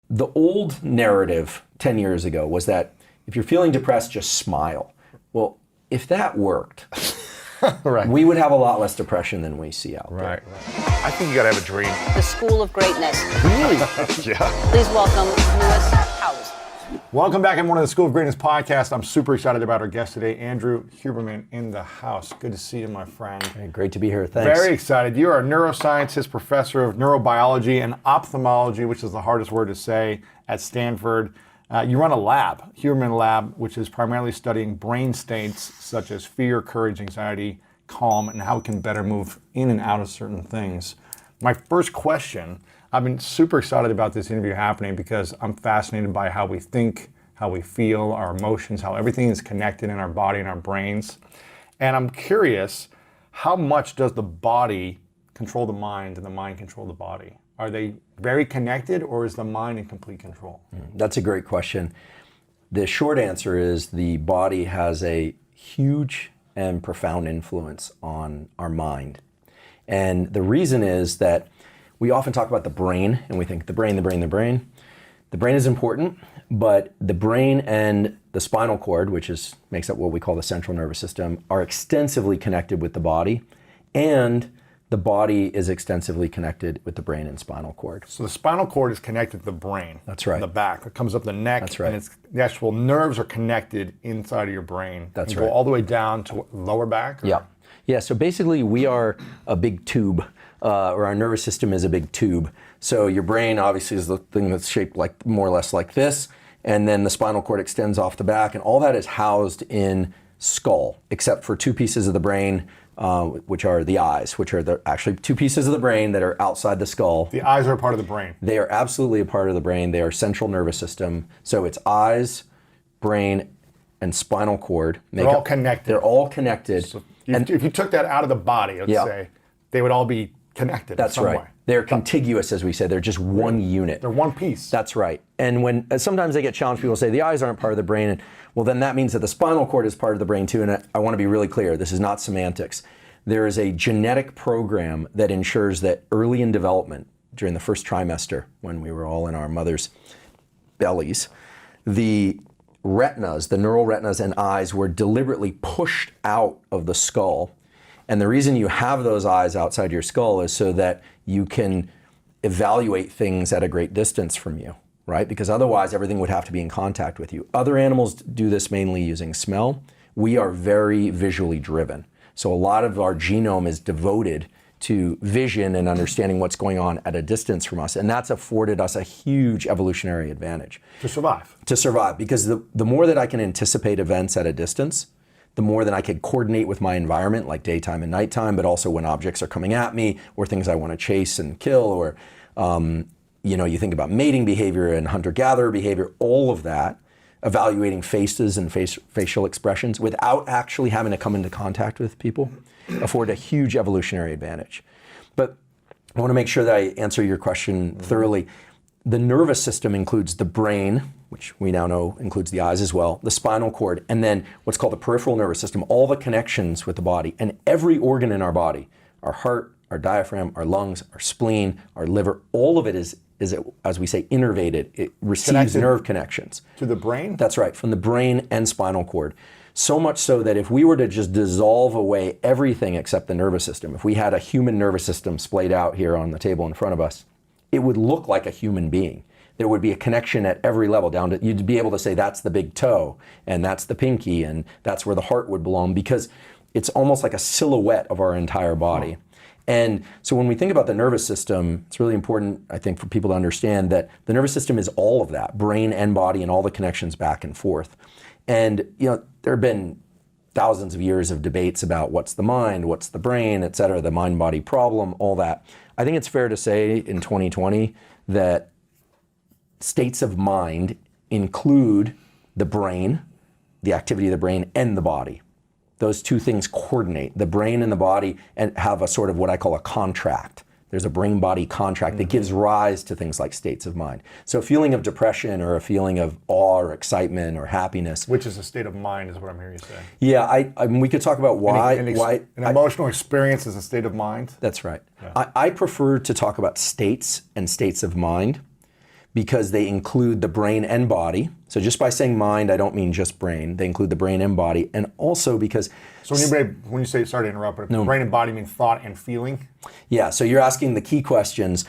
the old narrative 10 years ago was that if you're feeling depressed, just smile. Well, if that worked, right. we would have a lot less depression than we see out there. I think you gotta have a dream. The School of Greatness. Really? Yeah. Please welcome Lewis Howes. Welcome back, everyone, to the School of Greatness podcast. I'm super excited about our guest today, Andrew Huberman in the house. Good to see you, my friend. Hey, great to be here. Thanks. Very excited. You are a neuroscientist, professor of neurobiology and ophthalmology, which is the hardest word to say, at Stanford. You run a lab, Huberman Lab, which is primarily studying brain states such as fear, courage, anxiety, calm, and how we can better move in and out of certain things. My first question, I've been super excited about this interview happening because I'm fascinated by how we think, how we feel, our emotions, how everything is connected in our body and our brains. And I'm curious, how much does the body control the mind and the mind control the body? Are they very connected, or is the mind in complete control? That's a great question. The short answer is the body has a huge and profound influence on our mind. And the reason is that we often talk about the brain, and we think the brain. The brain is important, but the brain and the spinal cord, which makes up what we call the central nervous system, are extensively connected with the body, and the body is extensively connected with the brain and spinal cord. So the spinal cord is connected to the brain. That's right. The back. It comes up the neck. That's right. And the actual nerves are connected inside of your brain. That's right. right. Go all the way down to lower back? Or? Yeah. Yeah, so basically we are a big tube, or our nervous system is a big tube. So your brain obviously is the thing that's shaped like more or less like this, and then the spinal cord extends off the back, and all that is housed in skull, except for two pieces of the brain, which are the eyes, which are actually two pieces of the brain that are outside the skull. The eyes are a part of the brain. They are absolutely a part of the brain. They are central nervous system. So it's eyes, brain, and spinal cord. They're all connected. They're all connected. So if you took that out of the body, let's say, they would all be connected in some way. They're contiguous, as we say. They're just one unit. They're one piece. That's right. And when sometimes they get challenged, people say the eyes aren't part of the brain. And, well, then that means that the spinal cord is part of the brain too. And I want to be really clear. This is not semantics. There is a genetic program that ensures that early in development, during the first trimester, when we were all in our mother's bellies, the retinas, the neural retinas and eyes were deliberately pushed out of the skull. And the reason you have those eyes outside your skull is so that you can evaluate things at a great distance from you, right? Because otherwise everything would have to be in contact with you. Other animals do this mainly using smell. We are very visually driven. So a lot of our genome is devoted to vision and understanding what's going on at a distance from us. And that's afforded us a huge evolutionary advantage. To survive. To survive, because the more that I can anticipate events at a distance, the more that I can coordinate with my environment, like daytime and nighttime, but also when objects are coming at me, or things I want to chase and kill, or you think about mating behavior and hunter-gatherer behavior, all of that, evaluating faces and facial expressions without actually having to come into contact with people, afford a huge evolutionary advantage. But I want to make sure that I answer your question thoroughly. The nervous system includes the brain, which we now know includes the eyes as well, the spinal cord, and then what's called the peripheral nervous system, all the connections with the body. And every organ in our body, our heart, our diaphragm, our lungs, our spleen, our liver, all of it is as we say, innervated. It receives Connected nerve connections. To the brain? That's right, from the brain and spinal cord. So much so that if we were to just dissolve away everything except the nervous system, if we had a human nervous system splayed out here on the table in front of us, it would look like a human being. There would be a connection at every level down to, you'd be able to say that's the big toe, and that's the pinky, and that's where the heart would belong, because it's almost like a silhouette of our entire body. And so when we think about the nervous system, it's really important, I think, for people to understand that the nervous system is all of that, brain and body and all the connections back and forth. And there have been thousands of years of debates about what's the mind, what's the brain, et cetera, the mind-body problem, all that. I think it's fair to say in 2020 that states of mind include the brain, the activity of the brain, and the body. Those two things coordinate, the brain and the body, and have a sort of what I call a contract. There's a brain-body contract that gives rise to things like states of mind. So a feeling of depression or a feeling of awe or excitement or happiness. Which is a state of mind, is what I'm hearing you say. Yeah, I mean, we could talk about why. An emotional experience is a state of mind? That's right. Yeah. I prefer to talk about states and states of mind, because they include the brain and body. So just by saying mind, I don't mean just brain. They include the brain and body. And also because... So when you say, sorry to interrupt, but brain and body mean thought and feeling? Yeah, so you're asking the key questions.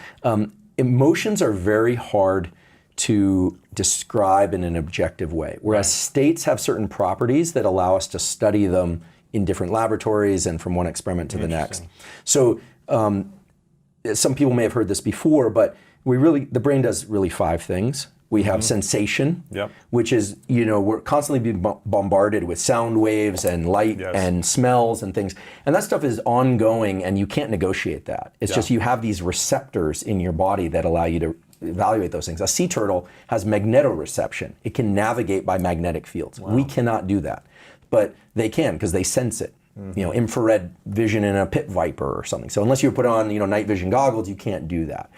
Emotions are very hard to describe in an objective way, whereas states have certain properties that allow us to study them in different laboratories and from one experiment to the next. So some people may have heard this before, but the brain does really 5 things. We have sensation, which is, we're constantly being bombarded with sound waves and light and smells and things. And that stuff is ongoing and you can't negotiate that. It's just you have these receptors in your body that allow you to evaluate those things. A sea turtle has magnetoreception. It can navigate by magnetic fields. Wow. We cannot do that. But they can because they sense it. Infrared vision in a pit viper or something. So unless you put on, night vision goggles, you can't do that.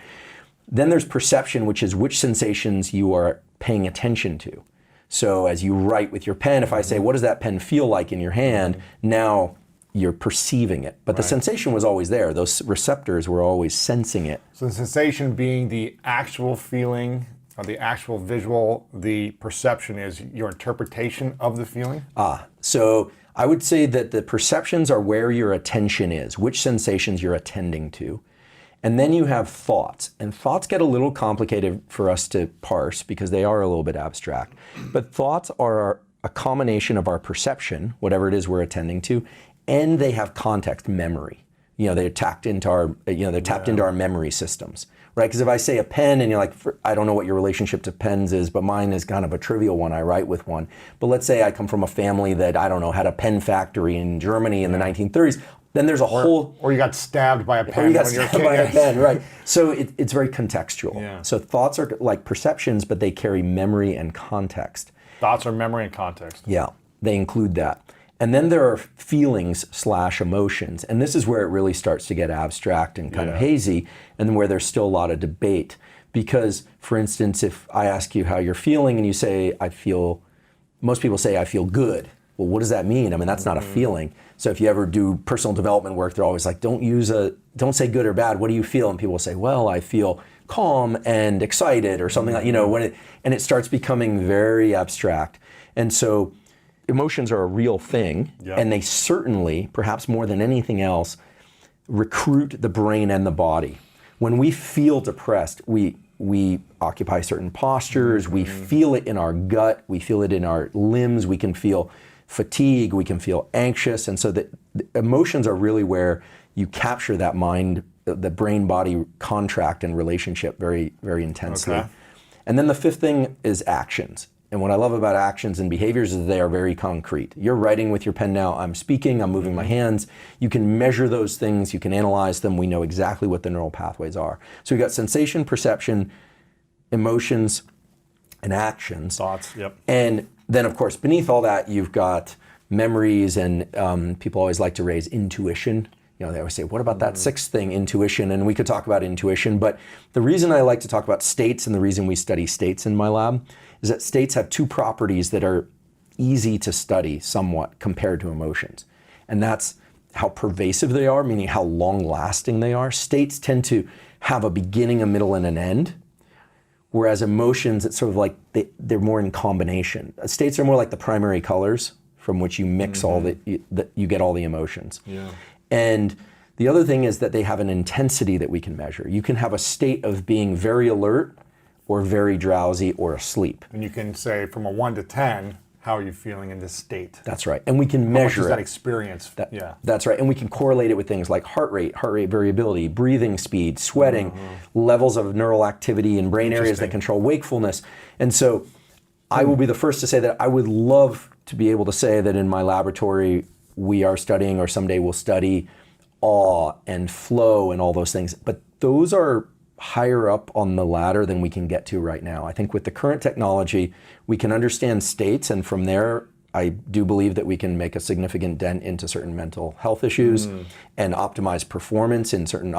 Then there's perception, which is which sensations you are paying attention to. So as you write with your pen, if I say, what does that pen feel like in your hand? Now you're perceiving it. But the sensation was always there. Those receptors were always sensing it. So the sensation being the actual feeling or the actual visual, the perception is your interpretation of the feeling? So I would say that the perceptions are where your attention is, which sensations you're attending to. And then you have thoughts. And thoughts get a little complicated for us to parse because they are a little bit abstract. But thoughts are a combination of our perception, whatever it is we're attending to, and they have context, memory. They're tapped into our memory systems, right? Because if I say a pen and you're like, I don't know what your relationship to pens is, but mine is kind of a trivial one. I write with one. But let's say I come from a family that, I don't know, had a pen factory in Germany in the 1930s. Then there's a whole... Or you got stabbed by a pen when you were a kid. By a pen, right. So it's very contextual. Yeah. So thoughts are like perceptions, but they carry memory and context. Thoughts are memory and context. Yeah, they include that. And then there are feelings/emotions. And this is where it really starts to get abstract and kind of hazy, and where there's still a lot of debate. Because, for instance, if I ask you how you're feeling and you say, most people say, I feel good. Well, what does that mean? I mean, that's not a feeling. So if you ever do personal development work, they're always like, don't say good or bad. What do you feel? And people will say, well, I feel calm and excited or something like, and it starts becoming very abstract. And so emotions are a real thing, and they certainly, perhaps more than anything else, recruit the brain and the body. When we feel depressed, we occupy certain postures, we feel it in our gut, we feel it in our limbs, we can feel fatigue, we can feel anxious, and so the emotions are really where you capture that mind, the brain-body contract and relationship very, very intensely. Okay. And then the 5th thing is actions. And what I love about actions and behaviors is they are very concrete. You're writing with your pen now, I'm speaking, I'm moving my hands. You can measure those things, you can analyze them, we know exactly what the neural pathways are. So we've got sensation, perception, emotions, and actions. Thoughts, yep. And then, of course, beneath all that, you've got memories, and people always like to raise intuition. They always say, what about that 6th thing, intuition? And we could talk about intuition, but the reason I like to talk about states and the reason we study states in my lab is that states have 2 properties that are easy to study somewhat compared to emotions. And that's how pervasive they are, meaning how long-lasting they are. States tend to have a beginning, a middle, and an end. Whereas emotions, it's sort of like they're more in combination. States are more like the primary colors from which you mix you get all the emotions. Yeah. And the other thing is that they have an intensity that we can measure. You can have a state of being very alert or very drowsy or asleep. And you can say from a 1 to 10, how are you feeling in this state? That's right. And we can measure how much is that experience? That's right. And we can correlate it with things like heart rate variability, breathing speed, sweating, levels of neural activity in brain areas that control wakefulness. And so I will be the first to say that I would love to be able to say that in my laboratory we are studying, or someday we'll study, awe and flow and all those things. But those are higher up on the ladder than we can get to right now. I think with the current technology, we can understand states, and from there, I do believe that we can make a significant dent into certain mental health issues and optimize performance in certain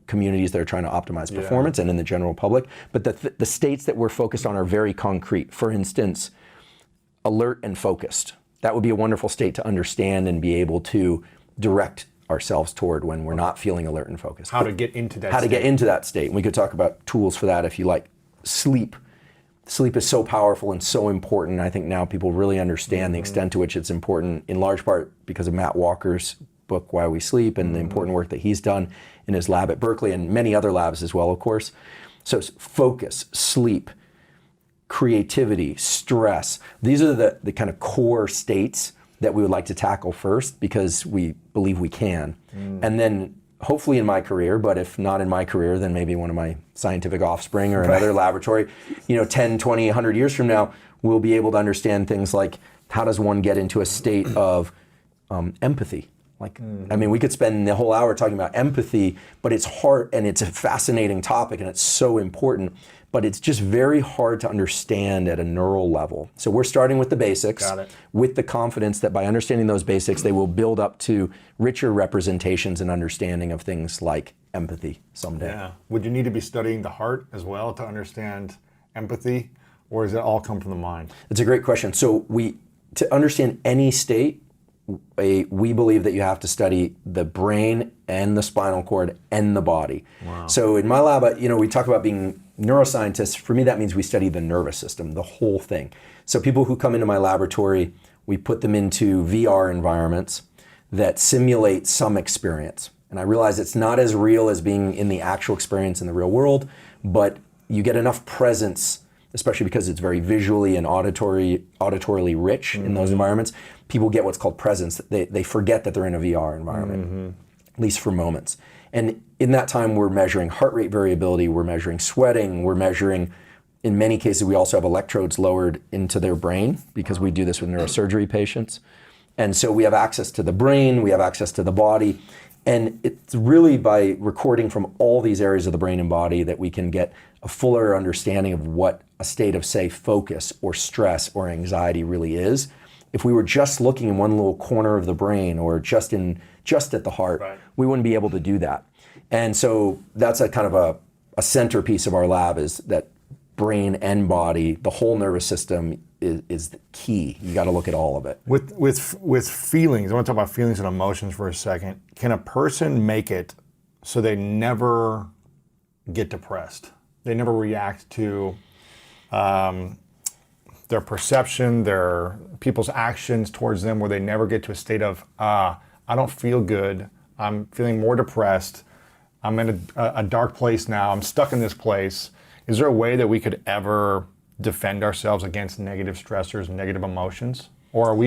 communities that are trying to optimize performance and in the general public. But the states that we're focused on are very concrete. For instance, alert and focused. That would be a wonderful state to understand and be able to direct ourselves toward when we're not feeling alert and focused. How to get into that state. How to get into that state. And we could talk about tools for that if you like. sleep. Sleep is so powerful and so important. I think now people really understand the extent to which it's important, in large part because of Matt Walker's book, Why We Sleep, and the important work that he's done in his lab at Berkeley and many other labs as well, of course. So focus, sleep, creativity, stress. These are the kind of core states that we would like to tackle first because we believe we can. And then hopefully in my career, but if not in my career, then maybe one of my scientific offspring or another laboratory, 10, 20, 100 years from now, we'll be able to understand things like how does one get into a state of empathy? I mean, we could spend the whole hour talking about empathy, but it's hard and it's a fascinating topic and it's so important, but it's just very hard to understand at a neural level. So we're starting with the basics with the confidence that by understanding those basics, they will build up to richer representations and understanding of things like empathy someday. Yeah. Would you need to be studying the heart as well to understand empathy, or does it all come from the mind? It's a great question. So to understand any state, we believe that you have to study the brain and the spinal cord and the body. Wow. So in my lab, we talk about being neuroscientists. For me, that means we study the nervous system, the whole thing. So people who come into my laboratory, we put them into VR environments that simulate some experience. And I realize it's not as real as being in the actual experience in the real world, but you get enough presence, especially because it's very visually and auditorily rich in those environments. People get what's called presence. They forget that they're in a VR environment, at least for moments. And in that time, we're measuring heart rate variability, we're measuring sweating, we're measuring, in many cases, we also have electrodes lowered into their brain because we do this with neurosurgery patients. And so we have access to the brain, we have access to the body. And it's really by recording from all these areas of the brain and body that we can get a fuller understanding of what a state of, say, focus or stress or anxiety really is. If we were just looking in one little corner of the brain or just at the heart, we wouldn't be able to do that. And so that's a kind of a centerpiece of our lab, is that brain and body, the whole nervous system is the key. You got to look at all of it. With feelings, I want to talk about feelings and emotions for a second. Can a person make it so they never get depressed? They never react to their perception, their people's actions towards them, where they never get to a state of, I don't feel good, I'm feeling more depressed, I'm in a dark place now, I'm stuck in this place. Is there a way that we could ever defend ourselves against negative stressors and negative emotions? Or do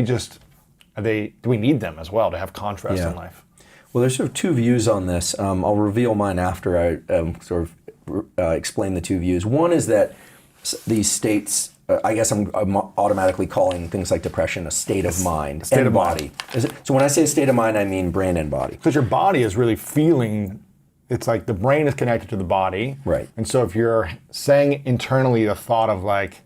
we need them as well to have contrast in life? Well, there's sort of two views on this. I'll reveal mine after I explain the two views. One is that these states, I guess I'm automatically calling things like depression a state of mind and body. So when I say state of mind, I mean brain and body. Because your body is really feeling, it's like the brain is connected to the body. Right. And so if you're saying internally the thought of like,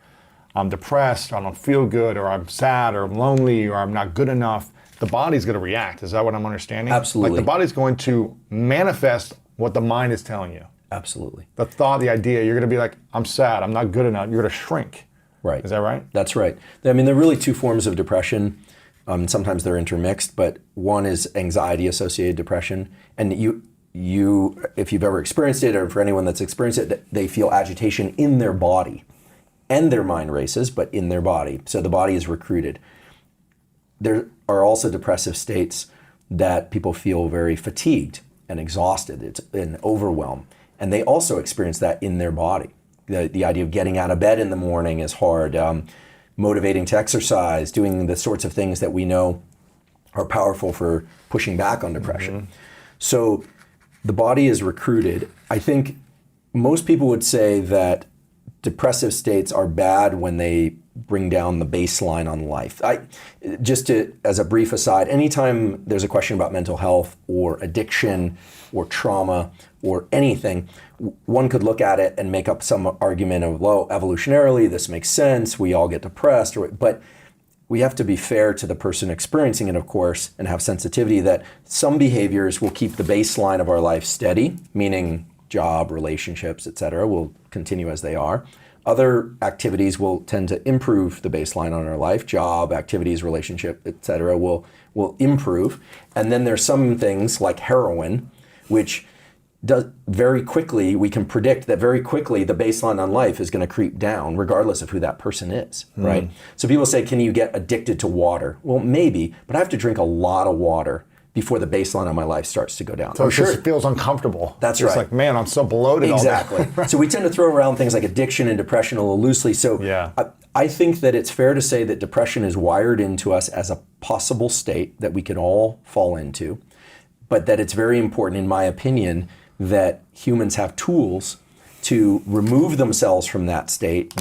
I'm depressed, or I don't feel good, or I'm sad, or I'm lonely, or I'm not good enough, the body's going to react. Is that what I'm understanding? Absolutely. Like the body's going to manifest what the mind is telling you. Absolutely. The thought, the idea, you're going to be like, I'm sad, I'm not good enough. You're going to shrink. Right. Is that right? That's right. I mean, there are really two forms of depression. Sometimes they're intermixed, but one is anxiety-associated depression. And you, if you've ever experienced it, or for anyone that's experienced it, they feel agitation in their body. And their mind races, but in their body. So the body is recruited. There are also depressive states that people feel very fatigued and exhausted. It's an overwhelm. And they also experience that in their body. The idea of getting out of bed in the morning is hard. Motivating to exercise, doing the sorts of things that we know are powerful for pushing back on depression. So the body is recruited. I think most people would say that depressive states are bad when they bring down the baseline on life. As a brief aside, anytime there's a question about mental health or addiction or trauma or anything, one could look at it and make up some argument of, well, evolutionarily, this makes sense, we all get depressed, but we have to be fair to the person experiencing it, of course, and have sensitivity that some behaviors will keep the baseline of our life steady, meaning job, relationships, etc., will continue as they are. Other activities will tend to improve the baseline on our life. Job, activities, relationship, etc., will improve. And then there's some things like heroin, which very quickly, we can predict that very quickly the baseline on life is going to creep down regardless of who that person is, right? So people say, can you get addicted to water? Well, maybe, but I have to drink a lot of water before the baseline of my life starts to go down. So it just feels uncomfortable. That's it's right. like, man, I'm so bloated Exactly. all day. So we tend to throw around things like addiction and depression a little loosely. So Yeah. I think that it's fair to say that depression is wired into us as a possible state that we could all fall into, but that it's very important, in my opinion, that humans have tools to remove themselves from that state,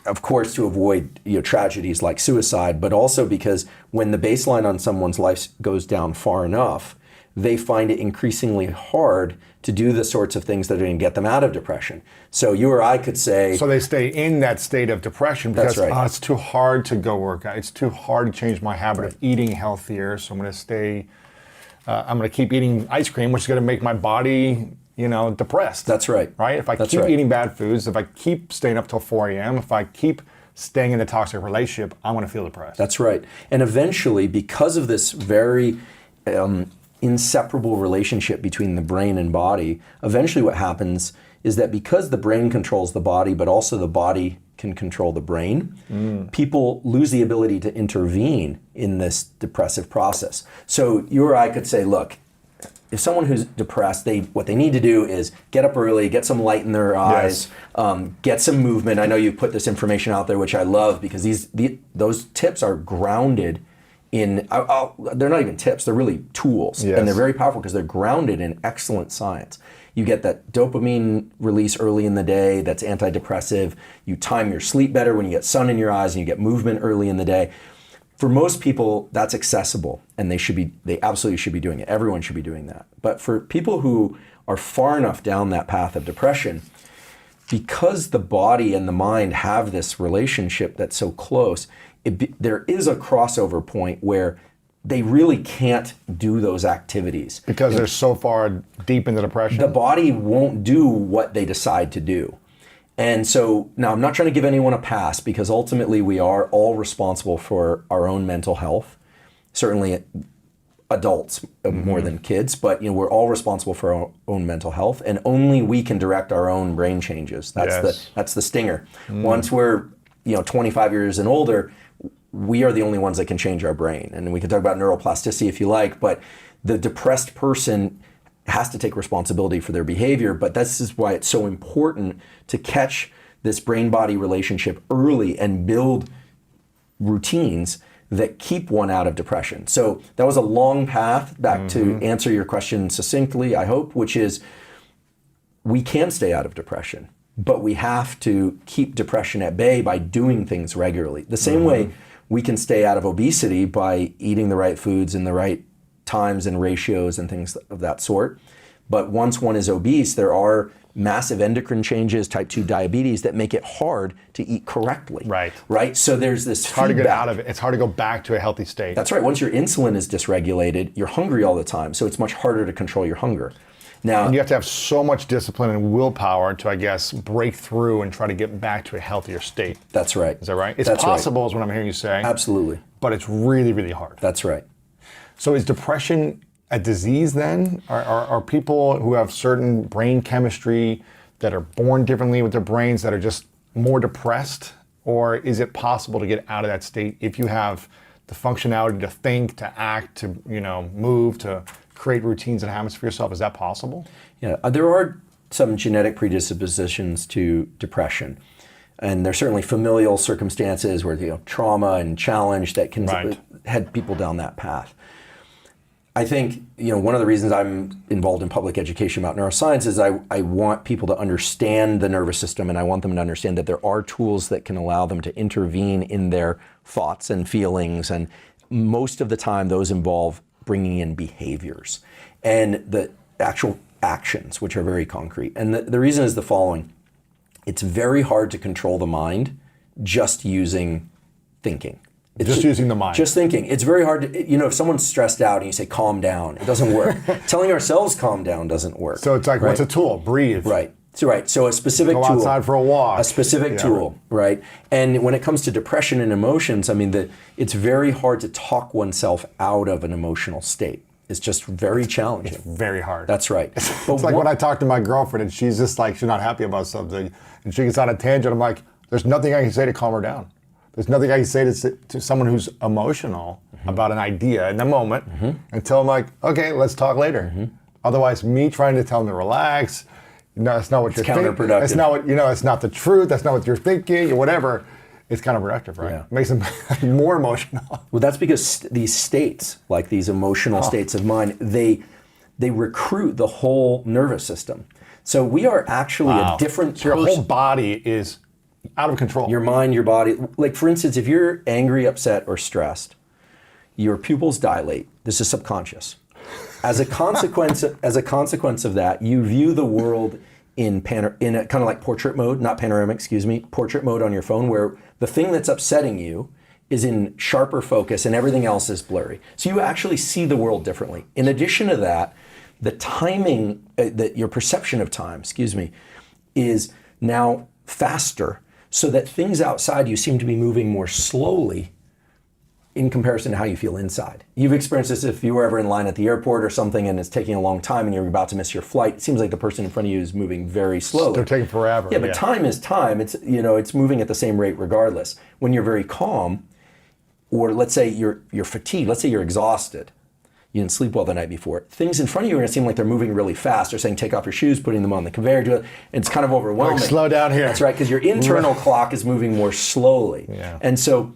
of course, to avoid tragedies like suicide, but also because when the baseline on someone's life goes down far enough, they find it increasingly hard to do the sorts of things that are going to get them out of depression. So you or I could say... So they stay in that state of depression because That's right. It's too hard to go work out. It's too hard to change my habit of eating healthier, so I'm going to stay... I'm going to keep eating ice cream, which is going to make my body, depressed. That's right. Right? If I That's keep right. eating bad foods, if I keep staying up till 4 a.m., if I keep staying in a toxic relationship, I'm going to feel depressed. That's right. And eventually, because of this very inseparable relationship between the brain and body, eventually what happens is that because the brain controls the body, but also the body can control the brain, people lose the ability to intervene in this depressive process. So you or I could say, look, if someone who's depressed, what they need to do is get up early, get some light in their eyes, get some movement. I know you put this information out there, which I love, because those tips are grounded in, they're not even tips, they're really tools. Yes. And they're very powerful because they're grounded in excellent science. You get that dopamine release early in the day that's antidepressive. You time your sleep better when you get sun in your eyes and you get movement early in the day. For most people, that's accessible, and they absolutely should be doing it. Everyone should be doing that. But for people who are far enough down that path of depression, because the body and the mind have this relationship that's so close, there is a crossover point where they really can't do those activities. Because they're so far deep into depression? The body won't do what they decide to do. And so, now I'm not trying to give anyone a pass, because ultimately we are all responsible for our own mental health. Certainly adults more than kids, but we're all responsible for our own mental health, and only we can direct our own brain changes. That's the stinger. Once we're 25 years and older, we are the only ones that can change our brain. And we can talk about neuroplasticity if you like, but the depressed person has to take responsibility for their behavior. But this is why it's so important to catch this brain-body relationship early and build routines that keep one out of depression. So that was a long path back to answer your question succinctly, I hope, which is we can stay out of depression, but we have to keep depression at bay by doing things regularly. The same way we can stay out of obesity by eating the right foods in the right times and ratios and things of that sort. But once one is obese, there are massive endocrine changes, type 2 diabetes, that make it hard to eat correctly. Right? So there's this It's hard to get feedback. out of it. It's hard to go back to a healthy state. That's right. Once your insulin is dysregulated, you're hungry all the time. So it's much harder to control your hunger. Now, And you have to have so much discipline and willpower to, I guess, break through and try to get back to a healthier state. that's right. Is that right? It's That's right. possible, is what I'm hearing you say. Absolutely. But it's really, really hard. That's right. So is depression a disease then? Are people who have certain brain chemistry that are born differently with their brains that are just more depressed? Or is it possible to get out of that state if you have the functionality to think, to act, to move, to create routines and habits for yourself? Is that possible? Yeah, there are some genetic predispositions to depression. And there's certainly familial circumstances where trauma and challenge that can head people down that path. I think one of the reasons I'm involved in public education about neuroscience is I want people to understand the nervous system, and I want them to understand that there are tools that can allow them to intervene in their thoughts and feelings, and most of the time those involve bringing in behaviors and the actual actions, which are very concrete. And the reason is the following. It's very hard to control the mind just using thinking. It's just using the mind. Just thinking. It's very hard to, if someone's stressed out and you say, calm down, it doesn't work. Telling ourselves calm down doesn't work. So it's like, what's a tool? Breathe. Right. So a specific Go tool. outside for a walk. A specific tool, right? And when it comes to depression and emotions, it's very hard to talk oneself out of an emotional state. is just very challenging. Very hard. That's right. But It's like when I talk to my girlfriend and she's just like, she's not happy about something and she gets on a tangent, I'm like, there's nothing I can say to calm her down. There's nothing I can say to someone who's emotional about an idea in the moment until I'm like, okay, let's talk later. Otherwise, me trying to tell them to relax, that's not what you're thinking. Counterproductive. That's not what, it's not the truth. That's not what you're thinking or whatever. It's counterproductive, right? Yeah. It makes them more emotional. Well, that's because these states, like these emotional states of mind, they recruit the whole nervous system. So we are actually a different So your person. whole body is out of control. Your mind, your body. Like for instance, if you're angry, upset, or stressed, your pupils dilate. This is subconscious. As a consequence of that, you view the world in a kind of like portrait mode, not panoramic, portrait mode on your phone, where the thing that's upsetting you is in sharper focus and everything else is blurry. So you actually see the world differently. In addition to that, the timing, your perception of time, is now faster, so that things outside you seem to be moving more slowly in comparison to how you feel inside. You've experienced this if you were ever in line at the airport or something and it's taking a long time and you're about to miss your flight. It seems like the person in front of you is moving very slowly. They're taking forever. Yeah, but time is time. It's it's moving at the same rate regardless. When you're very calm, or let's say you're fatigued, let's say you're exhausted, you didn't sleep well the night before, things in front of you are going to seem like they're moving really fast. They're saying take off your shoes, putting them on the conveyor, and it's kind of overwhelming. Like, slow down here. That's right, because your internal clock is moving more slowly. Yeah. And so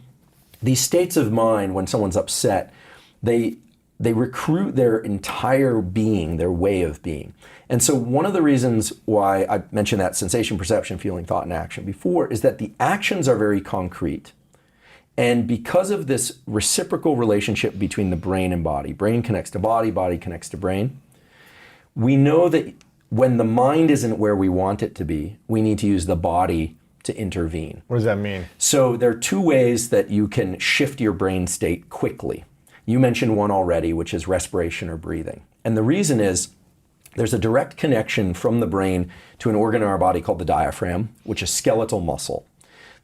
these states of mind, when someone's upset, they recruit their entire being, their way of being. And so one of the reasons why I mentioned that sensation, perception, feeling, thought, and action before is that the actions are very concrete. And because of this reciprocal relationship between the brain and body, brain connects to body, body connects to brain, we know that when the mind isn't where we want it to be, we need to use the body to intervene. What does that mean? So there are two ways that you can shift your brain state quickly. You mentioned one already, which is respiration or breathing. And the reason is there's a direct connection from the brain to an organ in our body called the diaphragm, which is skeletal muscle.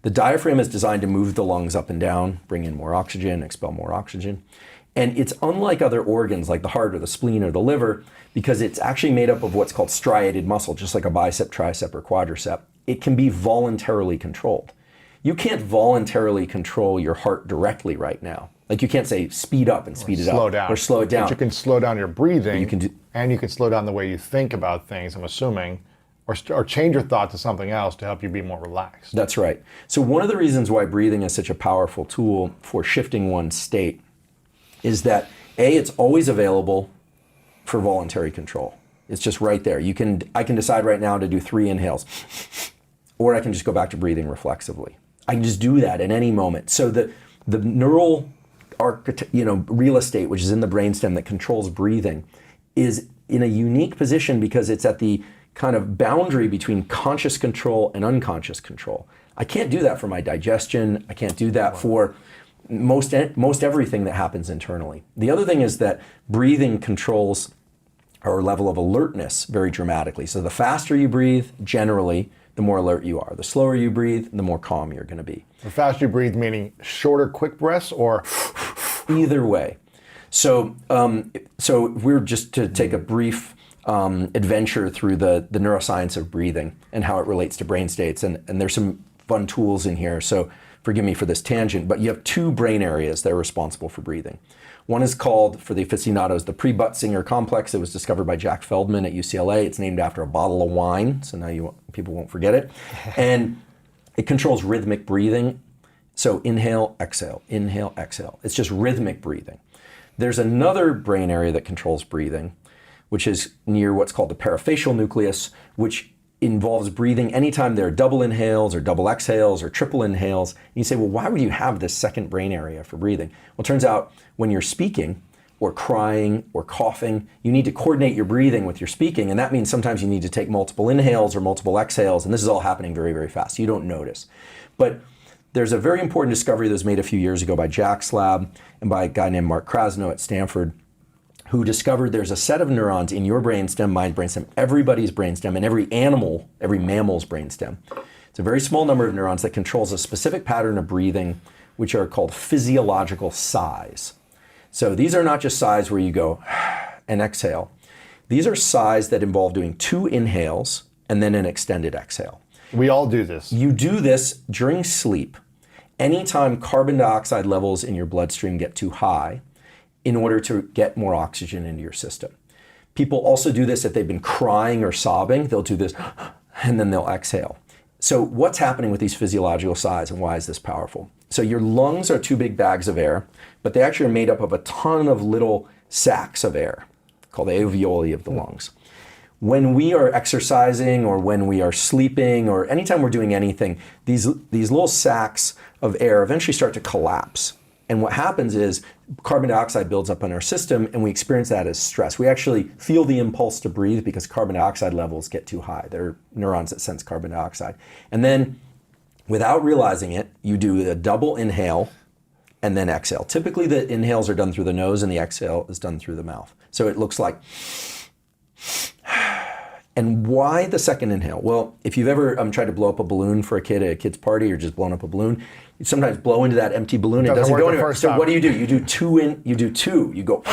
The diaphragm is designed to move the lungs up and down, bring in more oxygen, expel more oxygen. And it's unlike other organs like the heart or the spleen or the liver because it's actually made up of what's called striated muscle, just like a bicep, tricep, or quadricep. It can be voluntarily controlled. You can't voluntarily control your heart directly right now. Like you can't say speed up and speed it up. Slow down. Or slow it down. But you can slow down your breathing, and you can slow down the way you think about things, I'm assuming, or change your thought to something else to help you be more relaxed. That's right. So one of the reasons why breathing is such a powerful tool for shifting one's state is that A, it's always available for voluntary control. It's just right there. I can decide right now to do 3 inhales, or I can just go back to breathing reflexively. I can just do that at any moment. So the neural real estate, which is in the brainstem that controls breathing, is in a unique position because it's at the kind of boundary between conscious control and unconscious control. I can't do that for my digestion. I can't do that for most everything that happens internally. The other thing is that breathing controls our level of alertness very dramatically. So the faster you breathe, generally, the more alert you are. The slower you breathe, the more calm you're going to be. The faster you breathe, meaning shorter, quick breaths, or either way. So if we were just to take a brief adventure through the neuroscience of breathing and how it relates to brain states, and there's some fun tools in here, so forgive me for this tangent, but you have 2 brain areas that are responsible for breathing. One is called, for the aficionados, the pre-Buttsinger complex. It was discovered by Jack Feldman at UCLA. It's named after a bottle of wine, so now people won't forget it. And it controls rhythmic breathing. So inhale, exhale, inhale, exhale. It's just rhythmic breathing. There's another brain area that controls breathing, which is near what's called the parafacial nucleus, which involves breathing anytime there are double inhales or double exhales or triple inhales. And you say, well, why would you have this second brain area for breathing? Well, it turns out when you're speaking or crying or coughing, you need to coordinate your breathing with your speaking. And that means sometimes you need to take multiple inhales or multiple exhales. And this is all happening very, very fast. You don't notice. But there's a very important discovery that was made a few years ago by Jack's lab and by a guy named Mark Krasno at Stanford, who discovered there's a set of neurons in your brainstem, my brainstem, everybody's brainstem, and every mammal's brainstem. It's a very small number of neurons that controls a specific pattern of breathing, which are called physiological sighs. So these are not just sighs where you go and exhale. These are sighs that involve doing 2 inhales and then an extended exhale. We all do this. You do this during sleep. Anytime carbon dioxide levels in your bloodstream get too high in order to get more oxygen into your system. People also do this if they've been crying or sobbing. They'll do this and then they'll exhale. So what's happening with these physiological sighs and why is this powerful? So your lungs are 2 big bags of air, but they actually are made up of a ton of little sacs of air called the alveoli of the lungs. When we are exercising or when we are sleeping or anytime we're doing anything, these little sacs of air eventually start to collapse. And what happens is carbon dioxide builds up in our system and we experience that as stress. We actually feel the impulse to breathe because carbon dioxide levels get too high. There are neurons that sense carbon dioxide. And then without realizing it, you do a double inhale and then exhale. Typically the inhales are done through the nose and the exhale is done through the mouth. So it looks like, and why the second inhale? Well, if you've ever tried to blow up a balloon for a kid at a kid's party or just blown up a balloon, you sometimes blow into that empty balloon. It doesn't go anywhere. So what do? You do 2 in, you do 2, you go,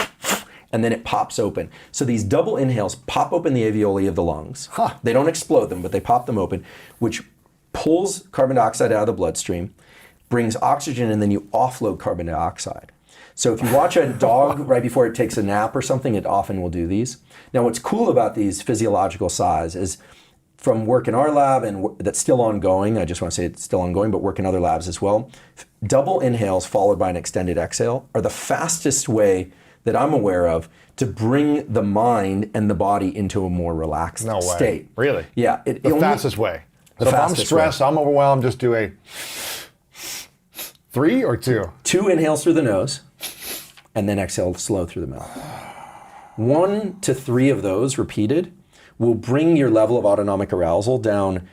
and then it pops open. So these double inhales pop open the alveoli of the lungs. They don't explode them, but they pop them open, which pulls carbon dioxide out of the bloodstream, brings oxygen, and then you offload carbon dioxide. So if you watch a dog right before it takes a nap or something, it often will do these. Now what's cool about these physiological sighs is from work in our lab, and that's still ongoing, I just want to say it's still ongoing, but work in other labs as well, double inhales followed by an extended exhale are the fastest way that I'm aware of to bring the mind and the body into a more relaxed state. Really? Yeah. The fastest way. So if I'm stressed, I'm overwhelmed, just do a 3 or 2? 2 inhales through the nose, and then exhale slow through the mouth. 1 to 3 of those repeated will bring your level of autonomic arousal down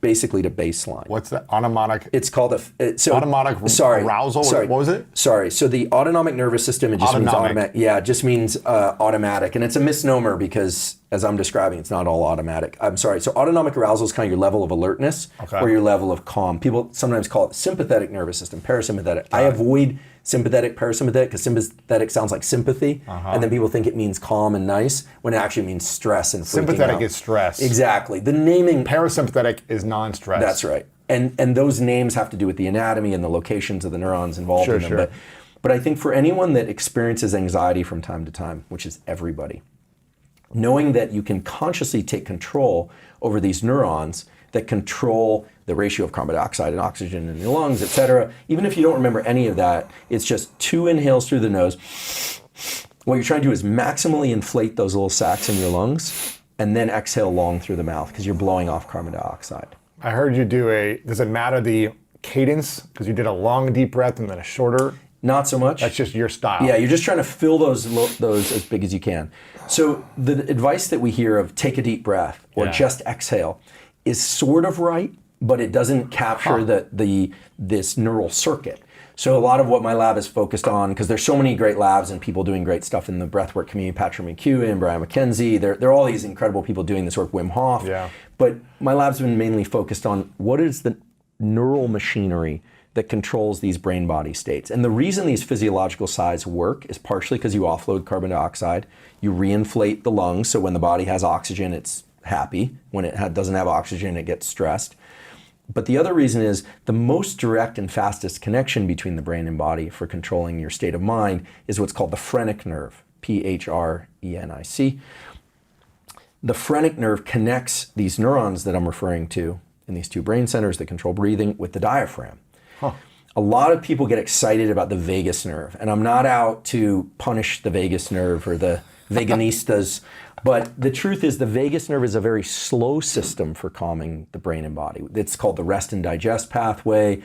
basically to baseline. What's the autonomic? It's called autonomic arousal? Sorry, what was it? Sorry. So the autonomic nervous system, it just means automatic. Yeah, it just means automatic. And it's a misnomer because as I'm describing, it's not all automatic. I'm sorry. So autonomic arousal is kind of your level of alertness or your level of calm. People sometimes call it sympathetic nervous system, parasympathetic. I avoid sympathetic, parasympathetic, because sympathetic sounds like sympathy, and then people think it means calm and nice, when it actually means stress and freaking Sympathetic out. Is stress. Exactly. The naming... Parasympathetic is non-stress. That's right. And those names have to do with the anatomy and the locations of the neurons involved in them. Sure. But I think for anyone that experiences anxiety from time to time, which is everybody, knowing that you can consciously take control over these neurons that control the ratio of carbon dioxide and oxygen in your lungs, et cetera. Even if you don't remember any of that, it's just 2 inhales through the nose. What you're trying to do is maximally inflate those little sacs in your lungs and then exhale long through the mouth because you're blowing off carbon dioxide. I heard you do does it matter the cadence? Because you did a long deep breath and then a shorter. Not so much. That's just your style. Yeah, you're just trying to fill those as big as you can. So the advice that we hear of take a deep breath or just exhale is sort of right, but it doesn't capture this neural circuit. So a lot of what my lab is focused on, because there's so many great labs and people doing great stuff in the breathwork community, Patrick McEwen, Brian McKenzie, there are all these incredible people doing this work, Wim Hof. Yeah. But my lab's been mainly focused on what is the neural machinery that controls these brain-body states. And the reason these physiological sighs work is partially because you offload carbon dioxide, you reinflate the lungs, so when the body has oxygen, it's happy. When it doesn't have oxygen, it gets stressed. But the other reason is the most direct and fastest connection between the brain and body for controlling your state of mind is what's called the phrenic nerve, P-H-R-E-N-I-C. The phrenic nerve connects these neurons that I'm referring to in these 2 brain centers that control breathing with the diaphragm. A lot of people get excited about the vagus nerve, and I'm not out to punish the vagus nerve or the veganistas, but the truth is the vagus nerve is a very slow system for calming the brain and body. It's called the rest and digest pathway.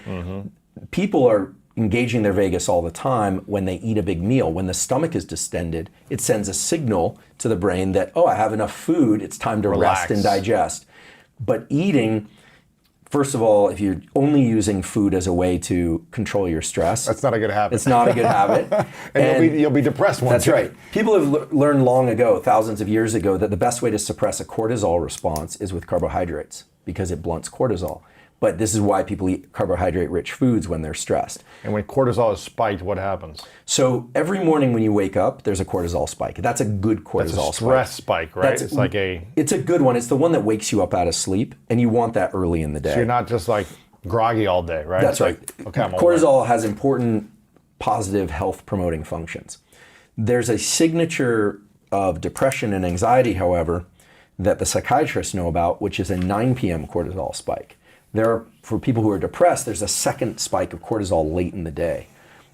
People are engaging their vagus all the time when they eat a big meal. When the stomach is distended, it sends a signal to the brain that, oh, I have enough food, it's time to rest and digest. But eating, first of all, if you're only using food as a way to control your stress, that's not a good habit. It's not a good habit. and you'll be depressed one day. That's right. People have learned long ago, thousands of years ago, that the best way to suppress a cortisol response is with carbohydrates because it blunts cortisol. But this is why people eat carbohydrate-rich foods when they're stressed. And when cortisol is spiked, what happens? So every morning when you wake up, there's a cortisol spike. That's a good cortisol That's a stress spike, right? It's like It's a good one. It's the one that wakes you up out of sleep, and you want that early in the day. So you're not just like groggy all day, right? That's right. Okay, I'm cortisol has important positive health promoting functions. There's a signature of depression and anxiety, however, that the psychiatrists know about, which is a 9 p.m. cortisol spike. For people who are depressed, there's a second spike of cortisol late in the day.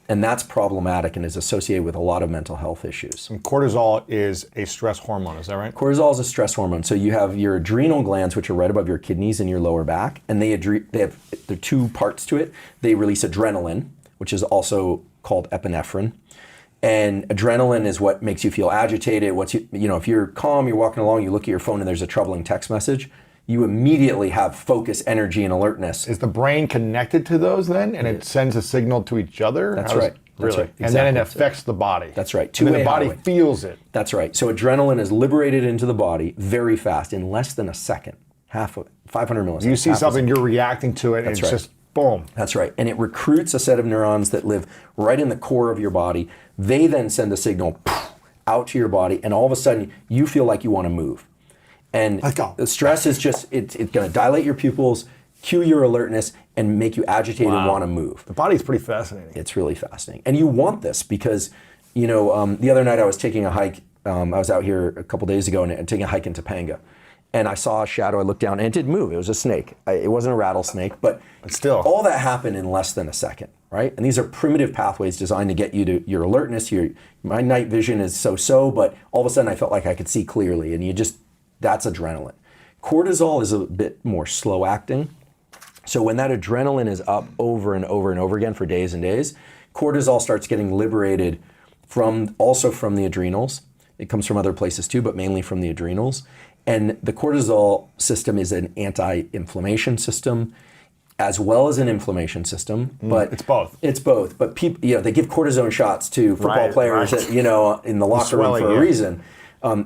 And that's problematic and is associated with a lot of mental health issues. And cortisol is a stress hormone, is that right? Cortisol is a stress hormone. So you have your adrenal glands, which are right above your kidneys and your lower back, and there are two parts to it. They release adrenaline, which is also called epinephrine. And adrenaline is what makes you feel agitated. If you're calm, you're walking along, you look at your phone and there's a troubling text message, you immediately have focus, energy, and alertness. Is the brain connected to those then, and it sends a signal to each other? That's right. Really? That's right. And then it Exactly. affects the body. That's right. And then the Two-way body highway. feels it. That's right. So adrenaline is liberated into the body very fast, in less than a second, 500 milliseconds. You see half a something, second. you're reacting to it, That's and it's right. just boom. That's right. And it recruits a set of neurons that live right in the core of your body. They then send a signal out to your body, and all of a sudden you feel like you want to move. And Let's go. the stress is just, it's going to dilate your pupils, cue your alertness, and make you agitated and want to move. The body's pretty fascinating. It's really fascinating. And you want this because, the other night I was taking a hike. I was out here a couple days ago and taking a hike in Topanga. And I saw a shadow, I looked down, and it did move. It was a snake. It wasn't a rattlesnake, but still. all that happened in less than a second, right? And these are primitive pathways designed to get you to your alertness. My night vision is so-so, but all of a sudden I felt like I could see clearly, and that's adrenaline. Cortisol is a bit more slow acting. So when that adrenaline is up over and over and over again for days and days, cortisol starts getting liberated also from the adrenals. It comes from other places too, but mainly from the adrenals. And the cortisol system is an anti-inflammation system as well as an inflammation system. But it's both. It's both. But people, they give cortisone shots to football players, right. In the locker room for a reason.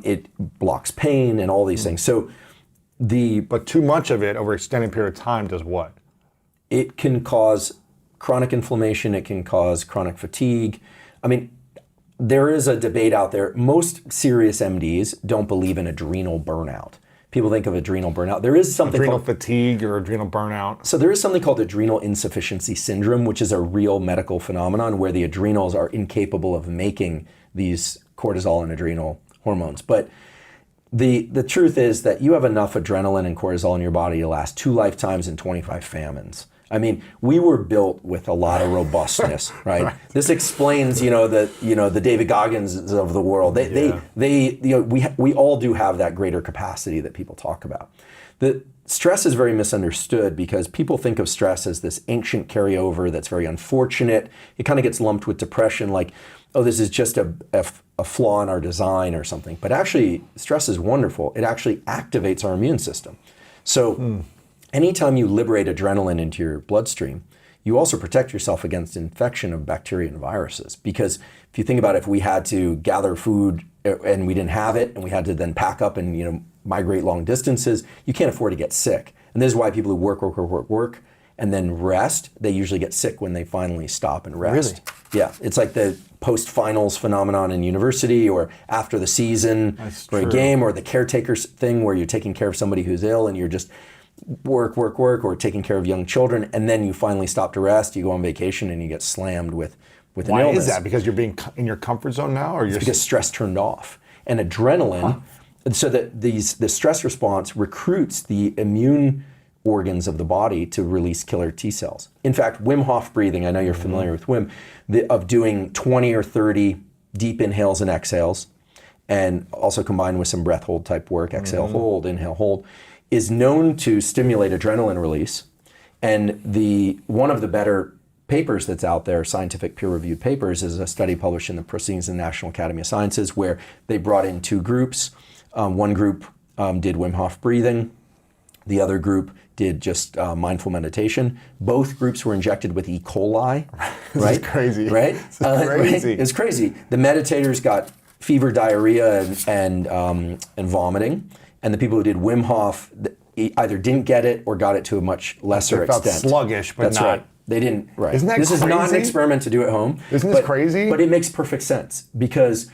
It blocks pain and all these things. So But too much of it over an extended period of time does what? it can cause chronic inflammation. It can cause chronic fatigue. I mean, there is a debate out there. Most serious MDs don't believe in adrenal burnout. People think of adrenal burnout. There is something Adrenal called, fatigue or adrenal burnout. so there is something called adrenal insufficiency syndrome, which is a real medical phenomenon where the adrenals are incapable of making these cortisol and adrenal hormones. But the truth is that you have enough adrenaline and cortisol in your body to last 2 lifetimes and 25 famines. I mean, we were built with a lot of robustness, right? This explains, the David Goggins of the world. We all do have that greater capacity that people talk about. The stress is very misunderstood because people think of stress as this ancient carryover that's very unfortunate. It kind of gets lumped with depression, like, oh, this is just a flaw in our design or something. But actually, stress is wonderful. It actually activates our immune system. So anytime you liberate adrenaline into your bloodstream, you also protect yourself against infection of bacteria and viruses. Because if you think about it, if we had to gather food and we didn't have it, and we had to then pack up and migrate long distances, you can't afford to get sick. And this is why people who work, and then rest, they usually get sick when they finally stop and rest. Really? Yeah, it's like the post-finals phenomenon in university or after the season for a game, or the caretakers thing where you're taking care of somebody who's ill and you're just work, or taking care of young children, and then you finally stop to rest, you go on vacation, and you get slammed with an illness. Why is that? Because you're being in your comfort zone now? Or you're Because stress turned off. And adrenaline, so that the stress response recruits the immune organs of the body to release killer T cells. In fact, Wim Hof breathing, I know you're familiar with Wim, of doing 20 or 30 deep inhales and exhales, and also combined with some breath hold type work, exhale, hold, inhale, hold, is known to stimulate adrenaline release. And one of the better papers that's out there, scientific peer-reviewed papers, is a study published in the Proceedings of the National Academy of Sciences where they brought in 2 groups. One group did Wim Hof breathing. The other group did just mindful meditation. Both groups were injected with E. coli. This is crazy. Right? This is crazy. Right? It's crazy. The meditators got fever, diarrhea, and vomiting. And the people who did Wim Hof, either didn't get it or got it to a much lesser They felt extent. sluggish, but That's not. right. They didn't. Right. Isn't that This is not an crazy? experiment to do at home. Isn't this crazy? But it makes perfect sense because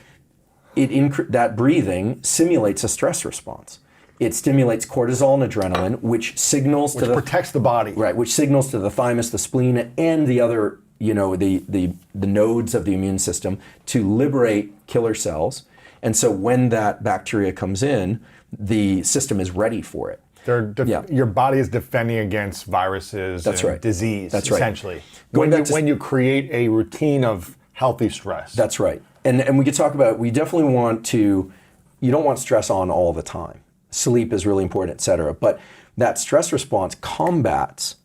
that breathing simulates a stress response. It stimulates cortisol and adrenaline, which signals Which to the protects the body. right, which signals to the thymus, the spleen, and the other, the nodes of the immune system to liberate killer cells. And so when that bacteria comes in, the system is ready for it. Your body is defending against viruses That's and right. disease, That's right. essentially. Going back to- When you create a routine of healthy stress. That's right. And we could talk about, we definitely you don't want stress on all the time. Sleep is really important, et cetera. But that stress response combats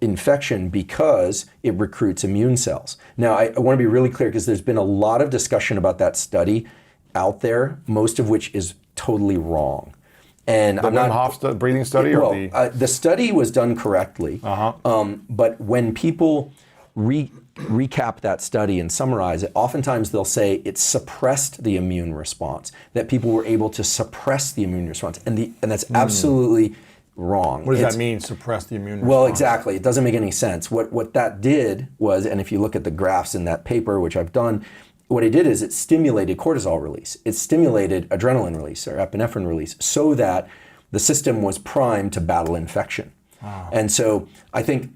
infection because it recruits immune cells. Now, I want to be really clear because there's been a lot of discussion about that study out there, most of which is totally wrong. And the I'm Wim not Hof breathing study? the study was done correctly, but when people recap that study and summarize it, oftentimes they'll say it suppressed the immune response, that people were able to suppress the immune response, and that's absolutely wrong. What does that mean, suppress the immune response? Well, exactly. It doesn't make any sense. What that did was, and if you look at the graphs in that paper, which I've done, what it did is it stimulated cortisol release. It stimulated adrenaline release or epinephrine release so that the system was primed to battle infection. Wow. And so I think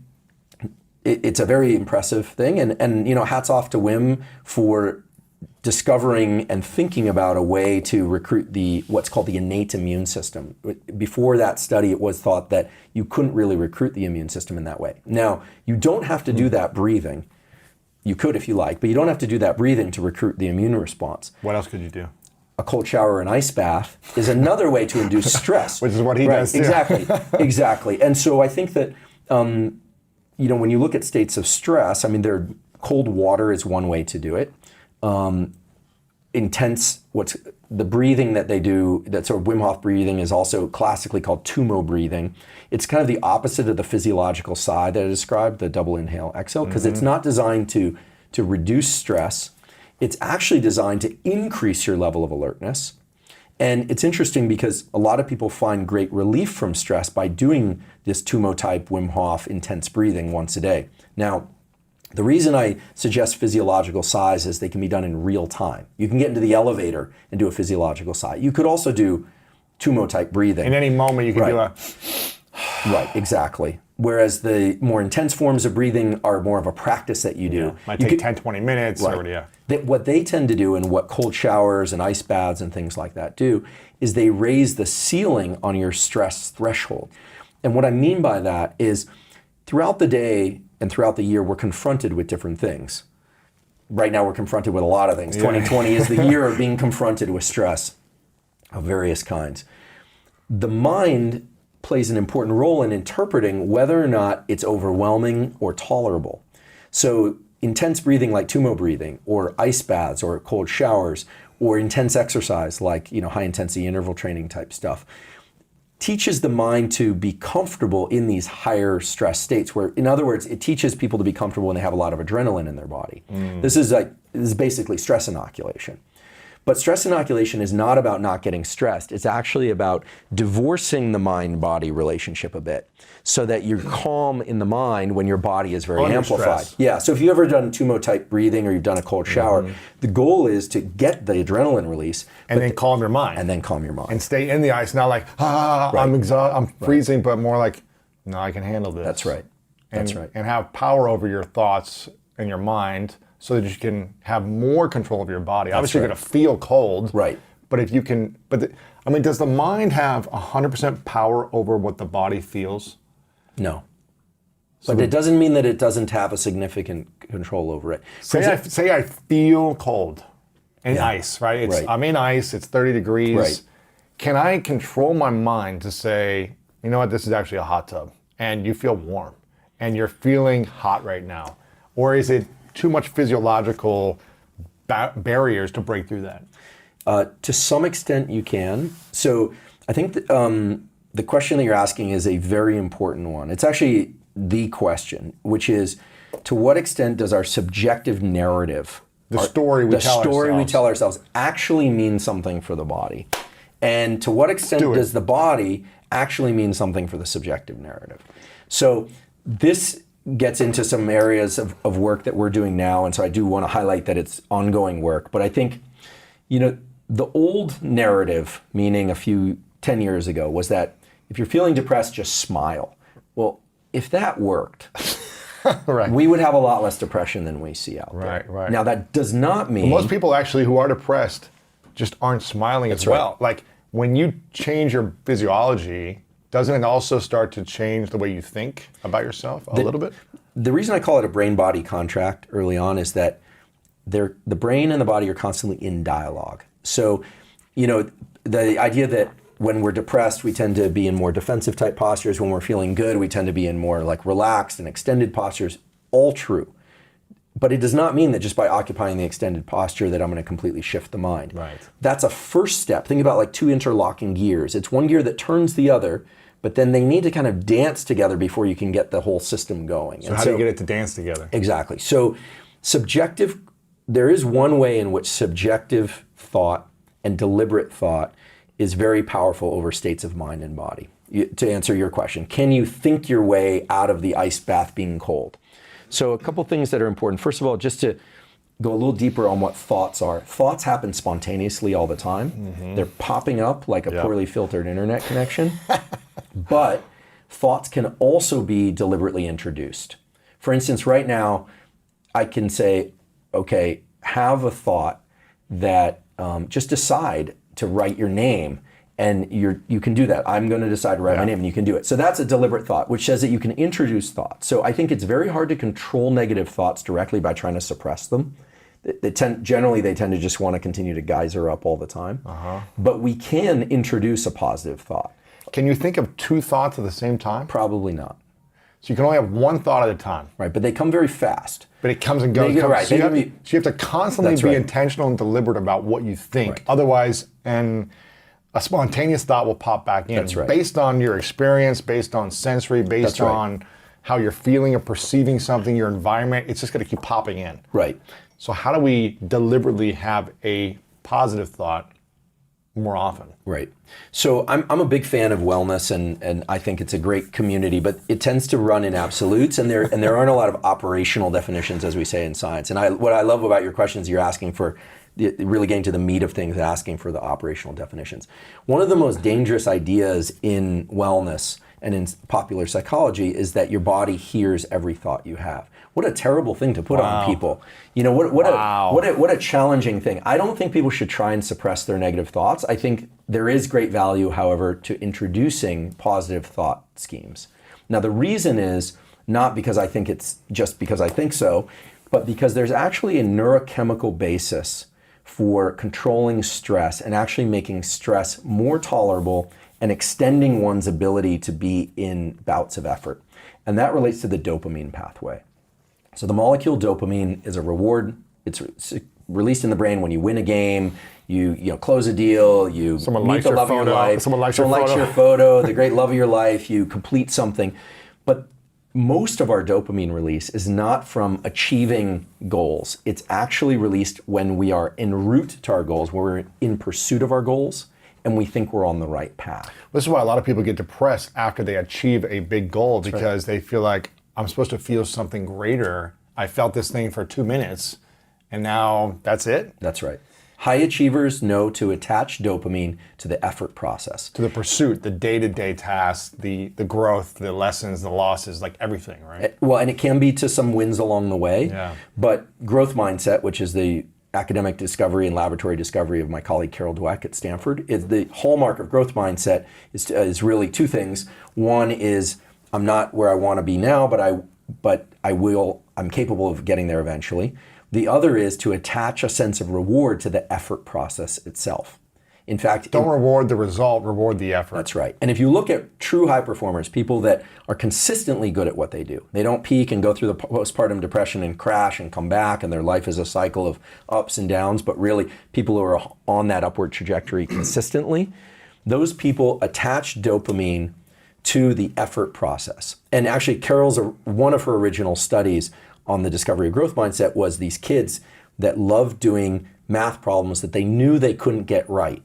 it's a very impressive thing. And hats off to Wim for discovering and thinking about a way to recruit what's called the innate immune system. Before that study, it was thought that you couldn't really recruit the immune system in that way. Now, you don't have to do that breathing. You could if you like, but you don't have to do that breathing to recruit the immune response. What else could you do? A cold shower or an ice bath is another way to induce stress. Which is what he does too. Exactly. And so I think that, when you look at states of stress, cold water is one way to do it. The breathing that they do, that sort of Wim Hof breathing, is also classically called tumo breathing. It's kind of the opposite of the physiological sigh that I described, the double inhale exhale, because it's not designed to reduce stress. It's actually designed to increase your level of alertness. And it's interesting because a lot of people find great relief from stress by doing this tumo type Wim Hof intense breathing once a day. Now, the reason I suggest physiological sighs is they can be done in real time. You can get into the elevator and do a physiological sigh. You could also do tumo type breathing. In any moment you can do a... Right, exactly. Whereas the more intense forms of breathing are more of a practice that you do. Yeah. Might take 10, 20 minutes. Right. What they tend to do, and what cold showers and ice baths and things like that do, is they raise the ceiling on your stress threshold. And what I mean by that is throughout the day and throughout the year, we're confronted with different things. Right now, we're confronted with a lot of things. 2020 is the year of being confronted with stress of various kinds. The mind plays an important role in interpreting whether or not it's overwhelming or tolerable. So intense breathing like tumo breathing, or ice baths, or cold showers, or intense exercise like high intensity interval training type stuff, teaches the mind to be comfortable in these higher stress states, where, in other words, it teaches people to be comfortable when they have a lot of adrenaline in their body. This is basically stress inoculation. But stress inoculation is not about not getting stressed. It's actually about divorcing the mind-body relationship a bit so that you're calm in the mind when your body is very amplified. Stress. Yeah, so if you've ever done tumo-type breathing or you've done a cold shower, the goal is to get the adrenaline release. And then calm your mind. And then calm your mind. And stay in the ice, not like, I'm exhausted, I'm freezing, but more like, no, I can handle this. That's right. That's right. And have power over your thoughts and your mind, so that you can have more control of your body. Obviously, you're going to feel cold. Right. But if you can, does the mind have 100% power over what the body feels? No. But it doesn't mean that it doesn't have a significant control over it. Say I feel cold in ice, right? I'm in ice, it's 30 degrees. Right. Can I control my mind to say, you know what, this is actually a hot tub, and you feel warm, and you're feeling hot right now? Or is it too much physiological barriers to break through that? To some extent, you can. So I think the question that you're asking is a very important one. It's actually the question, which is, to what extent does our subjective narrative, the story we tell ourselves, actually mean something for the body? And to what extent does the body actually means something for the subjective narrative. So this gets into some areas of work that we're doing now, and so I do want to highlight that it's ongoing work. But I think, the old narrative, meaning 10 years ago, was that if you're feeling depressed, just smile. Well, if that worked, Right. we would have a lot less depression than we see out there. Right. Now, that does not mean... Most people actually who are depressed just aren't smiling as well. Like, when you change your physiology, doesn't it also start to change the way you think about yourself a little bit? The reason I call it a brain-body contract early on is that the brain and the body are constantly in dialogue. So, the idea that when we're depressed, we tend to be in more defensive type postures. When we're feeling good, we tend to be in more like relaxed and extended postures. All true. But it does not mean that just by occupying the extended posture that I'm going to completely shift the mind. Right. That's a first step. Think about like two interlocking gears. It's one gear that turns the other, but then they need to kind of dance together before you can get the whole system going. So how do you get it to dance together? Exactly. So there is one way in which subjective thought and deliberate thought is very powerful over states of mind and body. To answer your question, can you think your way out of the ice bath being cold? So a couple things that are important. First of all, just to go a little deeper on what thoughts are. Thoughts happen spontaneously all the time. Mm-hmm. They're popping up like a poorly filtered internet connection. But thoughts can also be deliberately introduced. For instance, right now, I can say, okay, have a thought that just decide to write your name, and you can do that. I'm going to decide to write my name, and you can do it. So that's a deliberate thought, which says that you can introduce thoughts. So I think it's very hard to control negative thoughts directly by trying to suppress them. Generally, they tend to just want to continue to geyser up all the time. But we can introduce a positive thought. Can you think of two thoughts at the same time? Probably not. So you can only have one thought at a time. Right, but they come very fast. But it comes and goes. Right. So you have to constantly be intentional and deliberate about what you think. Right. Otherwise, and a spontaneous thought will pop back in. That's right. Based on your experience, based on sensory, based on how you're feeling or perceiving something, your environment, it's just going to keep popping in. Right. So how do we deliberately have a positive thought more often? Right. So I'm a big fan of wellness, and I think it's a great community, but it tends to run in absolutes, and there aren't a lot of operational definitions, as we say in science. And what I love about your questions, you're asking for really getting to the meat of things, asking for the operational definitions. One of the most dangerous ideas in wellness and in popular psychology is that your body hears every thought you have. What a terrible thing to put on people. What a challenging thing. I don't think people should try and suppress their negative thoughts. I think there is great value, however, to introducing positive thought schemes. Now, the reason is not because I think it's just because I think so, but because there's actually a neurochemical basis for controlling stress and actually making stress more tolerable and extending one's ability to be in bouts of effort. And that relates to the dopamine pathway. So the molecule dopamine is a reward. It's released in the brain when you win a game, you close a deal, you meet the love of your life, someone likes your photo, the great love of your life, you complete something. But most of our dopamine release is not from achieving goals. It's actually released when we are en route to our goals, when we're in pursuit of our goals, and we think we're on the right path. This is why a lot of people get depressed after they achieve a big goal, because they feel like, I'm supposed to feel something greater. I felt this thing for 2 minutes, and now that's it? That's right. High achievers know to attach dopamine to the effort process. To the pursuit, the day-to-day tasks, the growth, the lessons, the losses, like everything, right? Well, and it can be to some wins along the way. Yeah. But growth mindset, which is the academic discovery and laboratory discovery of my colleague Carol Dweck at Stanford, is the hallmark of growth mindset is really two things. One is, I'm not where I want to be now, but I'm capable of getting there eventually. The other is to attach a sense of reward to the effort process itself. In fact, don't reward the result, reward the effort. That's right. And if you look at true high performers, people that are consistently good at what they do, they don't peak and go through the postpartum depression and crash and come back, and their life is a cycle of ups and downs, but really people who are on that upward trajectory consistently, those people attach dopamine to the effort process. And actually, one of her original studies on the discovery of growth mindset was these kids that loved doing math problems that they knew they couldn't get right.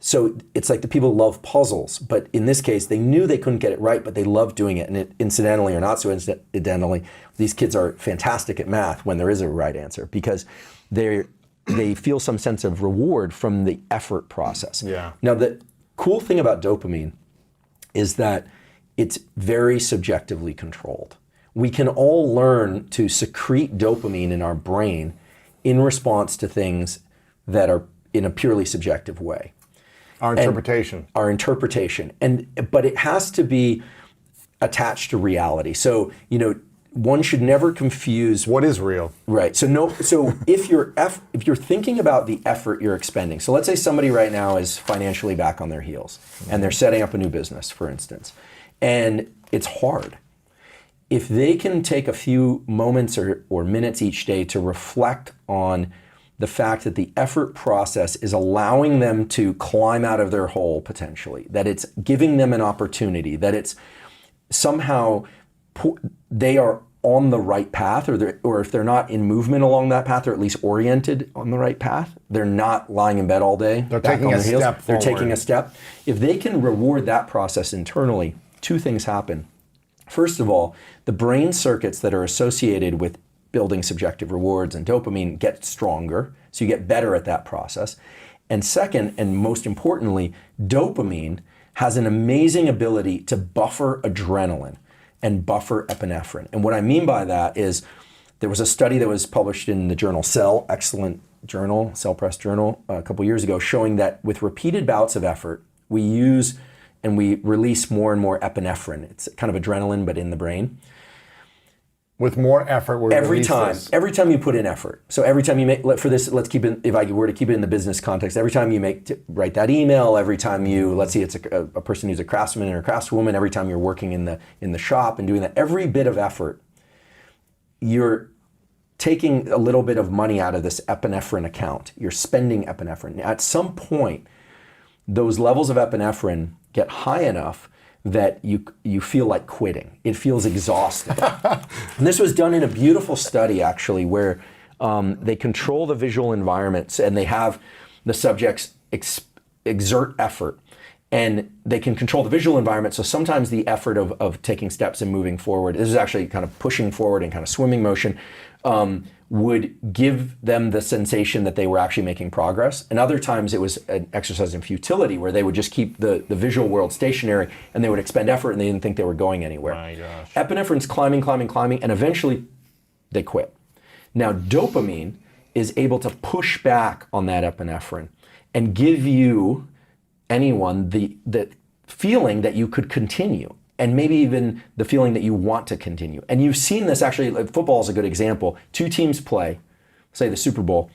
So it's like the people love puzzles, but in this case, they knew they couldn't get it right, but they loved doing it. And incidentally or not so incidentally, these kids are fantastic at math when there is a right answer because they feel some sense of reward from the effort process. Yeah. Now, the cool thing about dopamine is that it's very subjectively controlled. We can all learn to secrete dopamine in our brain in response to things that are in a purely subjective way. Our interpretation. Our interpretation. But it has to be attached to reality. So, one should never confuse What is real? Right. So if you're thinking about the effort you're expending. So let's say somebody right now is financially back on their heels and they're setting up a new business, for instance. And it's hard. If they can take a few moments or minutes each day to reflect on the fact that the effort process is allowing them to climb out of their hole potentially, that it's giving them an opportunity, that it's somehow they are on the right path, or if they're not in movement along that path, or at least oriented on the right path, they're not lying in bed all day. They're taking a step forward. They're taking a step. If they can reward that process internally, two things happen. First of all, the brain circuits that are associated with building subjective rewards and dopamine get stronger, so you get better at that process. And second, and most importantly, dopamine has an amazing ability to buffer adrenaline and buffer epinephrine. And what I mean by that is there was a study that was published in the journal Cell, excellent journal, Cell Press journal, a couple years ago, showing that with repeated bouts of effort, we use and we release more and more epinephrine. It's kind of adrenaline, but in the brain. With more effort, we every time you put in effort. So every time you make, for this, let's keep it, if I were to keep it in the business context, every time you write that email, every time you, let's see, it's a person who's a craftsman or a craftswoman, every time you're working in the shop and doing that, every bit of effort, you're taking a little bit of money out of this epinephrine account. You're spending epinephrine. At some point, those levels of epinephrine get high enough that you feel like quitting. It feels exhausting. And this was done in a beautiful study, actually, where they control the visual environments and they have the subjects exert effort. And they can control the visual environment, so sometimes the effort of taking steps and moving forward, this is actually kind of pushing forward and kind of swimming motion, would give them the sensation that they were actually making progress. And other times it was an exercise in futility where they would just keep the visual world stationary and they would expend effort and they didn't think they were going anywhere. My gosh. Epinephrine's climbing, and eventually they quit. Now dopamine is able to push back on that epinephrine and give you, anyone, the feeling that you could continue. And maybe even the feeling that you want to continue. And you've seen this actually, football is a good example. Two teams play, say the Super Bowl.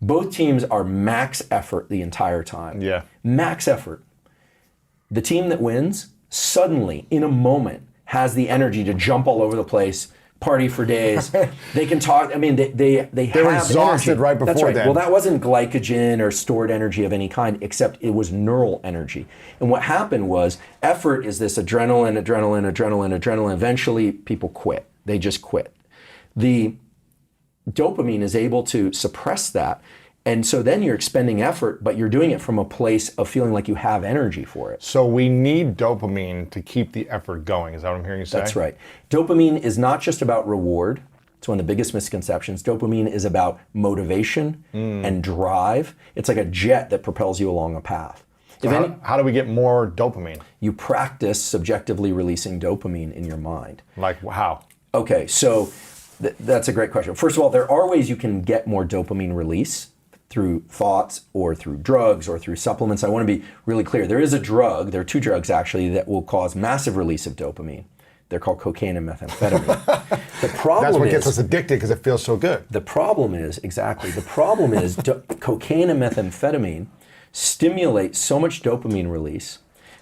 Both teams are max effort the entire time. Yeah. Max effort. The team that wins, suddenly, in a moment, has the energy to jump all over the place, party for days. They can talk, I mean, they have were exhausted energy. right before That's right. then. Well, that wasn't glycogen or stored energy of any kind, except it was neural energy. And what happened was, effort is this adrenaline. Eventually, people quit. They just quit. The dopamine is able to suppress that. And so then you're expending effort, but you're doing it from a place of feeling like you have energy for it. So we need dopamine to keep the effort going. Is that what I'm hearing you say? That's right. Dopamine is not just about reward. It's one of the biggest misconceptions. Dopamine is about motivation and drive. It's like a jet that propels you along a path. So how do we get more dopamine? You practice subjectively releasing dopamine in your mind. Like how? Okay, so that's a great question. First of all, there are ways you can get more dopamine release through thoughts or through drugs or through supplements. I want to be really clear. There is a drug, there are two drugs actually, that will cause massive release of dopamine. They're called cocaine and methamphetamine. The problem That's what is, gets us addicted because it feels so good. the problem is cocaine and methamphetamine stimulate so much dopamine release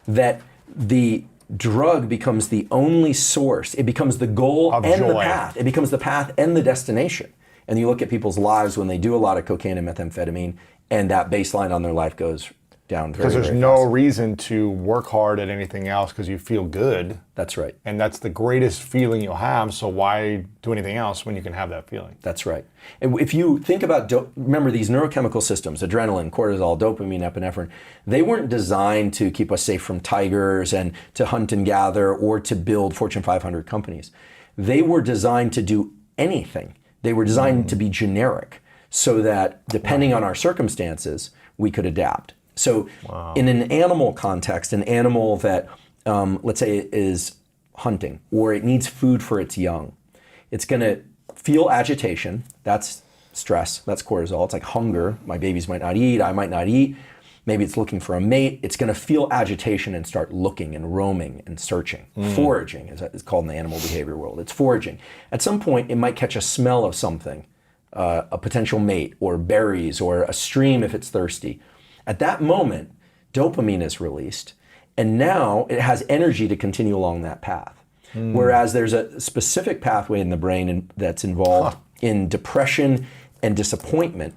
that the drug becomes the only source. It becomes the goal Of and the joy. path. It becomes the path and the destination. And you look at people's lives when they do a lot of cocaine and methamphetamine, and that baseline on their life goes down very, Because there's very no fast. reason to work hard at anything else because you feel good. That's right. And that's the greatest feeling you'll have. So why do anything else when you can have that feeling? That's right. And if you think about, remember these neurochemical systems, adrenaline, cortisol, dopamine, epinephrine, they weren't designed to keep us safe from tigers and to hunt and gather or to build Fortune 500 companies. They were designed to do anything. They were designed to be generic so that depending on our circumstances, we could adapt. So in an animal context, an animal that, let's say, is hunting or it needs food for its young, it's going to feel agitation. That's stress. That's cortisol. It's like hunger. My babies might not eat. I might not eat. Maybe it's looking for a mate. It's going to feel agitation and start looking and roaming and searching. Foraging, as it's called in the animal behavior world. It's foraging. At some point, it might catch a smell of something, a potential mate or berries or a stream if it's thirsty. At that moment, dopamine is released, and now it has energy to continue along that path. Whereas there's a specific pathway in the brain that's involved in depression and disappointment,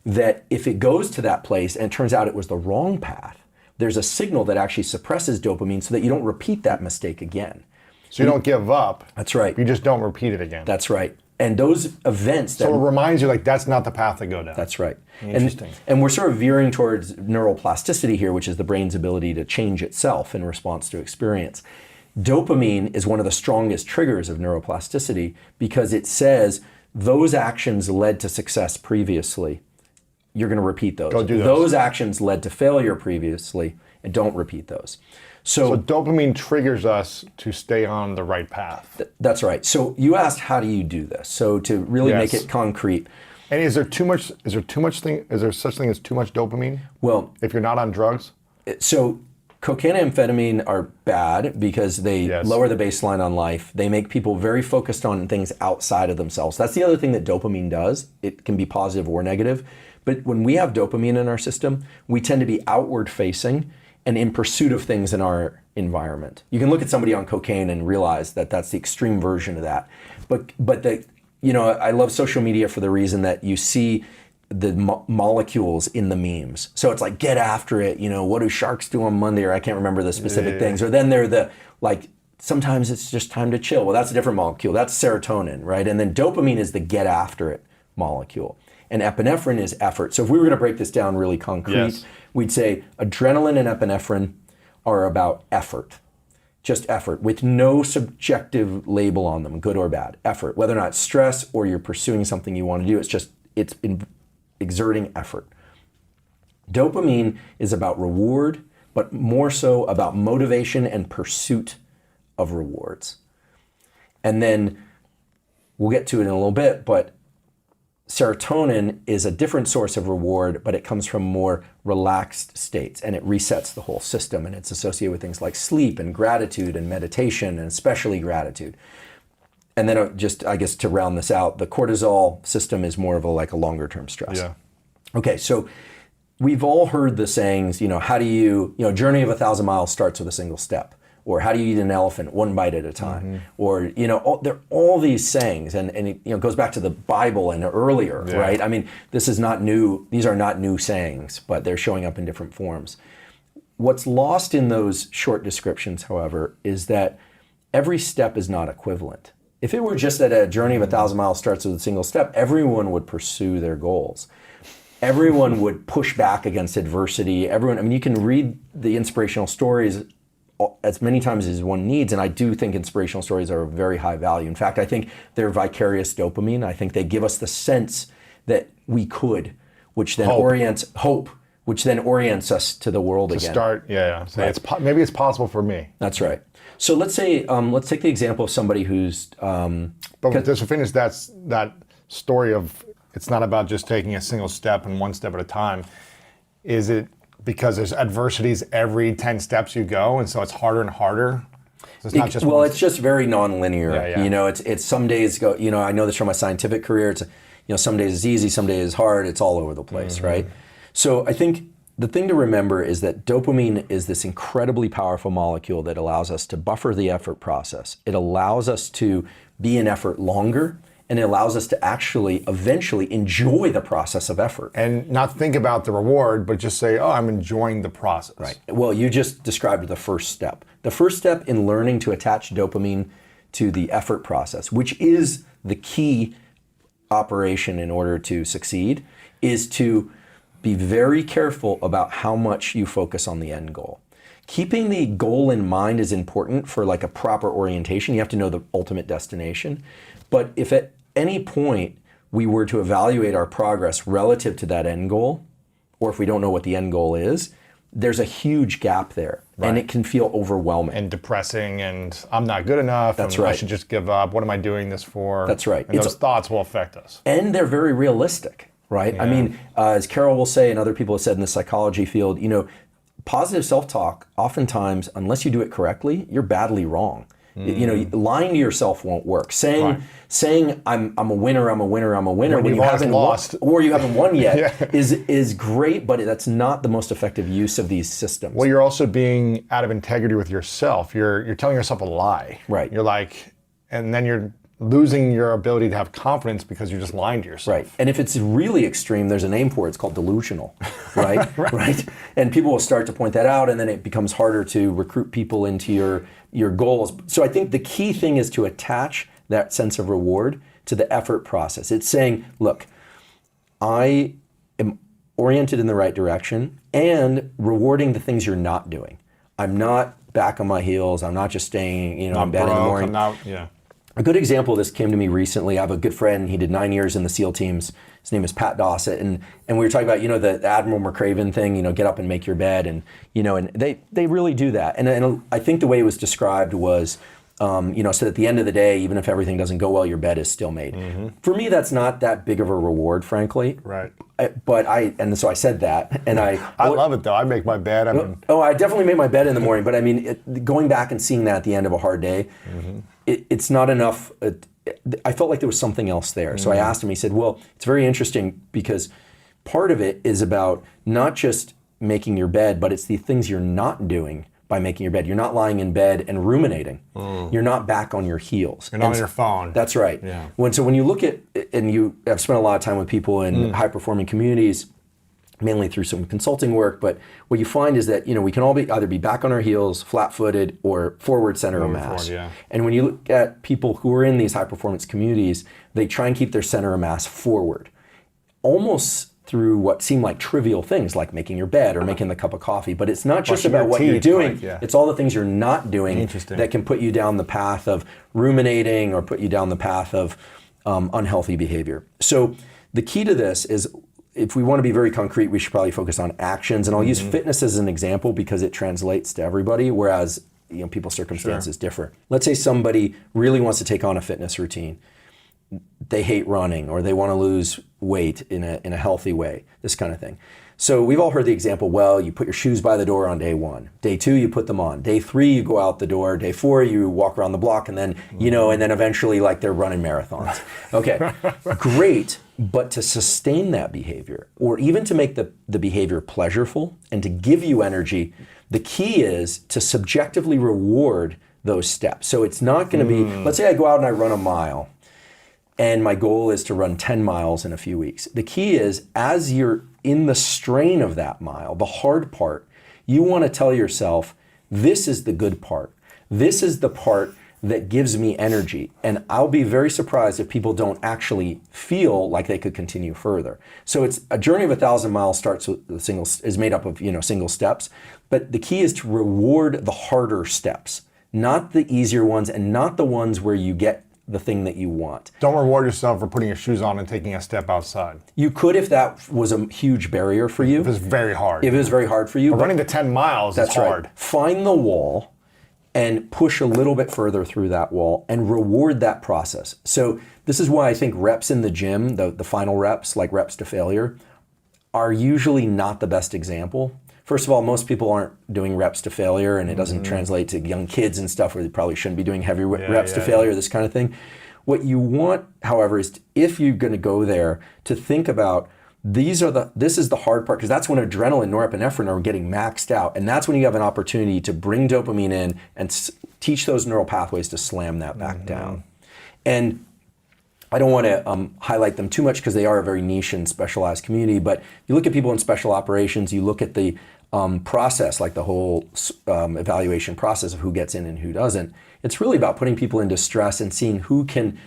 that if it goes to that place and it turns out it was the wrong path, there's a signal that actually suppresses dopamine so that you don't repeat that mistake again. So you don't give up. That's right. You just don't repeat it again. That's right. And those events that... So it reminds you, like, that's not the path to go down. That's right. Interesting. And we're sort of veering towards neuroplasticity here, which is the brain's ability to change itself in response to experience. Dopamine is one of the strongest triggers of neuroplasticity because it says those actions led to success previously. You're going to repeat those. Don't do those. Those actions led to failure previously, and don't repeat those. So dopamine triggers us to stay on the right path. That's right. So you asked, how do you do this? So to really make it concrete. And is there such thing as too much dopamine? Well, if you're not on drugs? So cocaine and amphetamine are bad because they lower the baseline on life. They make people very focused on things outside of themselves. That's the other thing that dopamine does. It can be positive or negative. But when we have dopamine in our system, we tend to be outward facing and in pursuit of things in our environment. You can look at somebody on cocaine and realize that that's the extreme version of that. But I love social media for the reason that you see the molecules in the memes. So it's like, get after it. What do sharks do on Monday? Or I can't remember the specific things. Or then they're sometimes it's just time to chill. Well, that's a different molecule. That's serotonin, right? And then dopamine is the get after it molecule. And epinephrine is effort. So if we were going to break this down really concrete, we'd say adrenaline and epinephrine are about effort. Just effort with no subjective label on them, good or bad. Effort, whether or not it's stress or you're pursuing something you want to do, it's exerting effort. Dopamine is about reward, but more so about motivation and pursuit of rewards. And then we'll get to it in a little bit, but serotonin is a different source of reward, but it comes from more relaxed states and it resets the whole system, and it's associated with things like sleep and gratitude and meditation, and especially gratitude. And then just, I guess, to round this out, the cortisol system is more of a longer term stress. Yeah. Okay, so we've all heard the sayings, how do you, journey of 1,000 miles starts with a single step. Or how do you eat an elephant one bite at a time? Or, there are all these sayings, and it goes back to the Bible and earlier, right? I mean, this is not new. These are not new sayings, but they're showing up in different forms. What's lost in those short descriptions, however, is that every step is not equivalent. If it were just that a journey of 1,000 miles starts with a single step, everyone would pursue their goals. Everyone would push back against adversity. You can read the inspirational stories as many times as one needs, and I do think inspirational stories are of very high value. In fact, I think they're vicarious dopamine. I think they give us the sense that we could, which then orients us to the world again. So maybe it's possible for me. That's right. So let's say, let's take the example of somebody who's... but just to finish that story of, it's not about just taking a single step and one step at a time. Is it because there's adversities every 10 steps you go, and so it's harder and harder? So it's not just it's just very nonlinear. Yeah. It's some days go, I know this from my scientific career, it's, some days it's easy, some days it's hard, it's all over the place, right? So I think the thing to remember is that dopamine is this incredibly powerful molecule that allows us to buffer the effort process. It allows us to be in effort longer and it allows us to actually eventually enjoy the process of effort. And not think about the reward, but just say, oh, I'm enjoying the process. Right. Well, you just described the first step. The first step in learning to attach dopamine to the effort process, which is the key operation in order to succeed, is to be very careful about how much you focus on the end goal. Keeping the goal in mind is important for like a proper orientation. You have to know the ultimate destination. But if at any point we were to evaluate our progress relative to that end goal, or if we don't know what the end goal is, there's a huge gap there, and it can feel overwhelming. And depressing, and I'm not good enough, That's and right. I should just give up. What am I doing this for? That's right. And those thoughts will affect us. And they're very realistic, right? Yeah. I mean, as Carol will say, and other people have said in the psychology field, positive self-talk, oftentimes, unless you do it correctly, you're badly wrong. Lying to yourself won't work. Saying I'm a winner, when you haven't lost, or you haven't won yet, is great, but that's not the most effective use of these systems. Well, you're also being out of integrity with yourself. You're telling yourself a lie. Right. You're like, and then you're losing your ability to have confidence because you're just lying to yourself. Right. And if it's really extreme, there's a name for it. It's called delusional, right? Right. And people will start to point that out, and then it becomes harder to recruit people into your goals. So I think the key thing is to attach that sense of reward to the effort process. It's saying, look, I am oriented in the right direction and rewarding the things you're not doing. I'm not back on my heels. I'm not just staying, in bed in the morning. A good example of this came to me recently. I have a good friend. He did 9 years in the SEAL teams. His name is Pat Dossett, and we were talking about the Admiral McCraven thing. Get up and make your bed, and and they really do that. And I think the way it was described was, so at the end of the day, even if everything doesn't go well, your bed is still made. Mm-hmm. For me, that's not that big of a reward, frankly. Right. So I said that, and I love it though. I make my bed. I definitely make my bed in the morning. But I mean, going back and seeing that at the end of a hard day. Mm-hmm. It's not enough. I felt like there was something else there. So I asked him, he said, well, it's very interesting because part of it is about not just making your bed, but it's the things you're not doing by making your bed. You're not lying in bed and ruminating. You're not back on your heels. You're not on your phone. That's right. Yeah. When you look at, and you have spent a lot of time with people in high-performing communities, mainly through some consulting work, but what you find is that we can all either be back on our heels, flat-footed, or forward center of mass. Forward, yeah. And when you look at people who are in these high-performance communities, they try and keep their center of mass forward, almost through what seem like trivial things, like making your bed or making the cup of coffee. But it's not just about what you're doing; it's all the things you're not doing that can put you down the path of ruminating or put you down the path of unhealthy behavior. So the key to this is, if we want to be very concrete, we should probably focus on actions. And I'll use fitness as an example because it translates to everybody, whereas people's circumstances differ. Let's say somebody really wants to take on a fitness routine. They hate running, or they want to lose weight in a healthy way, this kind of thing. So we've all heard the example, well, you put your shoes by the door on day 1. Day 2, you put them on. Day 3, you go out the door. Day 4, you walk around the block, and then, and then eventually they're running marathons. Okay, great. But to sustain that behavior, or even to make the behavior pleasurable and to give you energy, the key is to subjectively reward those steps. So it's not going to be, let's say I go out and I run a mile, and my goal is to run 10 miles in a few weeks. The key is, as you're in the strain of that mile, the hard part, you want to tell yourself, this is the good part. This is the part that gives me energy. And I'll be very surprised if people don't actually feel like they could continue further. So it's a journey of 1,000 miles is made up of single steps. But the key is to reward the harder steps, not the easier ones, and not the ones where you get the thing that you want. Don't reward yourself for putting your shoes on and taking a step outside. You could if that was a huge barrier for you. If it's very hard. If it was very hard for you. But running the 10 miles is hard. Right. Find the wall and push a little bit further through that wall and reward that process. So this is why I think reps in the gym, the final reps, like reps to failure, are usually not the best example. First of all, most people aren't doing reps to failure, and it doesn't translate to young kids and stuff where they probably shouldn't be doing heavy reps to failure, this kind of thing. What you want, however, is if you're going to go there, to think about this is the hard part, because that's when adrenaline, norepinephrine are getting maxed out, and that's when you have an opportunity to bring dopamine in and teach those neural pathways to slam that back down. And I don't want to highlight them too much because they are a very niche and specialized community, but you look at people in special operations, you look at the process, like the whole evaluation process of who gets in and who doesn't. It's really about putting people into stress and seeing who can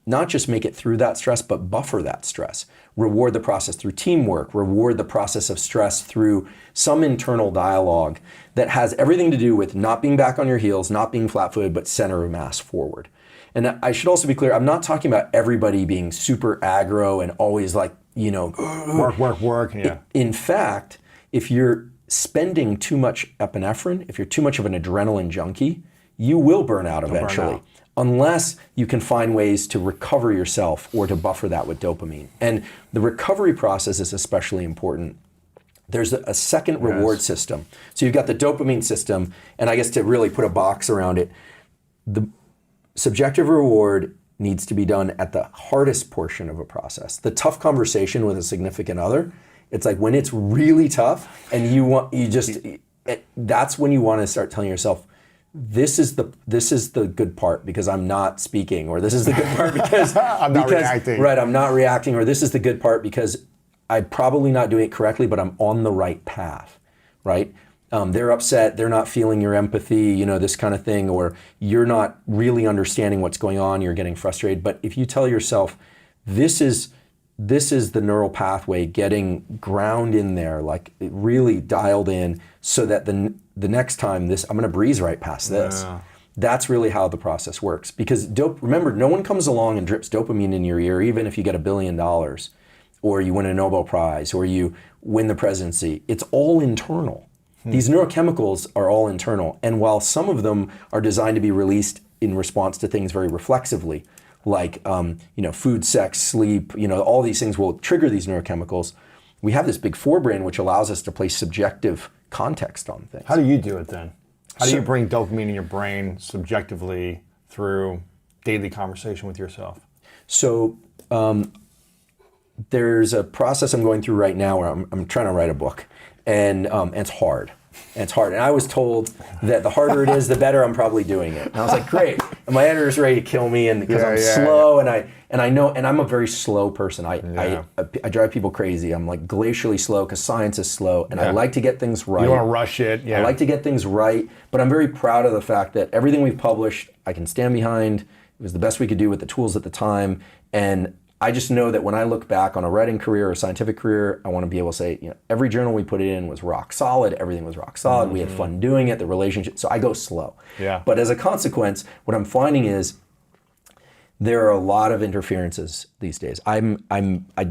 not just make it through that stress, but buffer that stress. Reward the process through teamwork, reward the process of stress through some internal dialogue that has everything to do with not being back on your heels, not being flat-footed, but center of mass forward. And I should also be clear, I'm not talking about everybody being super aggro and always like, work. Yeah. In fact, if you're spending too much epinephrine, if you're too much of an adrenaline junkie, you will burn out eventually. Unless you can find ways to recover yourself or to buffer that with dopamine. And the recovery process is especially important. There's a second reward system. So you've got the dopamine system, and I guess to really put a box around it, the subjective reward needs to be done at the hardest portion of a process. The tough conversation with a significant other, it's like when it's really tough and that's when you want to start telling yourself, this is the good part because I'm not speaking, or this is the good part because I'm not reacting. Right, I'm not reacting, or this is the good part because I'm probably not doing it correctly, but I'm on the right path, right? They're upset, they're not feeling your empathy, this kind of thing, or you're not really understanding what's going on, you're getting frustrated. But if you tell yourself, this is the neural pathway getting ground in there, like really dialed in, so that the next time I'm going to breeze right past this. Yeah. That's really how the process works. Because remember, no one comes along and drips dopamine in your ear, even if you get $1 billion, or you win a Nobel Prize, or you win the presidency. It's all internal. These neurochemicals are all internal. And while some of them are designed to be released in response to things very reflexively, like food, sex, sleep, all these things will trigger these neurochemicals. We have this big forebrain which allows us to place subjective context on things. How do you do it then? How do you bring dopamine in your brain subjectively through daily conversation with yourself? So there's a process I'm going through right now where I'm trying to write a book, and it's hard. And I was told that the harder it is, the better I'm probably doing it. And I was like, great. And my editor's ready to kill me, and because I'm slow, and I know, and I'm a very slow person. I drive people crazy. I'm like glacially slow because science is slow, and I like to get things right. You don't want to rush it. Yeah. I like to get things right, but I'm very proud of the fact that everything we've published, I can stand behind. It was the best we could do with the tools at the time, and I just know that when I look back on a writing career or a scientific career, I want to be able to say, every journal we put it in was rock solid. Everything was rock solid. We had fun doing it. The relationship. So I go slow. Yeah. But as a consequence, what I'm finding is there are a lot of interferences these days. I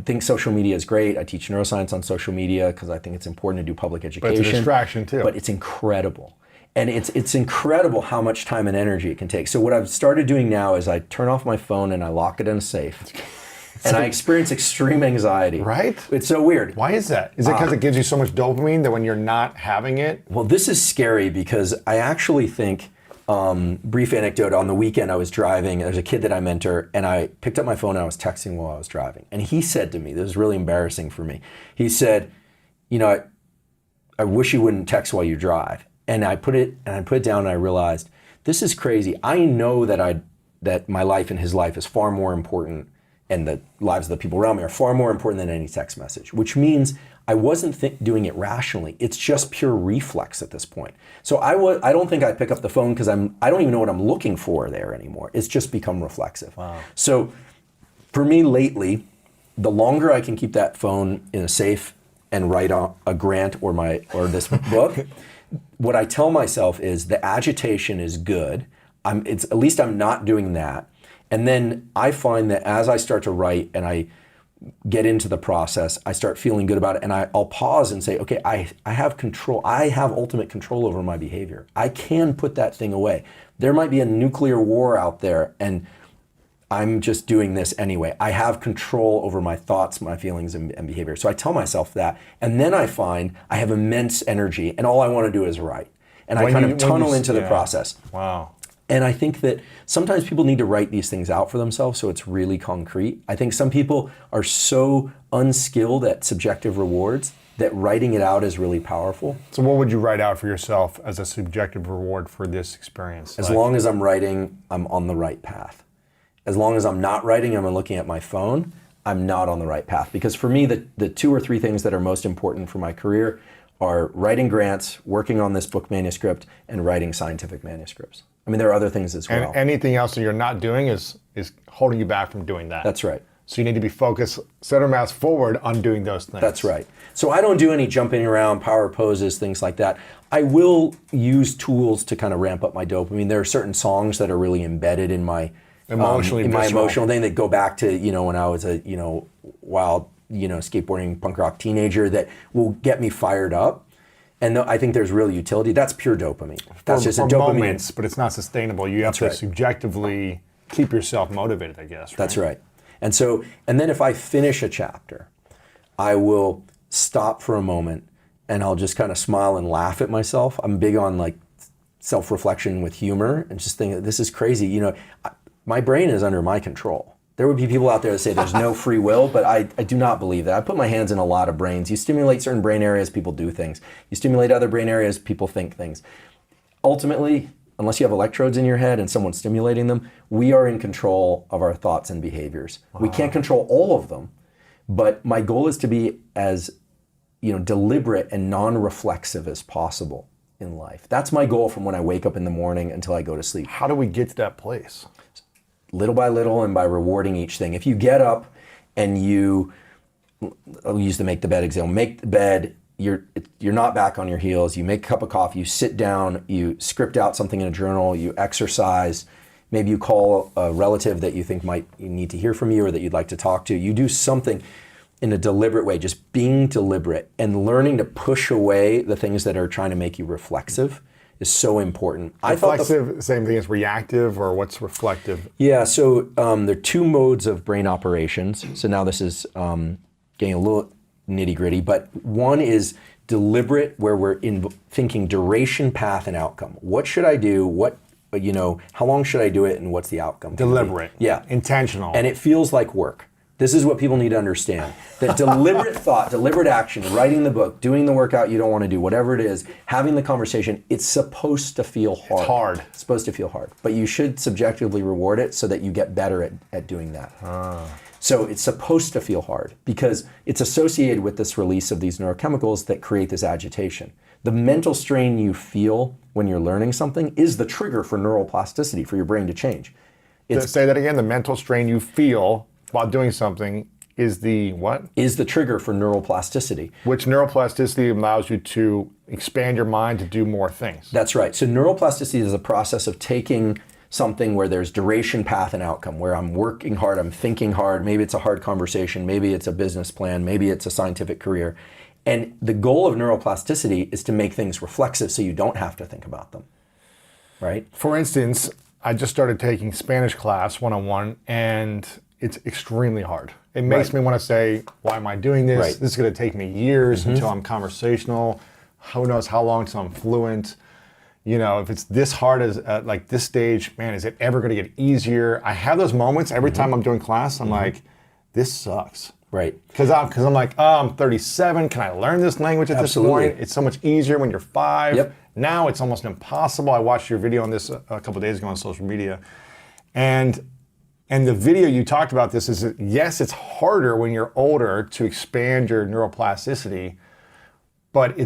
think social media is great. I teach neuroscience on social media because I think it's important to do public education. But it's a distraction too. But it's incredible. And it's incredible how much time and energy it can take. So what I've started doing now is I turn off my phone and I lock it in a safe. And I experience extreme anxiety. Right? It's so weird. Why is that? Is it because it gives you so much dopamine that when you're not having it? Well, this is scary because I actually think, brief anecdote, on the weekend I was driving, there's a kid that I mentor, and I picked up my phone and I was texting while I was driving. And he said to me, this is really embarrassing for me, he said, I wish you wouldn't text while you drive. And I put it down and I realized, this is crazy. I know that my life and his life is far more important, and the lives of the people around me are far more important than any text message, which means I wasn't doing it rationally. It's just pure reflex at this point. So I don't think I pick up the phone because I don't even know what I'm looking for there anymore. It's just become reflexive. Wow. So for me lately, the longer I can keep that phone in a safe and write a grant or this book, what I tell myself is the agitation is good. At least I'm not doing that. And then I find that as I start to write and I get into the process, I start feeling good about it, and I'll pause and say, okay, I have control. I have ultimate control over my behavior. I can put that thing away. There might be a nuclear war out there, and I'm just doing this anyway. I have control over my thoughts, my feelings, and behavior. So I tell myself that, and then I find I have immense energy, and all I want to do is write. And I kind of tunnel into the process. Wow. And I think that sometimes people need to write these things out for themselves so it's really concrete. I think some people are so unskilled at subjective rewards that writing it out is really powerful. So what would you write out for yourself as a subjective reward for this experience? As long as I'm writing, I'm on the right path. as long as I'm not writing and I'm looking at my phone, I'm not on the right path. Because for me, the 2 or 3 things that are most important for my career are writing grants, working on this book manuscript, and writing scientific manuscripts. I mean, there are other things as well. And anything else that you're not doing is holding you back from doing that. That's right. So you need to be focused, center mass forward on doing those things. That's right. So I don't do any jumping around, power poses, things like that. I will use tools to kind of ramp up my dopamine. There are certain songs that are really embedded in my Emotional thing that go back to, when I was a, wild, skateboarding punk rock teenager that will get me fired up. And I think there's real utility. That's pure dopamine. That's just a dopamine. Moments, but it's not sustainable. You have to subjectively keep yourself motivated, I guess. Right? That's right. And then if I finish a chapter, I will stop for a moment and I'll just kind of smile and laugh at myself. I'm big on like self-reflection with humor and just think, this is crazy. My brain is under my control. There would be people out there that say there's no free will, but I do not believe that. I put my hands in a lot of brains. You stimulate certain brain areas, people do things. You stimulate other brain areas, people think things. Ultimately, unless you have electrodes in your head and someone's stimulating them, we are in control of our thoughts and behaviors. Wow. We can't control all of them, but my goal is to be as deliberate and non-reflexive as possible in life. That's my goal from when I wake up in the morning until I go to sleep. How do we get to that place? Little by little and by rewarding each thing. If you get up and I'll use the make the bed example, make the bed, you're not back on your heels, you make a cup of coffee, you sit down, you script out something in a journal, you exercise, maybe you call a relative that you think might need to hear from you or that you'd like to talk to. You do something in a deliberate way, just being deliberate and learning to push away the things that are trying to make you reflexive is so important. Reflexive, same thing as reactive, or what's reflective? Yeah, so there are 2 modes of brain operations. So now this is getting a little nitty gritty, but one is deliberate, where we're thinking duration, path, and outcome. What should I do? How long should I do it, and what's the outcome? Deliberate. Yeah. Intentional. And it feels like work. This is what people need to understand. That deliberate thought, deliberate action, writing the book, doing the workout you don't want to do, whatever it is, having the conversation, it's supposed to feel hard. It's hard. It's supposed to feel hard. But you should subjectively reward it so that you get better at doing that. So it's supposed to feel hard because it's associated with this release of these neurochemicals that create this agitation. The mental strain you feel when you're learning something is the trigger for neuroplasticity, for your brain to change. Say that again, the mental strain you feel while doing something is the what? Is the trigger for neuroplasticity. Which neuroplasticity allows you to expand your mind to do more things. That's right. So neuroplasticity is a process of taking something where there's duration, path, and outcome, where I'm working hard, I'm thinking hard, maybe it's a hard conversation, maybe it's a business plan, maybe it's a scientific career. And the goal of neuroplasticity is to make things reflexive so you don't have to think about them, right? For instance, I just started taking Spanish class 101, and it's extremely hard. It makes me want to say, why am I doing this? Right. This is going to take me years until I'm conversational. Who knows how long till I'm fluent? If it's this hard as like this stage, man, is it ever going to get easier? I have those moments every time I'm doing class. I'm like, this sucks. Right. Because I'm like, I'm 37. Can I learn this language at this point? It's so much easier when you're 5. Yep. Now it's almost impossible. I watched your video on this a couple days ago on social media. And the video you talked about this is that, yes, it's harder when you're older to expand your neuroplasticity, but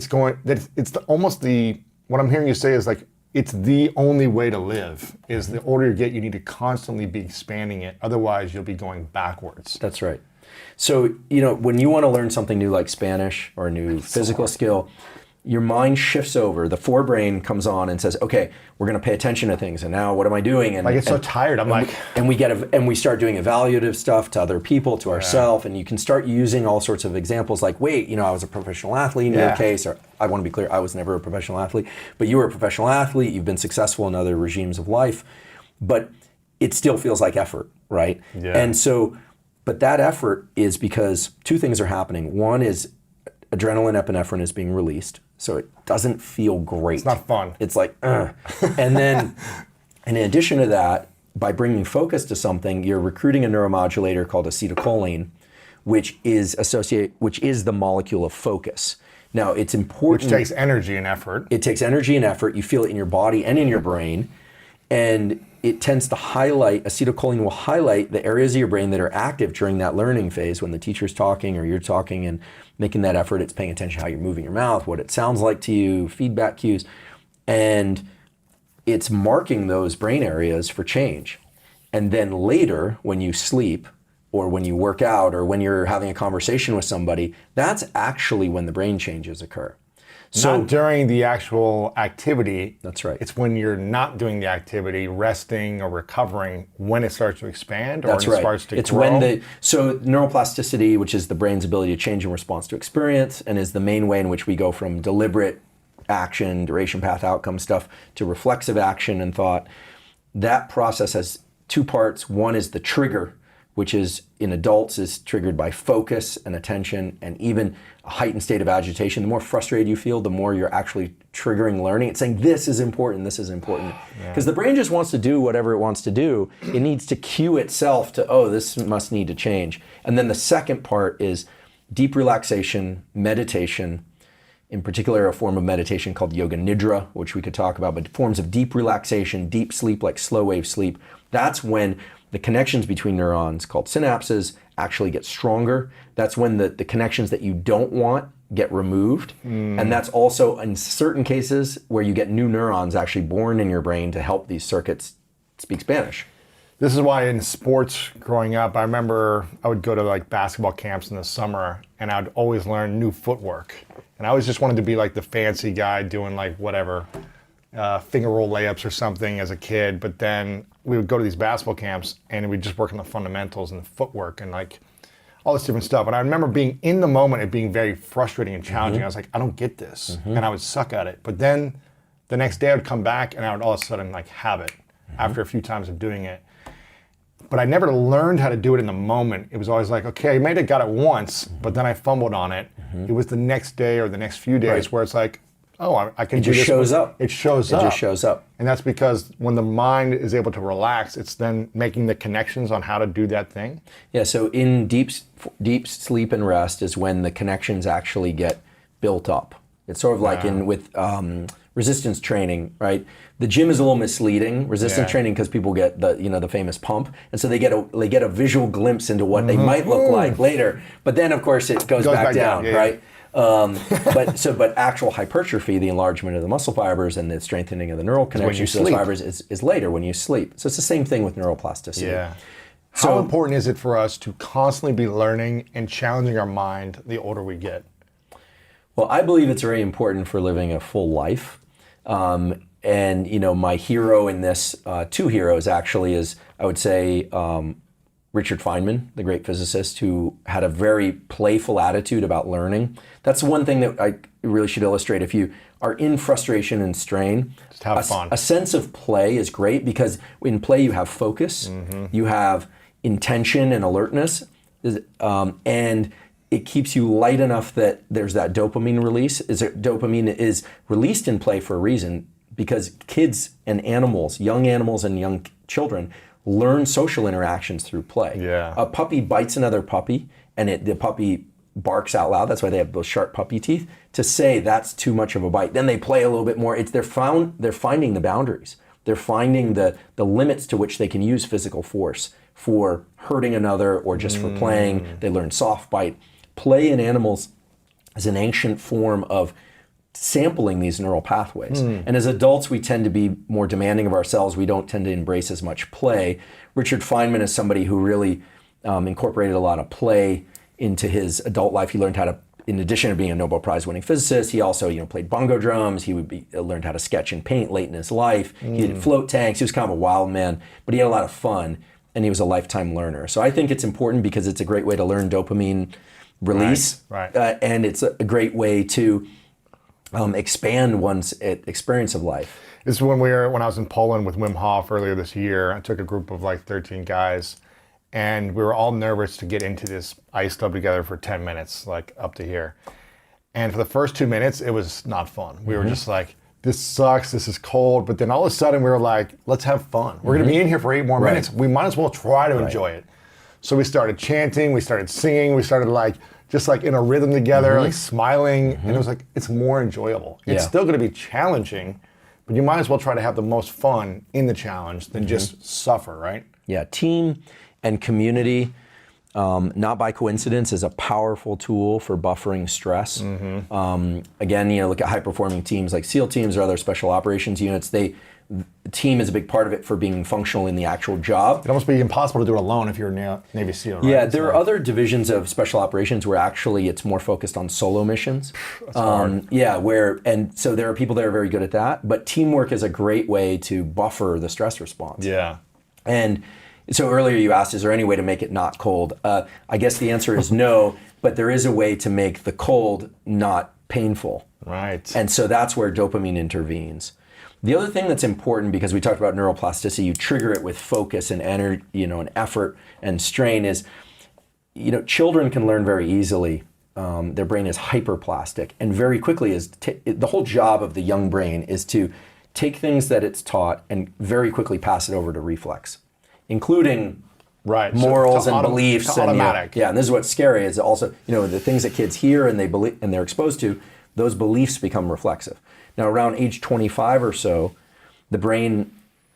what I'm hearing you say is like, it's the only way to live. Is the older you get, you need to constantly be expanding it. Otherwise, you'll be going backwards. That's right. So, when you want to learn something new like Spanish or a new physical skill, your mind shifts over, the forebrain comes on and says, okay, we're going to pay attention to things. And now what am I doing? And I get so tired. we start doing evaluative stuff to other people, to ourselves. And you can start using all sorts of examples like, wait, I was a professional athlete in your case, or I want to be clear, I was never a professional athlete, but you were a professional athlete. You've been successful in other regimes of life, but it still feels like effort, right? Yeah. And so, but that effort is because 2 things are happening. One is adrenaline, epinephrine is being released. So it doesn't feel great. It's not fun. It's like, And then, in addition to that, by bringing focus to something, you're recruiting a neuromodulator called acetylcholine, which is the molecule of focus. Now, it's important. Which takes energy and effort. It takes energy and effort. You feel it in your body and in your brain. And it tends to highlight, acetylcholine will highlight the areas of your brain that are active during that learning phase when the teacher's talking or you're talking and making that effort. It's paying attention to how you're moving your mouth, what it sounds like to you, feedback cues, and it's marking those brain areas for change. And then later, when you sleep or when you work out or when you're having a conversation with somebody, that's actually when the brain changes occur. So not during the actual activity. That's right. It's when you're not doing the activity, resting or recovering, when it starts to expand or That's when it right. starts to It's grow. when so neuroplasticity, which is the brain's ability to change in response to experience, and is the main way in which we go from deliberate action, duration, path, outcome stuff to reflexive action and thought. That process has two parts. One is the trigger, which is in adults is triggered by focus and attention and even a heightened state of agitation. The more frustrated you feel, the more you're actually triggering learning. It's saying this is important, this is important. Because the brain just wants to do whatever it wants to do. It needs to cue itself to, oh, this must need to change. And then the second part is deep relaxation, meditation, in particular a form of meditation called yoga nidra, which we could talk about, but forms of deep relaxation, deep sleep, like slow wave sleep. That's when the connections between neurons called synapses actually get stronger. That's when the connections that you don't want get removed. And that's also in certain cases where you get new neurons actually born in your brain to help these circuits speak Spanish. This is why in sports growing up, I remember I would go to like basketball camps in the summer and I'd always learn new footwork. And I always just wanted to be like the fancy guy doing like whatever, finger roll layups or something as a kid. But then we would go to these basketball camps and we'd just work on the fundamentals and the footwork and like all this different stuff. And I remember being in the moment and being very frustrating and challenging. I was like, I don't get this. And I would suck at it. But then the next day I would come back and I would all of a sudden like have it after a few times of doing it. But I never learned how to do it in the moment. It was always like, okay, I might have got it once, but then I fumbled on it. It was the next day or the next few days where it's like, oh, I can do this. It just shows up. It shows up. It just shows up. And that's because when the mind is able to relax, it's then making the connections on how to do that thing. Yeah, so in deep sleep and rest is when the connections actually get built up. It's sort of like with resistance training, right? The gym is a little misleading, resistance training, because people get the famous pump, and so they get a visual glimpse into what they might look like later. But then, of course, it goes back down, right? But actual hypertrophy, the enlargement of the muscle fibers and the strengthening of the neural connections to those fibers is later when you sleep. So it's the same thing with neuroplasticity. Yeah. How important is it for us to constantly be learning and challenging our mind the older we get? Well, I believe it's very important for living a full life. And my hero in this, two heroes actually, is I would say Richard Feynman, the great physicist, who had a very playful attitude about learning. That's one thing that I really should illustrate. If you are in frustration and strain, just have fun. A sense of play is great, because in play you have focus, you have intention and alertness, and it keeps you light enough that there's that dopamine release. Dopamine is released in play for a reason, because kids and animals, young animals and young children, learn social interactions through play. Yeah. A puppy bites another puppy, and the puppy barks out loud. That's why they have those sharp puppy teeth, to say that's too much of a bite. Then they play a little bit more. They're finding the boundaries. They're finding the limits to which they can use physical force for hurting another or just for playing. They learn soft bite. Play in animals is an ancient form of sampling these neural pathways. And as adults, we tend to be more demanding of ourselves. We don't tend to embrace as much play. Richard Feynman is somebody who really incorporated a lot of play into his adult life. He learned how to, in addition to being a Nobel Prize winning physicist, he also played bongo drums. He learned how to sketch and paint late in his life. He did float tanks. He was kind of a wild man, but he had a lot of fun, and he was a lifetime learner. So I think it's important because it's a great way to learn dopamine release, Right. And it's a great way to expand one's experience of life. This is when I was in Poland with Wim Hof earlier this year. I took a group of like 13 guys, and we were all nervous to get into this ice tub together for 10 minutes, like up to here. And for the first 2 minutes, it was not fun. We were just like, this sucks, this is cold. But then all of a sudden we were like, let's have fun. We're gonna be in here for 8 more minutes. We might as well try to enjoy it. So we started chanting, we started singing, we started just in a rhythm together, like smiling, and it was like, it's more enjoyable. It's still gonna be challenging, but you might as well try to have the most fun in the challenge than just suffer, right? Yeah, team and community, not by coincidence, is a powerful tool for buffering stress. Again, look at high-performing teams like SEAL teams or other special operations units. Team is a big part of it for being functional in the actual job. It'd almost be impossible to do it alone if you're a Navy SEAL, right? Yeah, there are other divisions of special operations where actually it's more focused on solo missions. That's hard. Yeah, so there are people that are very good at that, but teamwork is a great way to buffer the stress response. Yeah. And so earlier you asked, is there any way to make it not cold? I guess the answer is no, but there is a way to make the cold not painful. Right. And so that's where dopamine intervenes. The other thing that's important, because we talked about neuroplasticity, you trigger it with focus and energy, and effort and strain, is, children can learn very easily. Their brain is hyperplastic, and very quickly the whole job of the young brain is to take things that it's taught and very quickly pass it over to reflex, including right. morals So and beliefs. And automatic. and this is what's scary, is also, the things that kids hear and they believe and they're exposed to, those beliefs become reflexive. Now, around age 25 or so, the brain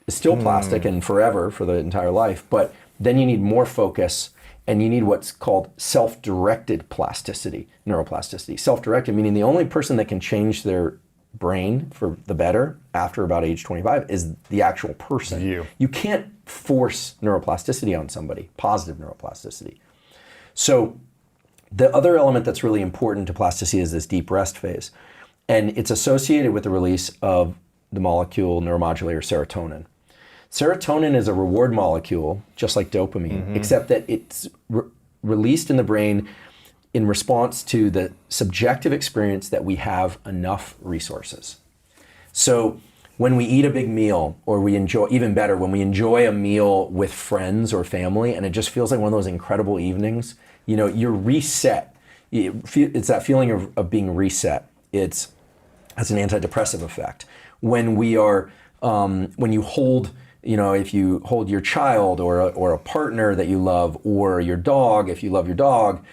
is still plastic and forever for the entire life, but then you need more focus, and you need what's called self-directed plasticity, neuroplasticity. Self-directed, meaning the only person that can change their brain for the better after about age 25 is the actual person. You can't force neuroplasticity on somebody, positive neuroplasticity. So the other element that's really important to plasticity is this deep rest phase. And it's associated with the release of the molecule neuromodulator serotonin. Serotonin is a reward molecule, just like dopamine, except that it's released in the brain in response to the subjective experience that we have enough resources. So when we eat a big meal, or we enjoy, even better, when we enjoy a meal with friends or family, and it just feels like one of those incredible evenings, you're reset. It's that feeling of being reset. It has an antidepressive effect. When we are, when you hold, if you hold your child or a partner that you love, or your dog, if you love your dog,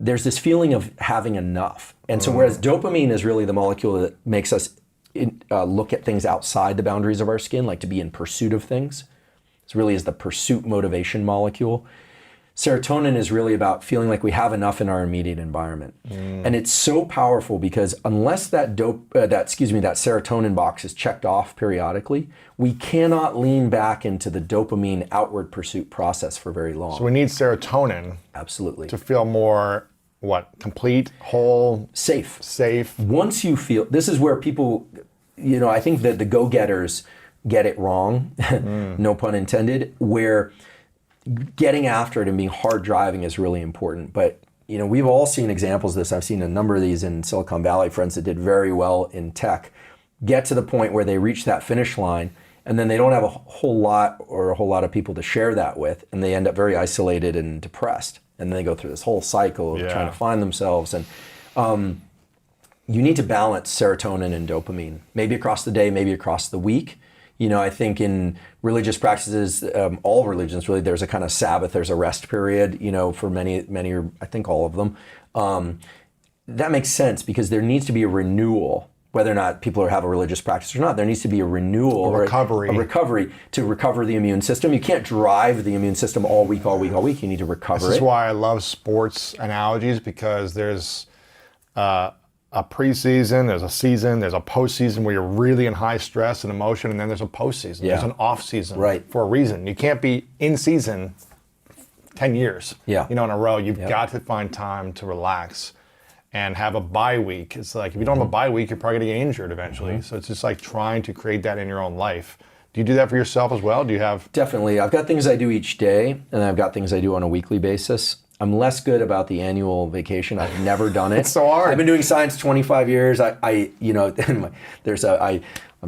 there's this feeling of having enough. And so whereas dopamine is really the molecule that makes us look at things outside the boundaries of our skin, like to be in pursuit of things, it really is the pursuit motivation molecule. Serotonin is really about feeling like we have enough in our immediate environment. And it's so powerful because unless that serotonin box is checked off periodically, we cannot lean back into the dopamine outward pursuit process for very long. So we need serotonin. Absolutely. To feel more, complete, whole, safe. Once you feel, this is where people, I think that the go-getters get it wrong, no pun intended, where getting after it and being hard driving is really important. But we've all seen examples of this. I've seen a number of these in Silicon Valley, friends that did very well in tech, get to the point where they reach that finish line, and then they don't have a whole lot of people to share that with, and they end up very isolated and depressed. And then they go through this whole cycle of trying to find themselves. And you need to balance serotonin and dopamine, maybe across the day, maybe across the week. I think in religious practices, all religions really, there's a kind of Sabbath, there's a rest period, for many, or I think all of them. That makes sense because there needs to be a renewal, whether or not people have a religious practice or not. There needs to be a renewal, a recovery to recover the immune system. You can't drive the immune system all week. You need to recover it. This is why I love sports analogies, because there's a preseason, there's a season, there's a postseason where you're really in high stress and emotion, and then there's a postseason. There's an off season for a reason. You can't be in season 10 years in a row. You've got to find time to relax and have a bye week. It's like if you don't have a bye week, you're probably going to get injured eventually. So it's just like trying to create that in your own life. Do you do that for yourself as well? Do you have? Definitely. I've got things I do each day, and I've got things I do on a weekly basis. I'm less good about the annual vacation. I've never done it. It's so hard. I've been doing science 25 years. I'm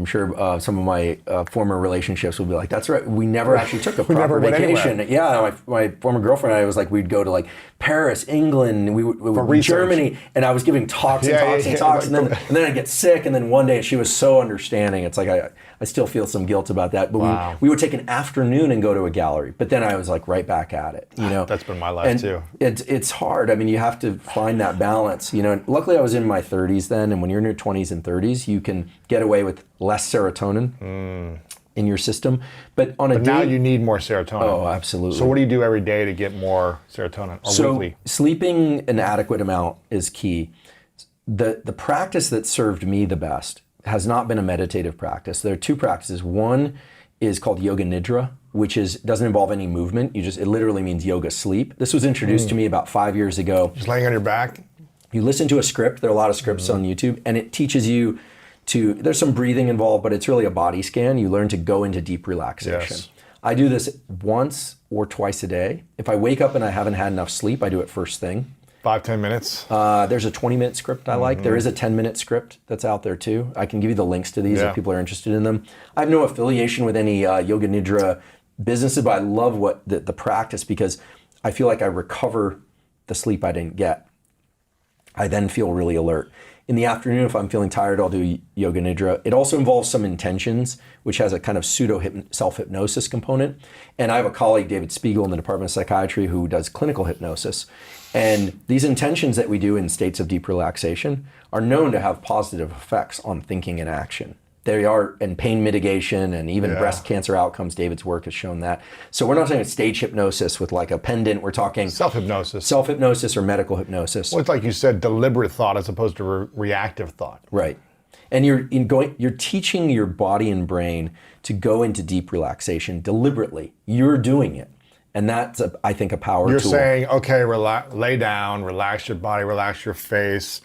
sure some of my former relationships will be like, that's right, we never actually took a proper vacation. Yeah, my former girlfriend and I was like, we'd go to like Paris, England, we would Germany, and I was giving talks and talks, and then I'd get sick, and then one day she was so understanding. It's like I still feel some guilt about that. But Wow. we would take an afternoon and go to a gallery. But then I was like right back at it, you know. That's been my life And too. it's hard. I mean, you have to find that balance, you know. Luckily, I was in my 30s then, and when you're in your 20s and 30s, you can get away with less serotonin in your system. But on a But now day, you need more serotonin. oh, absolutely. So what do you do every day to get more serotonin, or So weekly? sleeping an adequate amount is key. The practice that served me the best has not been a meditative practice. There are two practices. One is called yoga nidra, which doesn't involve any movement. It literally means yoga sleep. This was introduced to me about 5 years ago. Just laying on your back? You listen to a script, there are a lot of scripts on YouTube, and it teaches you there's some breathing involved, but it's really a body scan. You learn to go into deep relaxation. Yes. I do this once or twice a day. If I wake up and I haven't had enough sleep, I do it first thing. 5-10 minutes? There's a 20-minute script I like. There is a 10-minute script that's out there too. I can give you the links to these Yeah. if people are interested in them. I have no affiliation with any yoga nidra businesses, but I love the practice because I feel like I recover the sleep I didn't get. I then feel really alert. In the afternoon, if I'm feeling tired, I'll do yoga nidra. It also involves some intentions, which has a kind of self-hypnosis component. And I have a colleague, David Spiegel, in the Department of Psychiatry who does clinical hypnosis. And these intentions that we do in states of deep relaxation are known to have positive effects on thinking and action. They are in pain mitigation and even breast cancer outcomes. David's work has shown that. So we're not talking stage hypnosis with like a pendant. We're talking Self-hypnosis. self-hypnosis or medical hypnosis. Well, it's like you said, deliberate thought as opposed to reactive thought. Right. And you're teaching your body and brain to go into deep relaxation deliberately. You're doing it. And that's, I think, a power You're tool. saying, okay, lay down, relax your body, relax your face,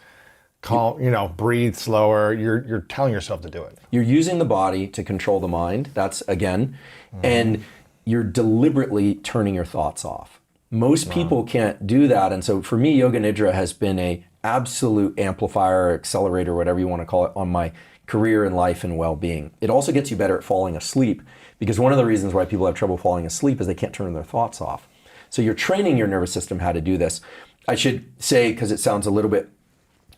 breathe slower. You're telling yourself to do it. You're using the body to control the mind. That's again, and you're deliberately turning your thoughts off. Most people can't do that. And so for me, yoga nidra has been a absolute amplifier, accelerator, whatever you want to call it, on my career and life and well-being. It also gets you better at falling asleep, because one of the reasons why people have trouble falling asleep is they can't turn their thoughts off. So you're training your nervous system how to do this. I should say, because it sounds a little bit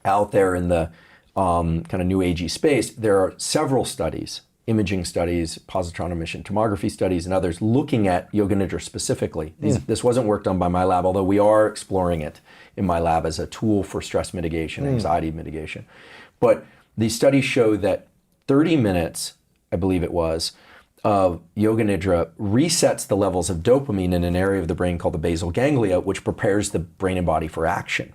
out there in the kind of new agey space, there are several studies, imaging studies, positron emission tomography studies, and others looking at yoga nidra specifically. This wasn't work done by my lab, although we are exploring it in my lab as a tool for stress mitigation, anxiety mitigation. But these studies show that 30 minutes, I believe it was, of yoga nidra resets the levels of dopamine in an area of the brain called the basal ganglia, which prepares the brain and body for action.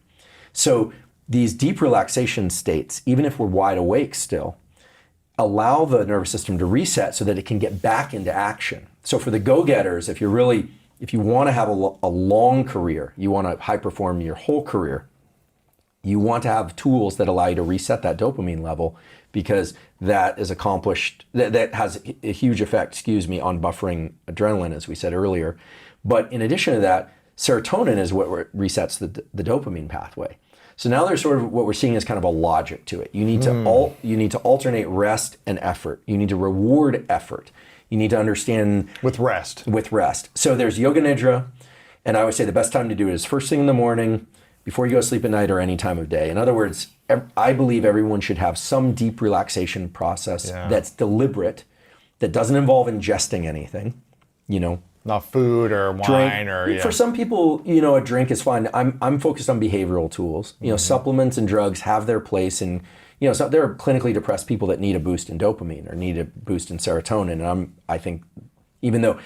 So these deep relaxation states, even if we're wide awake still, allow the nervous system to reset so that it can get back into action. So for the go-getters, if you want to have a long career, you want to high perform your whole career, you want to have tools that allow you to reset that dopamine level, because that is accomplished, that has a huge effect, on buffering adrenaline, as we said earlier. But in addition to that, serotonin is what resets the dopamine pathway. So now there's sort of what we're seeing as kind of a logic to it. You need to alternate rest and effort. You need to reward effort. You need to understand With rest. So there's yoga nidra, and I would say the best time to do it is first thing in the morning, before you go to sleep at night, or any time of day. In other words, I believe everyone should have some deep relaxation process that's deliberate, that doesn't involve ingesting anything, Not food or wine drink. For some people, a drink is fine. I'm focused on behavioral tools. Supplements and drugs have their place, and so there are clinically depressed people that need a boost in dopamine or need a boost in serotonin. And I think, even though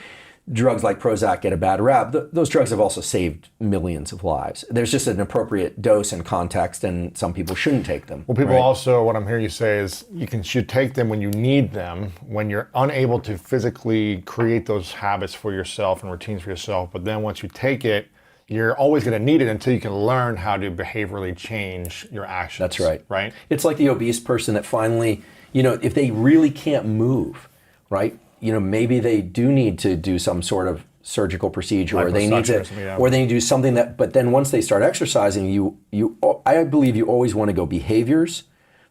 drugs like Prozac get a bad rap, those drugs have also saved millions of lives. There's just an appropriate dose and context, and some people shouldn't take them. Well, people also, what I'm hearing you say is should take them when you need them, when you're unable to physically create those habits for yourself and routines for yourself. But then once you take it, you're always going to need it until you can learn how to behaviorally change your actions. That's right. Right? It's like the obese person that finally, if they really can't move, right? Maybe they do need to do some sort of surgical procedure, or they need to do something that. But then once they start exercising, I believe you always want to go behaviors.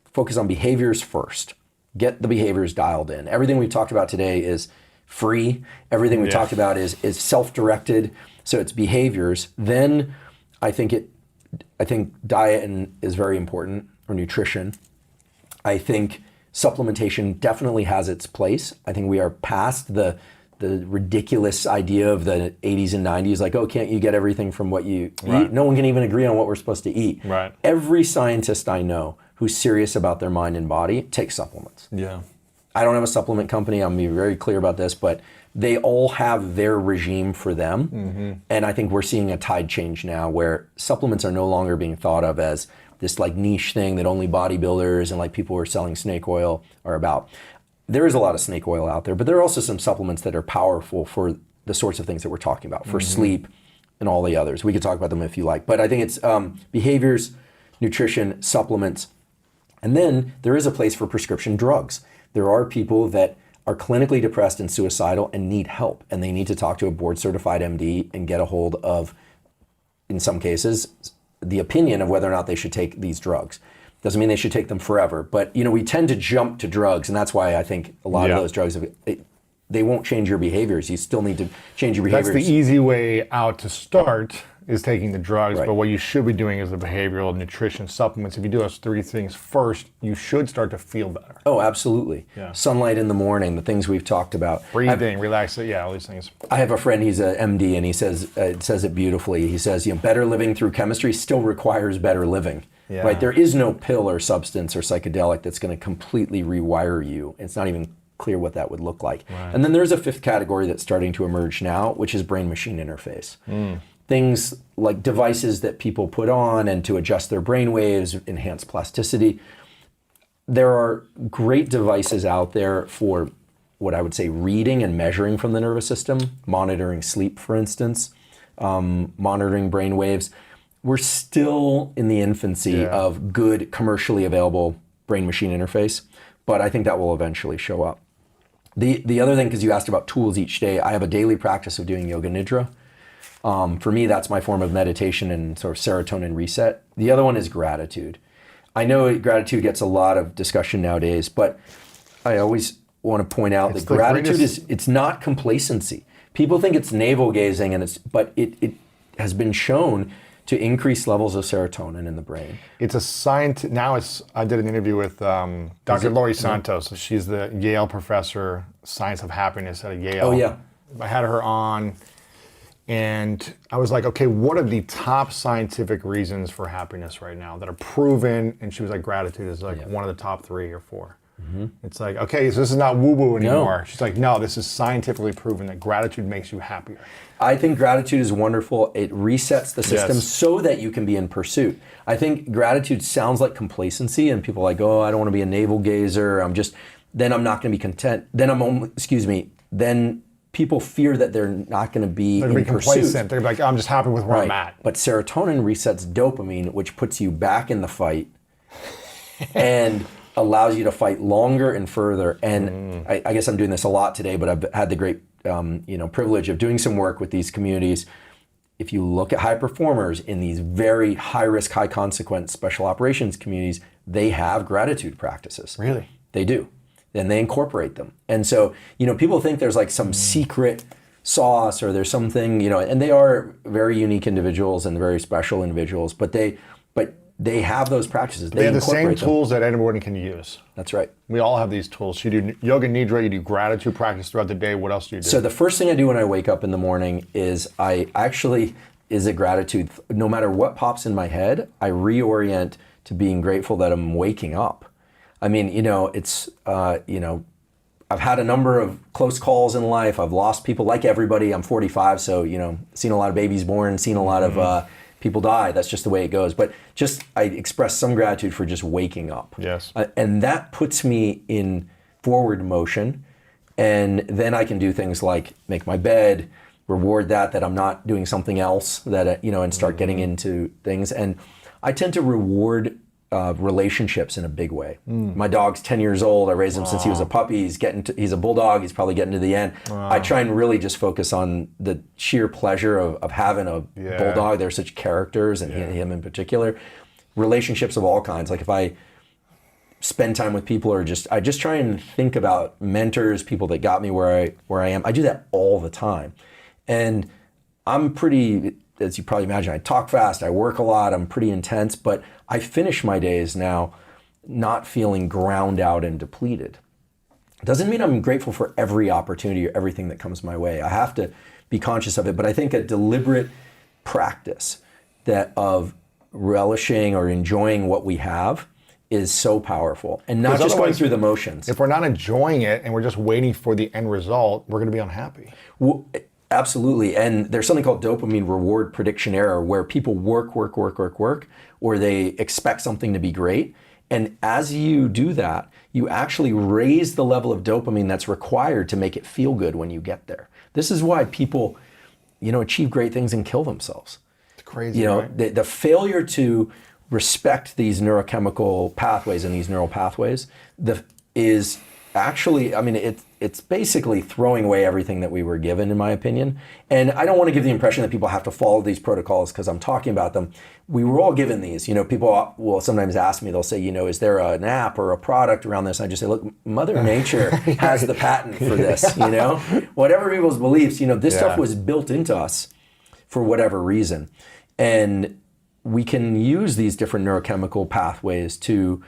Focus on behaviors first. Get the behaviors dialed in. Everything we've talked about today is free. Everything we talked about is self-directed. So it's behaviors. Then I think diet is very important, or nutrition. I think supplementation definitely has its place. I think we are past the ridiculous idea of the 80s and 90s, like, oh, can't you get everything from what you eat? No one can even agree on what we're supposed to eat. Right. Every scientist I know who's serious about their mind and body takes supplements. Yeah. I don't have a supplement company, I'm gonna be very clear about this, but they all have their regime for them. And I think we're seeing a tide change now where supplements are no longer being thought of as this like niche thing that only bodybuilders and like people who are selling snake oil are about. There is a lot of snake oil out there, but there are also some supplements that are powerful for the sorts of things that we're talking about, for sleep and all the others. We could talk about them if you like, but I think it's behaviors, nutrition, supplements, and then there is a place for prescription drugs. There are people that are clinically depressed and suicidal and need help, and they need to talk to a board-certified MD and get a hold of, in some cases, the opinion of whether or not they should take these drugs. Doesn't mean they should take them forever, but we tend to jump to drugs, and that's why I think a lot of those drugs, they won't change your behaviors. You still need to change your behaviors. That's the easy way out to start, is taking the drugs, but what you should be doing is the behavioral nutrition supplements. If you do those 3 things first, you should start to feel better. Oh, absolutely. Yeah. Sunlight in the morning, the things we've talked about. Breathing, relaxing, all these things. I have a friend, he's an MD, and he says it beautifully. He says, better living through chemistry still requires better living. Yeah. Right? There is no pill or substance or psychedelic that's going to completely rewire you. It's not even clear what that would look like. Right. And then there's a 5th category that's starting to emerge now, which is brain-machine interface. Things like devices that people put on and to adjust their brain waves, enhance plasticity. There are great devices out there for what I would say reading and measuring from the nervous system, monitoring sleep, for instance, monitoring brain waves. We're still in the infancy of good commercially available brain-machine interface, but I think that will eventually show up. The other thing, because you asked about tools each day, I have a daily practice of doing yoga nidra. For me, that's my form of meditation and sort of serotonin reset. The other one is gratitude. I know gratitude gets a lot of discussion nowadays, but I always want to point out that gratitude it's not complacency. People think it's navel gazing, but it has been shown to increase levels of serotonin in the brain. It's a science. I did an interview with Dr. Laurie Santos. She's the Yale professor, science of happiness at Yale. Oh yeah. I had her on, and I was like, okay, what are the top scientific reasons for happiness right now that are proven? And she was like, gratitude is like one of the top 3 or 4. It's like, okay, so this is not woo-woo anymore. No. She's like, no, this is scientifically proven that gratitude makes you happier. I think gratitude is wonderful. It resets the system so that you can be in pursuit. I think gratitude sounds like complacency, and people are like, oh, I don't want to be a navel gazer. Then I'm not going to be content. Then people fear that they're not going to be in pursuit. Complacent. They're like, I'm just happy with where I'm at. But serotonin resets dopamine, which puts you back in the fight and allows you to fight longer and further. And I guess I'm doing this a lot today, but I've had the great privilege of doing some work with these communities. If you look at high performers in these very high risk, high consequence special operations communities, they have gratitude practices. Really? They do. And they incorporate them. And so, people think there's like some secret sauce or there's something, and they are very unique individuals and very special individuals, but they have those practices. They have the same tools that anyone can use. That's right. We all have these tools. You do yoga nidra, you do gratitude practice throughout the day. What else do you do? So the first thing I do when I wake up in the morning is is a gratitude. No matter what pops in my head, I reorient to being grateful that I'm waking up. I mean, I've had a number of close calls in life. I've lost people like everybody. I'm 45, so, seen a lot of babies born, seen a lot of people die. That's just the way it goes. But I express some gratitude for just waking up. Yes. And that puts me in forward motion. And then I can do things like make my bed, reward that I'm not doing something else, that, and start getting into things. And I tend to reward relationships in a big way. My dog's 10 years old. I raised him since he was a puppy. He's a bulldog. He's probably getting to the end. I try and really just focus on the sheer pleasure of having a bulldog. They're such characters, and him in particular. Relationships of all kinds. Like if I spend time with people, I just try and think about mentors, people that got me where I am. I do that all the time. And I'm pretty, as you probably imagine, I talk fast, I work a lot, I'm pretty intense, but I finish my days now not feeling ground out and depleted. Doesn't mean I'm grateful for every opportunity or everything that comes my way. I have to be conscious of it, but I think a deliberate practice that of relishing or enjoying what we have is so powerful, and not just going through the motions. If we're not enjoying it and we're just waiting for the end result, we're going to be unhappy. Well, absolutely, and there's something called dopamine reward prediction error, where people work, or they expect something to be great. And as you do that, you actually raise the level of dopamine that's required to make it feel good when you get there. This is why people, achieve great things and kill themselves. It's crazy, right? The failure to respect these neurochemical pathways and these neural pathways is actually, it's basically throwing away everything that we were given, in my opinion. And I don't want to give the impression that people have to follow these protocols because I'm talking about them. We were all given these. People will sometimes ask me, they'll say, is there an app or a product around this? And I just say, look, Mother Nature has the patent for this, Whatever people's beliefs, this stuff was built into us for whatever reason. And we can use these different neurochemical pathways to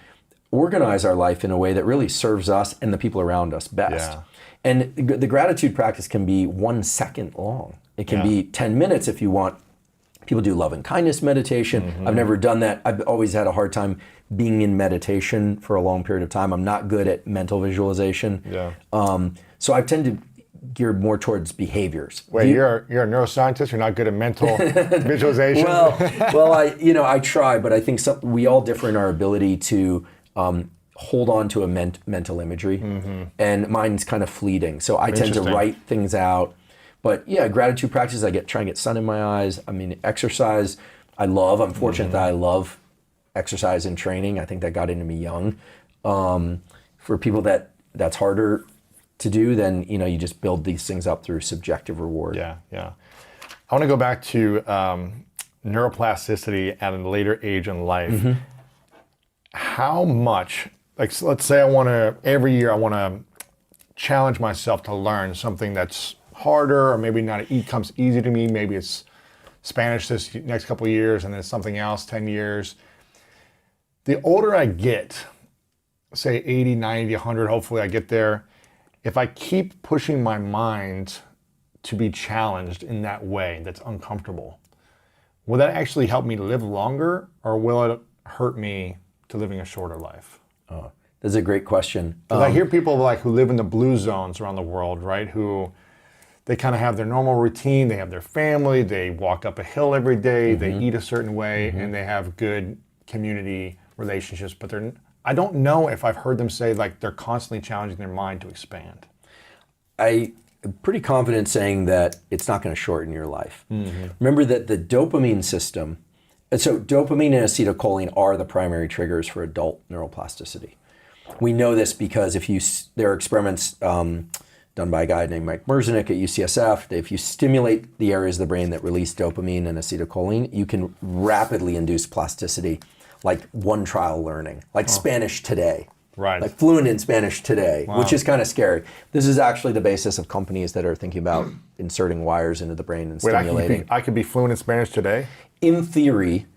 organize our life in a way that really serves us and the people around us best. Yeah. And the gratitude practice can be 1 second long. It can be 10 minutes if you want. People do love and kindness meditation. I've never done that. I've always had a hard time being in meditation for a long period of time. I'm not good at mental visualization. Yeah. So I tend to gear more towards behaviors. Wait, you're a neuroscientist. You're not good at mental visualization. Well, I try, but I think we all differ in our ability to hold on to a mental imagery, and mine's kind of fleeting. So I tend to write things out. But yeah, gratitude practice. Try and get sun in my eyes. Exercise. I'm fortunate that I love exercise and training. I think that got into me young. For people that's harder to do, then you just build these things up through subjective reward. Yeah. I want to go back to neuroplasticity at a later age in life. How much, let's say every year I want to challenge myself to learn something that's harder, or maybe not, it comes easy to me. Maybe it's Spanish this next couple of years and then something else 10 years. The older I get, say 80, 90, 100, hopefully I get there, if I keep pushing my mind to be challenged in that way that's uncomfortable, will that actually help me live longer, or will it hurt me to living a shorter life? Oh, that's a great question. Because I hear people who live in the blue zones around the world, right? Who they kind of have their normal routine, they have their family, they walk up a hill every day, they eat a certain way, and they have good community relationships. But I don't know if I've heard them say they're constantly challenging their mind to expand. I'm pretty confident saying that it's not going to shorten your life. Remember that the dopamine system, so dopamine and acetylcholine are the primary triggers for adult neuroplasticity. We know this because there are experiments done by a guy named Mike Merzenich at UCSF. If you stimulate the areas of the brain that release dopamine and acetylcholine, you can rapidly induce plasticity, like one trial learning, like Spanish today. Right. Like fluent in Spanish today, which is kind of scary. This is actually the basis of companies that are thinking about inserting wires into the brain and stimulating. I could be fluent in Spanish today? In theory,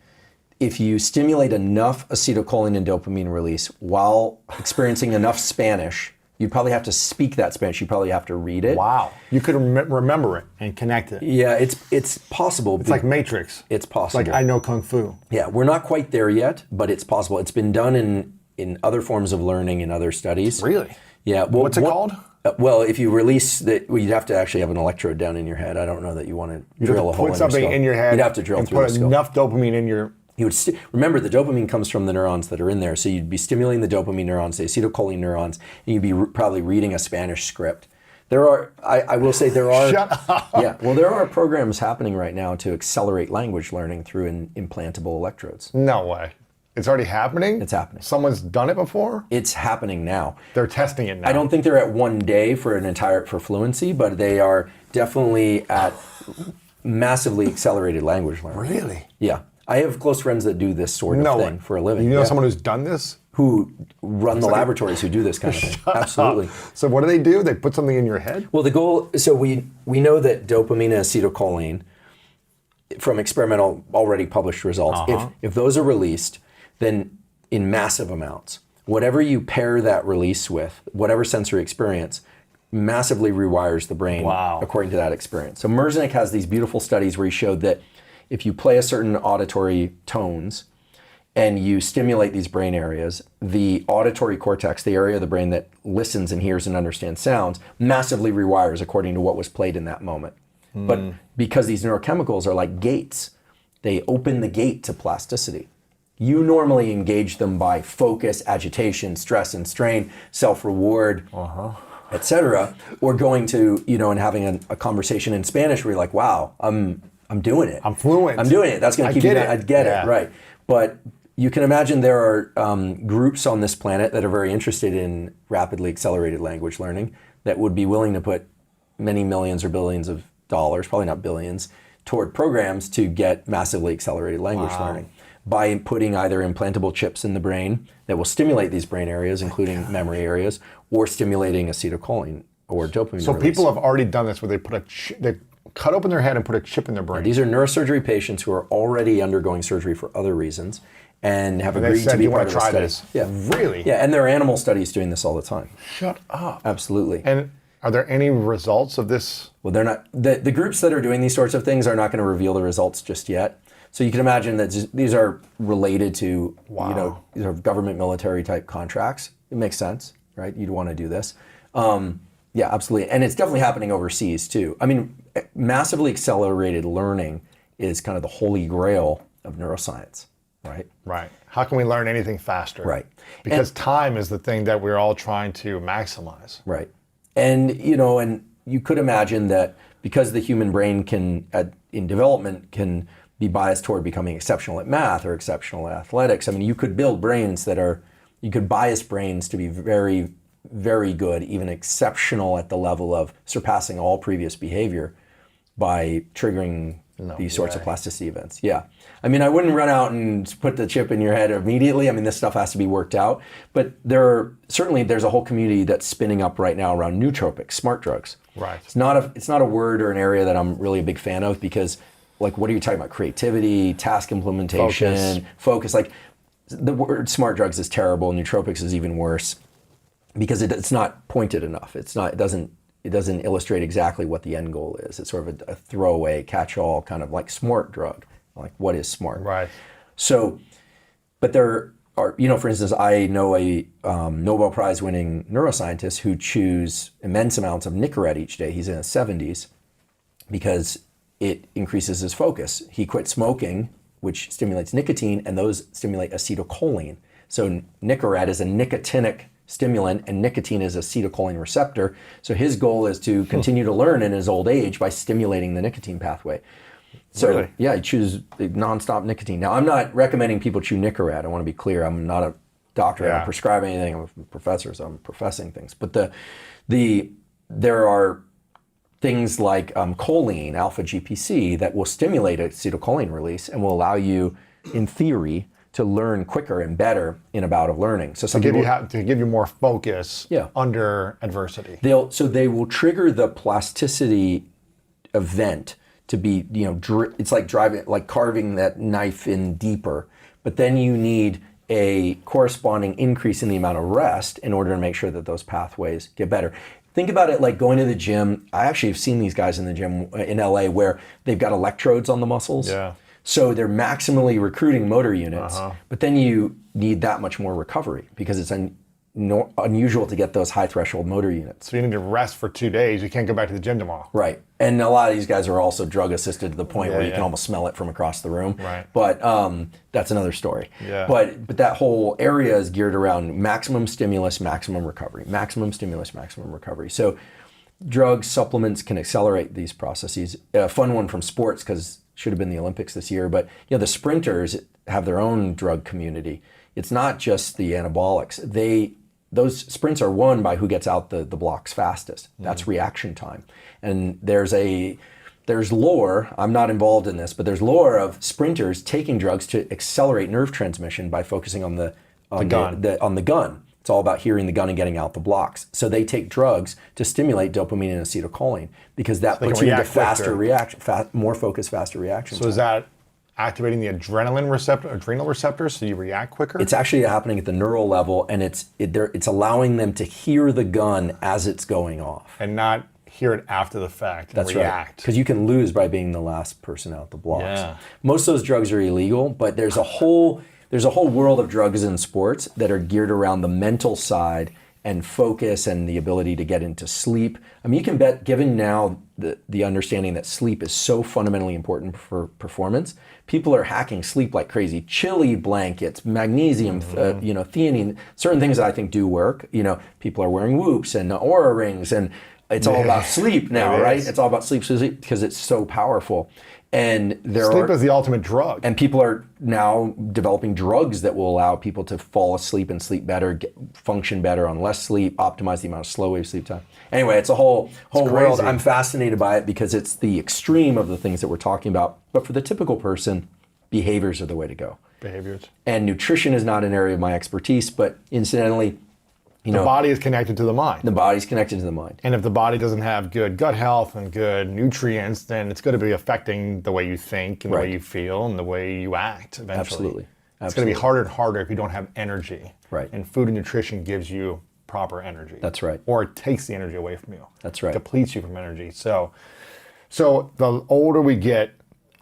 if you stimulate enough acetylcholine and dopamine release while experiencing enough Spanish, you'd probably have to speak that Spanish. You probably have to read it. Wow. You could remember it and connect it. Yeah, it's possible. It's like Matrix. It's possible. It's like I know Kung Fu. Yeah, we're not quite there yet, but it's possible. It's been done in other forms of learning in other studies. Really? Yeah. Well, what's it called? Well, if you release you'd have to actually have an electrode down in your head. I don't know that you want to drill a hole in your skull. Put something in your head. You'd have to drill through the skull. Put enough dopamine in your... You would remember the dopamine comes from the neurons that are in there, so you'd be stimulating the dopamine neurons, the acetylcholine neurons, and you'd be probably reading a Spanish script. I will say there are... Shut up! Yeah, well, there are programs happening right now to accelerate language learning through implantable electrodes. No way. It's already happening? It's happening. Someone's done it before? It's happening now. They're testing it now. I don't think they're at 1 day for fluency, but they are definitely at massively accelerated language learning. Really? Yeah. I have close friends that do this sort of thing for a living. You know someone who's done this? Who run the laboratories who do this kind of thing. Absolutely. So what do? They put something in your head? Well, the goal, so we know that dopamine and acetylcholine, from experimental already published results, if those are released, then in massive amounts, Whatever you pair that release with, whatever sensory experience, massively rewires the brain according to that experience. So Merzenic has these beautiful studies where he showed that if you play a certain auditory tones and you stimulate these brain areas, the auditory cortex, the area of the brain that listens and hears and understands sounds, massively rewires according to what was played in that moment. But because these neurochemicals are like gates, they open the gate to plasticity. You normally engage them by focus, agitation, stress and strain, self-reward, etc., or going to, and having a conversation in Spanish where you're like, wow, I'm doing it. I'm fluent. I'm doing it. That's going to keep you. I get Yeah. it, right? But you can imagine there are groups on this planet that are very interested in rapidly accelerated language learning that would be willing to put many millions or billions of dollars, probably not billions, toward programs to get massively accelerated language learning by putting either implantable chips in the brain that will stimulate these brain areas, including memory areas, or stimulating acetylcholine or dopamine So release. people have already done this where they put they cut open their head and put a chip in their brain. These are neurosurgery patients who are already undergoing surgery for other reasons and have they agreed said, to be "You wanna part of the try study." this? Yeah. Really? Yeah, and there are animal studies doing this all the time. Shut up. Absolutely. And are there any results of this? Well, they're not. The groups that are doing these sorts of things are not going to reveal the results just yet. So you can imagine that these are related to, these are government military type contracts. It makes sense, right? You'd want to do this. Yeah, absolutely. And it's definitely happening overseas too. I mean, massively accelerated learning is kind of the holy grail of neuroscience, right? Right. How can we learn anything faster? Right. Because time is the thing that we're all trying to maximize. Right. And, and you could imagine that because the human brain in development can be biased toward becoming exceptional at math or exceptional at athletics. I mean, you could build brains you could bias brains to be very, very good, even exceptional at the level of surpassing all previous behavior by triggering these sorts of plasticity events. Yeah. I mean, I wouldn't run out and put the chip in your head immediately. I mean, this stuff has to be worked out. But there's a whole community that's spinning up right now around nootropics, smart drugs. Right. It's not a word or an area that I'm really a big fan of because, like, what are you talking about? Creativity, task implementation, focus. Like, the word smart drugs is terrible. Nootropics is even worse because it's not pointed enough. It doesn't illustrate exactly what the end goal is. It's sort of a throwaway, catch-all kind of like smart drug. Like, what is smart? Right. So, but there are, for instance, I know a Nobel Prize winning neuroscientist who chews immense amounts of Nicorette each day. He's in his 70s because it increases his focus. He quit smoking, which stimulates nicotine, and those stimulate acetylcholine. So Nicorette is a nicotinic stimulant, and nicotine is acetylcholine receptor. So his goal is to continue to learn in his old age by stimulating the nicotine pathway. So Really? yeah, he chews nonstop nicotine. Now, I'm not recommending people chew Nicorette. I want to be clear. I'm not a doctor. I don't prescribe anything. I'm a professor, so I'm professing things. But there are things like choline, alpha GPC, that will stimulate acetylcholine release and will allow you, in theory, to learn quicker and better in a bout of learning. So To give you more focus under adversity. They will trigger the plasticity event to be, it's like carving that knife in deeper. But then you need a corresponding increase in the amount of rest in order to make sure that those pathways get better. Think about it like going to the gym. I actually have seen these guys in the gym in LA where they've got electrodes on the muscles. Yeah. So they're maximally recruiting motor units, but then you need that much more recovery because it's unusual to get those high threshold motor units. So you need to rest for 2 days. You can't go back to the gym tomorrow. Right. And a lot of these guys are also drug assisted to the point where you can almost smell it from across the room. Right. But that's another story. Yeah. But that whole area is geared around maximum stimulus, maximum recovery. Maximum stimulus, maximum recovery. So drugs, supplements can accelerate these processes. A fun one from sports, because should have been the Olympics this year, but the sprinters have their own drug community. It's not just the anabolics. Those sprints are won by who gets out the blocks fastest. That's reaction time. And there's lore, I'm not involved in this, but there's lore of sprinters taking drugs to accelerate nerve transmission by focusing on the gun. It's all about hearing the gun and getting out the blocks. So they take drugs to stimulate dopamine and acetylcholine because that puts you into faster reaction, more focused, faster reaction. So is that activating the adrenal receptors, so you react quicker? It's actually happening at the neural level, and it's allowing them to hear the gun as it's going off. And not hear it after the fact and That's react. right. Because you can lose by being the last person out the blocks. Yeah. Most of those drugs are illegal, but there's a whole world of drugs in sports that are geared around the mental side and focus and the ability to get into sleep. I mean, you can bet, given now the understanding that sleep is so fundamentally important for performance, people are hacking sleep like crazy. Chili blankets, magnesium, theanine, certain things that I think do work. People are wearing Whoops and Oura rings, and it's all about sleep now, right? It's all about sleep because it's so powerful. And sleep is the ultimate drug. And people are now developing drugs that will allow people to fall asleep and sleep better, function better on less sleep, optimize the amount of slow wave sleep time. Anyway, it's a whole world. I'm fascinated by it because it's the extreme of the things that we're talking about. But for the typical person, behaviors are the way to go. Behaviors. And nutrition is not an area of my expertise, but incidentally, the body is connected to the mind. The body's connected to the mind. And if the body doesn't have good gut health and good nutrients, then it's going to be affecting the way you think and the way you feel and the way you act eventually. Absolutely. It's going to be harder and harder if you don't have energy. Right. And food and nutrition gives you proper energy. That's right. Or it takes the energy away from you. That's right. It depletes you from energy. So the older we get,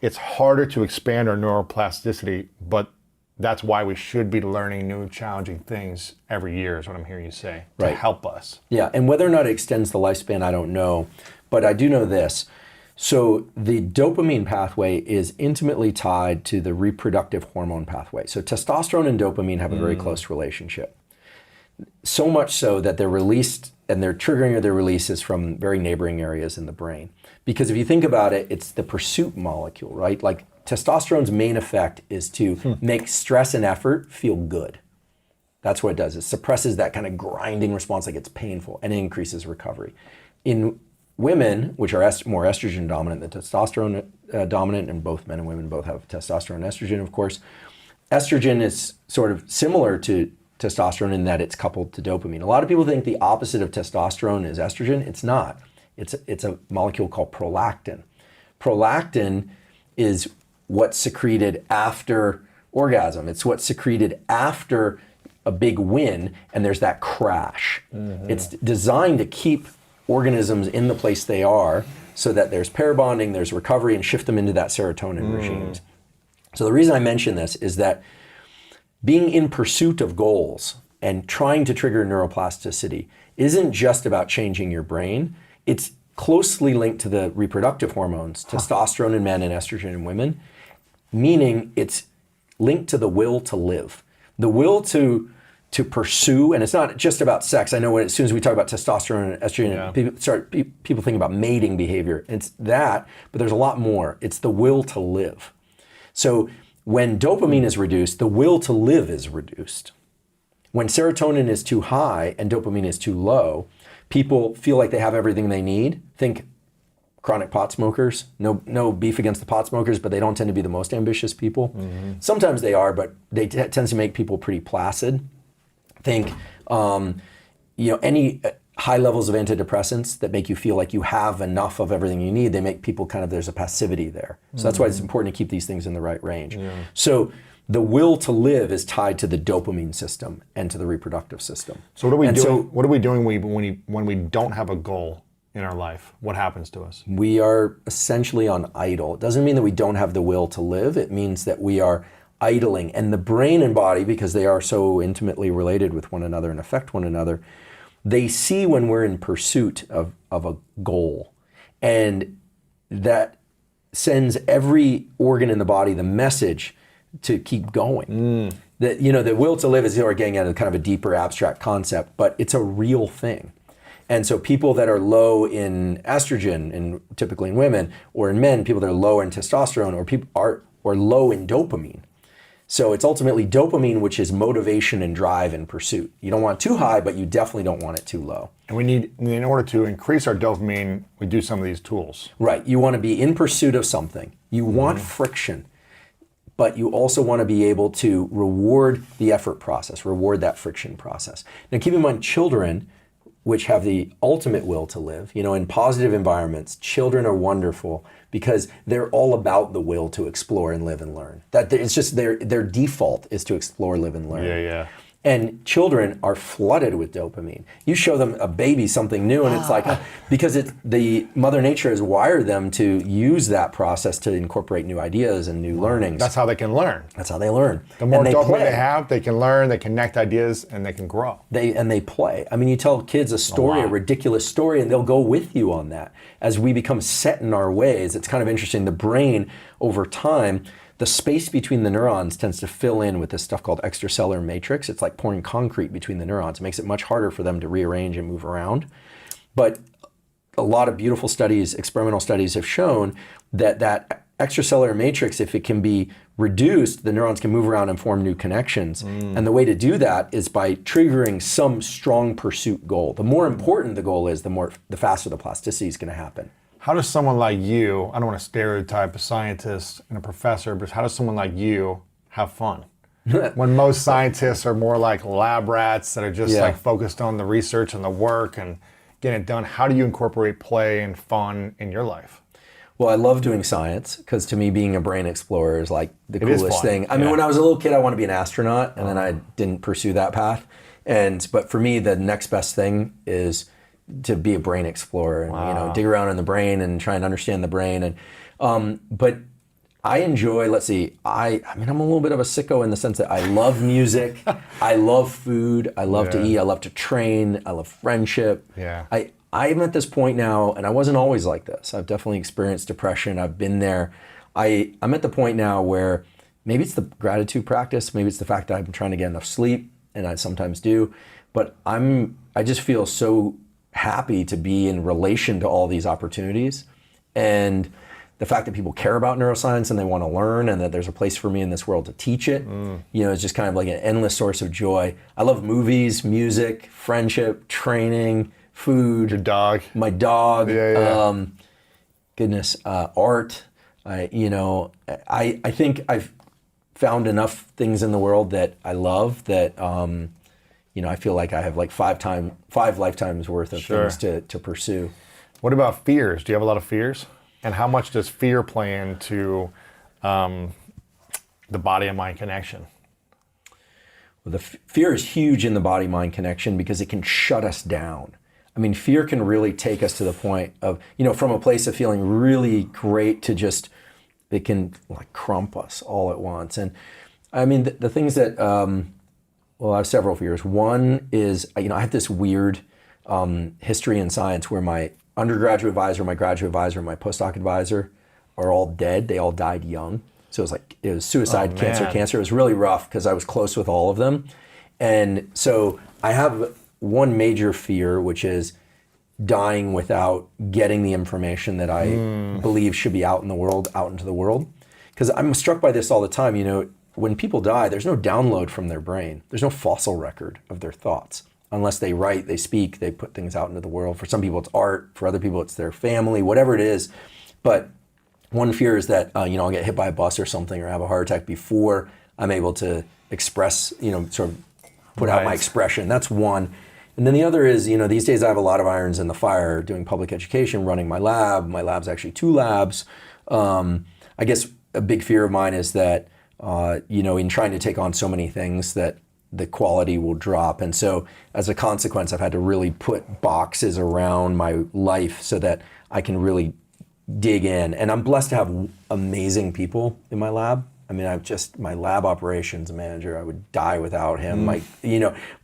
it's harder to expand our neuroplasticity, but that's why we should be learning new challenging things every year is what I'm hearing you say, to help us. Yeah, and whether or not it extends the lifespan, I don't know, but I do know this. So the dopamine pathway is intimately tied to the reproductive hormone pathway. So testosterone and dopamine have a very close relationship. So much so that they're released, and their triggering of their release is from very neighboring areas in the brain. Because if you think about it, it's the pursuit molecule, right? Like testosterone's main effect is to make stress and effort feel good. That's what it does. It suppresses that kind of grinding response, like it's painful, and it increases recovery. In women, which are more estrogen dominant than testosterone dominant, and both men and women both have testosterone and estrogen, of course, estrogen is sort of similar to testosterone in that it's coupled to dopamine. A lot of people think the opposite of testosterone is estrogen. It's not. It's a molecule called prolactin. Prolactin is what's secreted after orgasm. It's what's secreted after a big win, and there's that crash. It's designed to keep organisms in the place they are so that there's pair bonding, there's recovery, and shift them into that serotonin regimes. So the reason I mention this is that being in pursuit of goals and trying to trigger neuroplasticity isn't just about changing your brain. It's closely linked to the reproductive hormones, testosterone in men and estrogen in women, meaning it's linked to the will to live. The will to pursue, and it's not just about sex. I know as soon as we talk about testosterone and estrogen, people think about mating behavior. It's that, but there's a lot more. It's the will to live. So when dopamine is reduced, the will to live is reduced. When serotonin is too high and dopamine is too low, people feel like they have everything they need. Think chronic pot smokers. No beef against the pot smokers, but they don't tend to be the most ambitious people. Sometimes they are, but they tend to make people pretty placid. Think, any high levels of antidepressants that make you feel like you have enough of everything you need, they make people there's a passivity there. So that's why it's important to keep these things in the right range. So the will to live is tied to the dopamine system and to the reproductive system. So what are we doing when we don't have a goal in our life? What happens to us? We are essentially on idle. It doesn't mean that we don't have the will to live. It means that we are idling. And the brain and body, because they are so intimately related with one another and affect one another, they see when we're in pursuit of a goal. And that sends every organ in the body the message to keep going. That, the will to live is getting at a kind of a deeper abstract concept, but it's a real thing. And so people that are low in estrogen, and typically in women, or in men, people that are low in testosterone, or people or low in dopamine. So it's ultimately dopamine, which is motivation and drive and pursuit. You don't want it too high, but you definitely don't want it too low. And in order to increase our dopamine, we do some of these tools. Right. You want to be in pursuit of something. You want friction, but you also want to be able to reward the effort process, reward that friction process. Now keep in mind, children, which have the ultimate will to live, in positive environments, children are wonderful because they're all about the will to explore and live and learn. That it's just their default is to explore, live, and learn. Yeah. And children are flooded with dopamine. You show them a baby something new, and it's like, because the Mother Nature has wired them to use that process to incorporate new ideas and new learnings. That's how they can learn. That's how they learn. The more And dopamine play. they have, they can learn, they connect ideas, and they can grow. They play. I mean, you tell kids a story, a ridiculous story, and they'll go with you on that. As we become set in our ways, it's kind of interesting. The brain, over time, the space between the neurons tends to fill in with this stuff called extracellular matrix. It's like pouring concrete between the neurons. It makes it much harder for them to rearrange and move around. But a lot of beautiful studies, experimental studies, have shown that that extracellular matrix, if it can be reduced, the neurons can move around and form new connections. And the way to do that is by triggering some strong pursuit goal. The more important the goal is, the faster the plasticity is going to happen. How does someone like you, I don't want to stereotype a scientist and a professor, but how does someone like you have fun? When most scientists are more like lab rats that are just like focused on the research and the work and getting it done, how do you incorporate play and fun in your life? Well, I love doing science because to me, being a brain explorer is like the coolest thing. I mean, Yeah. when I was a little kid, I wanted to be an astronaut, and then I didn't pursue that path. But for me, the next best thing is to be a brain explorer and dig around in the brain and try and understand the brain. And but I enjoy. Let's see. I mean, I'm a little bit of a sicko in the sense that I love music, I love food, I love to eat, I love to train, I love friendship. Yeah. I'm at this point now, and I wasn't always like this. I've definitely experienced depression. I've been there. I'm at the point now where maybe it's the gratitude practice, maybe it's the fact that I'm trying to get enough sleep, and I sometimes do. But I just feel so happy to be in relation to all these opportunities, and the fact that people care about neuroscience and they want to learn, and that there's a place for me in this world to teach it, it's just kind of like an endless source of joy. I love movies, music, friendship, training, food. Your dog. My dog. Yeah. Art. I think I've found enough things in the world that I love that I feel like I have like 5 lifetimes worth of things to pursue. What about fears? Do you have a lot of fears? And how much does fear play into the body and mind connection? Well, the fear is huge in the body-mind connection because it can shut us down. I mean, fear can really take us to the point of, from a place of feeling really great to just, it can like crump us all at once. And I mean, the things that, I have several fears. One is, I have this weird history in science where my undergraduate advisor, my graduate advisor, and my postdoc advisor are all dead. They all died young. So it was suicide, cancer. It was really rough because I was close with all of them. And so I have one major fear, which is dying without getting the information that I believe should be out into the world. Because I'm struck by this all the time. When people die, there's no download from their brain. There's no fossil record of their thoughts. Unless they write, they speak, they put things out into the world. For some people, it's art. For other people, it's their family, whatever it is. But one fear is that, I'll get hit by a bus or something or have a heart attack before I'm able to express, sort of put out my expression. That's one. And then the other is, these days I have a lot of irons in the fire doing public education, running my lab. My lab's actually 2 labs. I guess a big fear of mine is that, in trying to take on so many things that the quality will drop. And so as a consequence, I've had to really put boxes around my life so that I can really dig in. And I'm blessed to have amazing people in my lab. I mean, my lab operations manager, I would die without him.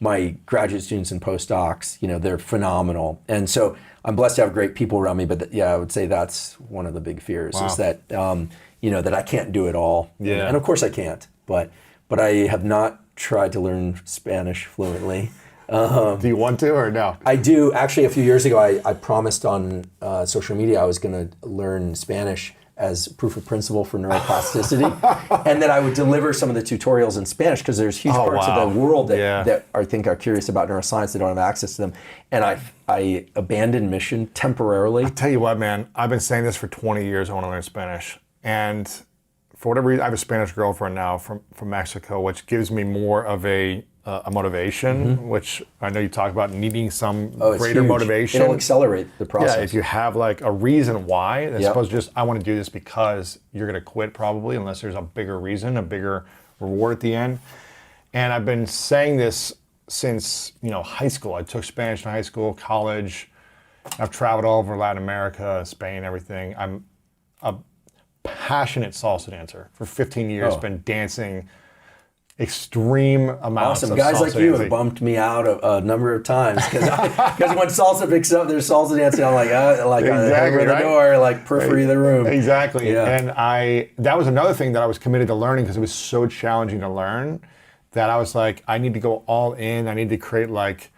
My graduate students and postdocs, they're phenomenal. And so I'm blessed to have great people around me. But I would say that's one of the big fears is that, that I can't do it all. Yeah. And of course I can't, but I have not tried to learn Spanish fluently. Do you want to or no? I do. Actually, a few years ago, I promised on social media I was going to learn Spanish as proof of principle for neuroplasticity, and that I would deliver some of the tutorials in Spanish because there's huge parts of the world that I think are curious about neuroscience that don't have access to them. And I abandoned mission temporarily. I'll tell you what, man, I've been saying this for 20 years, I want to learn Spanish. And for whatever reason, I have a Spanish girlfriend now from Mexico, which gives me more of a motivation, which I know you talk about needing some Oh, it's greater huge. motivation. It'll accelerate the process. Yeah, if you have like a reason why, as Yep. opposed to just, I want to do this because you're going to quit probably, unless there's a bigger reason, a bigger reward at the end. And I've been saying this since, high school. I took Spanish in high school, college. I've traveled all over Latin America, Spain, everything. I'm a passionate salsa dancer. For 15 years, been dancing extreme amounts Awesome. of Guys salsa like you dancing. have bumped me out a number of times because when salsa picks up, there's salsa dancing. I'm like, Exactly, over the right? door, like periphery of the room. Exactly. Yeah. And that was another thing that I was committed to learning because it was so challenging to learn that I was like, I need to go all in. I need to create like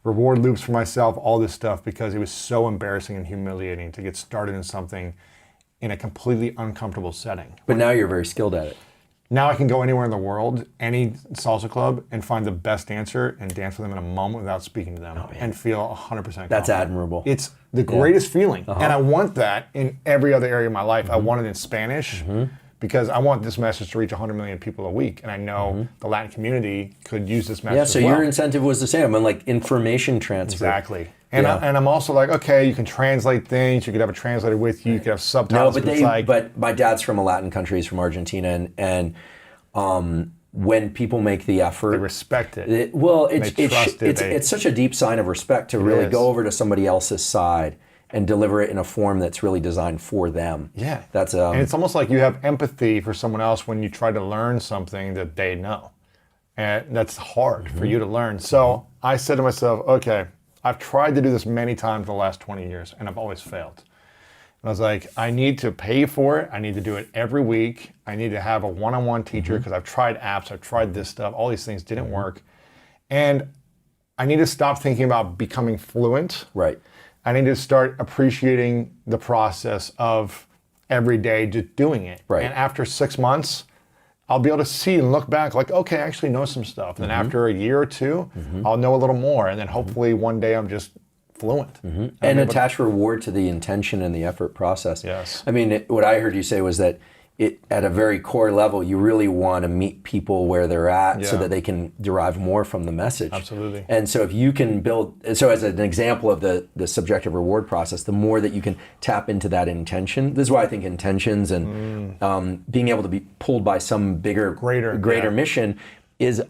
reward loops for myself, all this stuff, because it was so embarrassing and humiliating to get started in something in a completely uncomfortable setting. But now you're very skilled at it. Now I can go anywhere in the world, any salsa club, and find the best dancer and dance with them in a moment without speaking to them and feel 100% confident. That's admirable. It's the greatest feeling. And I want that in every other area of my life. I want it in Spanish because I want this message to reach 100 million people a week. And I know the Latin community could use this message So as well. your incentive was the same. I'm like information transfer. Exactly. And, Yeah. I'm also like, okay, you can translate things. You could have a translator with you. You could have subtitles. No, but it's like, but my dad's from a Latin country. He's from Argentina, and when people make the effort, they respect it. It's such a deep sign of respect to really is. go over to somebody else's side and deliver it in a form that's really designed for them. Yeah. That's and it's almost like you have empathy for someone else when you try to learn something that they know. And that's hard for you to learn. So I said to myself, okay, I've tried to do this many times the last 20 years and I've always failed. And I was like, I need to pay for it. I need to do it every week. I need to have a one-on-one teacher because I've tried apps, I've tried this stuff, all these things didn't work. And I need to stop thinking about becoming fluent. right. I need to start appreciating the process of every day just doing it. Right. And after 6 months, I'll be able to see and look back like, okay, I actually know some stuff. And then after a year or two, I'll know a little more. And then hopefully one day I'm just fluent. And attach reward to the intention and the effort process. Yes. I mean, what I heard you say was that at a very core level, you really want to meet people where they're at so Yeah. that they can derive more from the message. Absolutely. And so if you can so as an example of the subjective reward process, the more that you can tap into that intention, this is why I think intentions and being able to be pulled by some bigger, greater mission is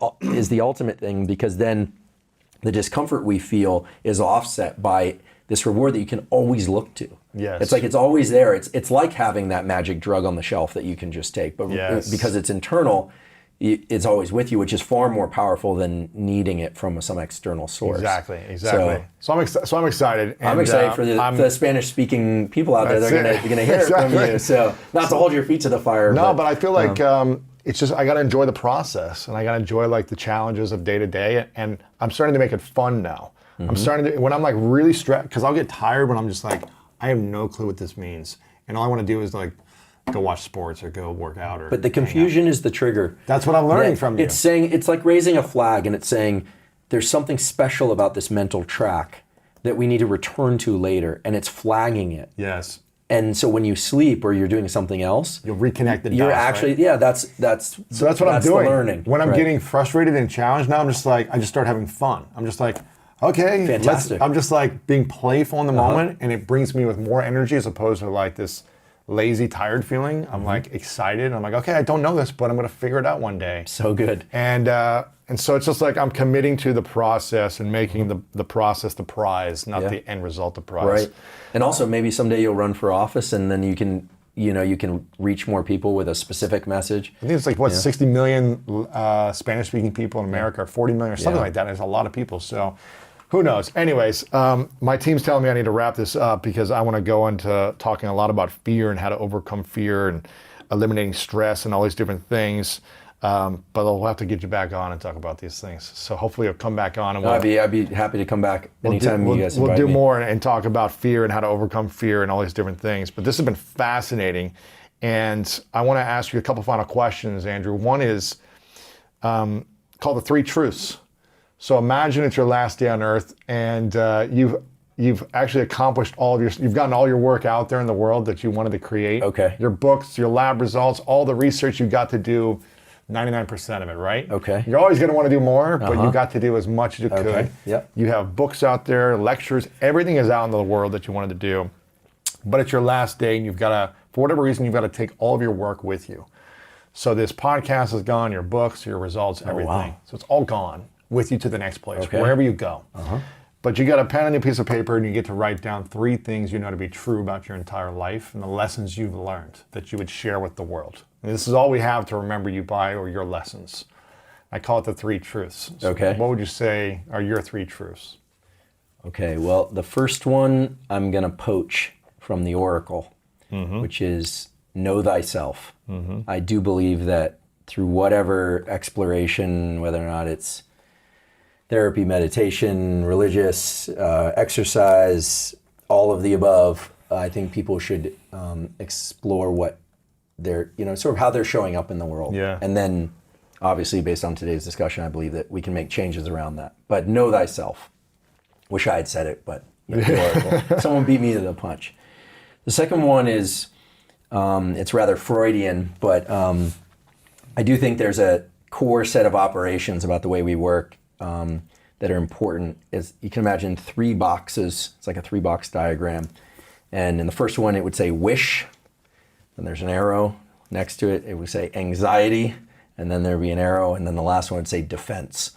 the ultimate thing, because then the discomfort we feel is offset by this reward that you can always look to. Yes. It's like it's always there. It's like having that magic drug on the shelf that you can just take, but Yes. because it's internal, it's always with you, which is far more powerful than needing it from some external source. Exactly. So I'm excited. I'm And, excited for the Spanish-speaking people out there. They're That's gonna it. hear it from Exactly. you. So not to hold your feet to the fire. No, but I feel like it's just, I got to enjoy the process and I got to enjoy like the challenges of day to day. And I'm starting to make it fun now. I'm starting to, when I'm like really stressed, because I'll get tired when I'm just like, I have no clue what this means. And all I want to do is like go watch sports or go work out. But the confusion is the trigger. That's what I'm learning from you. It's saying, it's like raising a flag and it's saying there's something special about this mental track that we need to return to later, and it's flagging it. Yes. And so when you sleep or you're doing something else, You'll reconnect the you're dots, actually, right? that's So that's what I'm doing. The learning. When I'm Right. getting frustrated and challenged now, I'm just like, I just start having fun. I'm just like, okay, Fantastic. I'm just like being playful in the moment, and it brings me with more energy as opposed to like this lazy, tired feeling. I'm like excited. I'm like, okay, I don't know this, but I'm going to figure it out one day. So good. And so it's just like I'm committing to the process and making the process the prize, not the end result the prize. Right. And also maybe someday you'll run for office and then you can reach more people with a specific message. I think it's like, 60 million Spanish-speaking people in America, or 40 million or something like that. There's a lot of people. So who knows? Anyways, my team's telling me I need to wrap this up because I want to go into talking a lot about fear and how to overcome fear and eliminating stress and all these different things. But I'll have to get you back on and talk about these things. So hopefully you'll come back on and I'd be happy to come back anytime you guys we'll invite do me. more and talk about fear and how to overcome fear and all these different things. But this has been fascinating. And I want to ask you a couple final questions, Andrew. One is called the 3 truths. So imagine it's your last day on earth and you've you've actually accomplished you've gotten all your work out there in the world that you wanted to create. Okay. Your books, your lab results, all the research you got to do, 99% of it, right? Okay. You're always going to want to do more, but you got to do as much as you could. Yep. You have books out there, lectures, everything is out in the world that you wanted to do. But it's your last day and you've got to, for whatever reason, you've got to take all of your work with you. So this podcast is gone, your books, your results, everything. wow. So it's all gone with you to the next place, Okay. wherever you go. But you got a pen and a piece of paper and you get to write down 3 things you know to be true about your entire life and the lessons you've learned that you would share with the world. And this is all we have to remember you by, or your lessons. I call it the 3 truths. So Okay. what would you say are your 3 truths? Okay, well, the first one I'm going to poach from the Oracle, which is know thyself. I do believe that through whatever exploration, whether or not it's therapy, meditation, religious, exercise, all of the above, I think people should explore what they're, sort of how they're showing up in the world. Yeah. And then, obviously, based on today's discussion, I believe that we can make changes around that. But know thyself. Wish I had said it, but the Oracle. Someone beat me to the punch. The second one is, it's rather Freudian, but I do think there's a core set of operations about the way we work that are important. Is you can imagine 3 boxes. It's like a 3-box diagram. And in the first one, it would say wish. Then there's an arrow next to it. It would say anxiety. And then there'd be an arrow. And then the last one would say defense.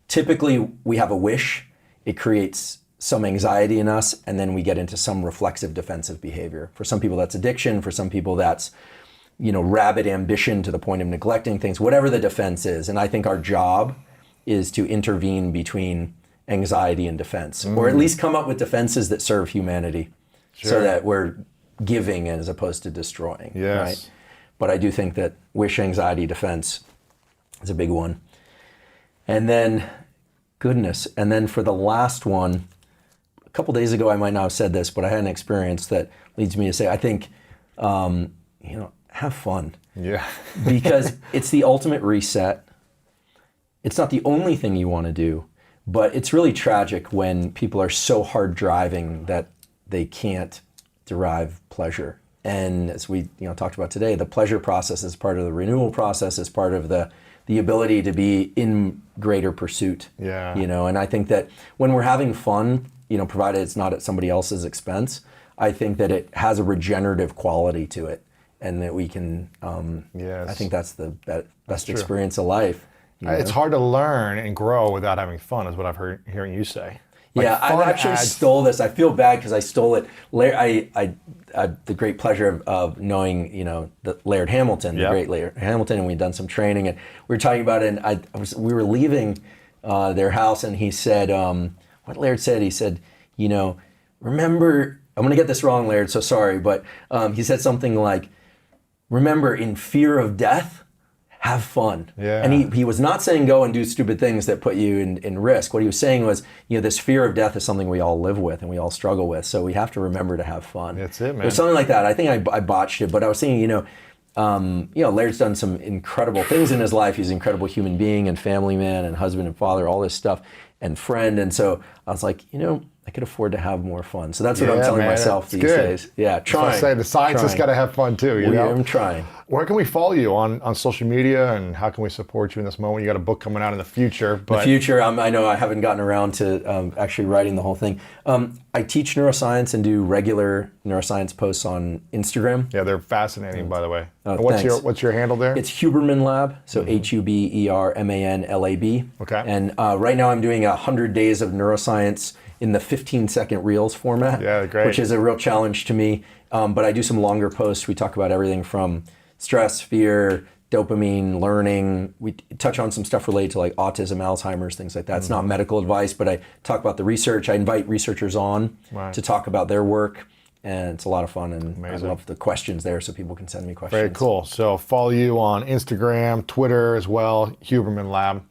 Typically, we have a wish. It creates some anxiety in us. And then we get into some reflexive defensive behavior. For some people, that's addiction. For some people, that's rabid ambition to the point of neglecting things, whatever the defense is. And I think our job is to intervene between anxiety and defense, or at least come up with defenses that serve humanity so that we're giving as opposed to destroying. Yes. Right? But I do think that wish, anxiety, defense is a big one. And then goodness. And then for the last one, a couple days ago, I might not have said this, but I had an experience that leads me to say, I think, have fun. Yeah. Because it's the ultimate reset. It's not the only thing you want to do, but it's really tragic when people are so hard driving that they can't derive pleasure. And as we talked about today, the pleasure process is part of the renewal process, is part of the ability to be in greater pursuit. Yeah. And I think that when we're having fun, provided it's not at somebody else's expense, I think that it has a regenerative quality to it, and that we can. Yes. I think that's the best experience of life. It's hard to learn and grow without having fun, is what I've hearing you say. Yeah, I actually stole this. I feel bad because I stole it. I had the great pleasure of knowing, the Laird Hamilton, the great Laird Hamilton, and we'd done some training, and we were talking about it. And we were leaving their house, and he said, what Laird said. He said, remember. I'm going to get this wrong, Laird. So sorry, but he said something like, "Remember, in fear of death, have fun." Yeah. And he was not saying go and do stupid things that put you in risk. What he was saying was, this fear of death is something we all live with and we all struggle with. So we have to remember to have fun. That's it, man. It was something like that. I think I botched it, but I was saying, Laird's done some incredible things in his life. He's an incredible human being and family man and husband and father, all this stuff, and friend. And so I was like, I could afford to have more fun. So that's what I'm telling myself these days. Yeah, trying. I say the scientists got to have fun too. I'm trying. Where can we follow you on social media, and how can we support you in this moment? You got a book coming out in the future. But the future, I know I haven't gotten around to actually writing the whole thing. I teach neuroscience and do regular neuroscience posts on Instagram. Yeah, they're fascinating, by the way. Oh, what's your handle there? It's Huberman Lab, so Huberman Lab. Okay. And right now I'm doing 100 days of neuroscience in the 15-second reels format, great. which is a real challenge to me. But I do some longer posts. We talk about everything from stress, fear, dopamine, learning. We touch on some stuff related to like autism, Alzheimer's, things like that. It's not medical advice, but I talk about the research. I invite researchers on to talk about their work, and it's a lot of fun, and I love the questions there, so people can send me questions. Very cool. So follow you on Instagram, Twitter as well, Huberman Lab,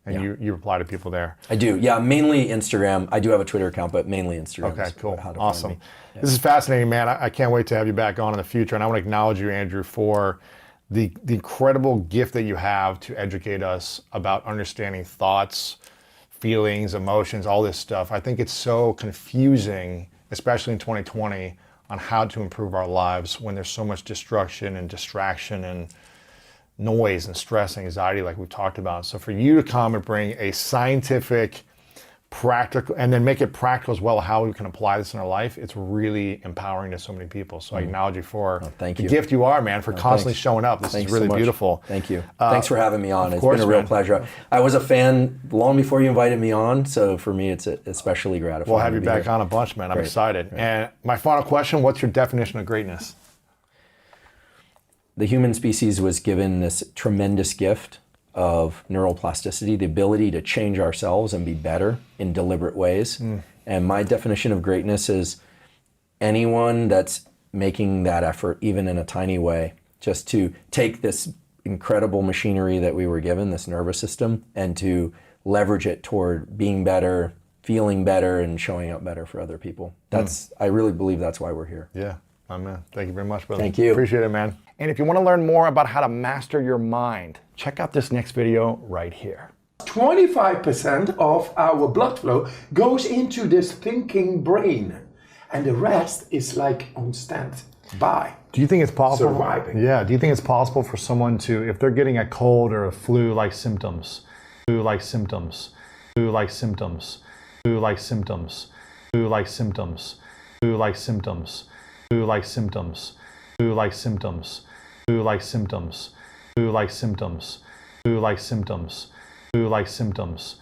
and you reply to people there. I do, yeah, mainly Instagram. I do have a Twitter account, but mainly Instagram. Okay, cool, How to find awesome. me. Yeah. This is fascinating, man. I can't wait to have you back on in the future, and I want to acknowledge you, Andrew, for the incredible gift that you have to educate us about understanding thoughts, feelings, emotions, all this stuff. I think it's so confusing, especially in 2020, on how to improve our lives when there's so much destruction and distraction and noise and stress and anxiety like we've talked about. So for you to come and bring a scientific, practical, and then make it practical as well, how we can apply this in our life, it's really empowering to so many people. So I acknowledge you for thank the you. gift you are, man, for constantly thanks. showing up. This Thanks is really so much. beautiful. Thank you. Thanks for having me on. It's course, been a real man. pleasure. I was a fan long before you invited me on, so for me it's especially gratifying. We'll have you to be back here. on a bunch, man. I'm Great. excited. Great. And my final question, what's your definition of greatness? The human species was given this tremendous gift of neuroplasticity, the ability to change ourselves and be better in deliberate ways. And my definition of greatness is anyone that's making that effort, even in a tiny way, just to take this incredible machinery that we were given, this nervous system, and to leverage it toward being better, feeling better, and showing up better for other people. I really believe that's why we're here. Yeah, my man. Thank you very much, brother. Thank you. Appreciate it, man. And if you want to learn more about how to master your mind, check out this next video right here. 25% of our blood flow goes into this thinking brain, and the rest is like on standby. Do you think it's possible? Surviving. Yeah. Do you think it's possible for someone to, if they're getting a cold or a flu-like symptoms, flu-like symptoms, flu-like symptoms, flu-like symptoms, flu-like symptoms, flu-like symptoms, flu-like symptoms, flu-like symptoms, flu-like symptoms, flu-like symptoms, flu-like symptoms, flu-like symptoms,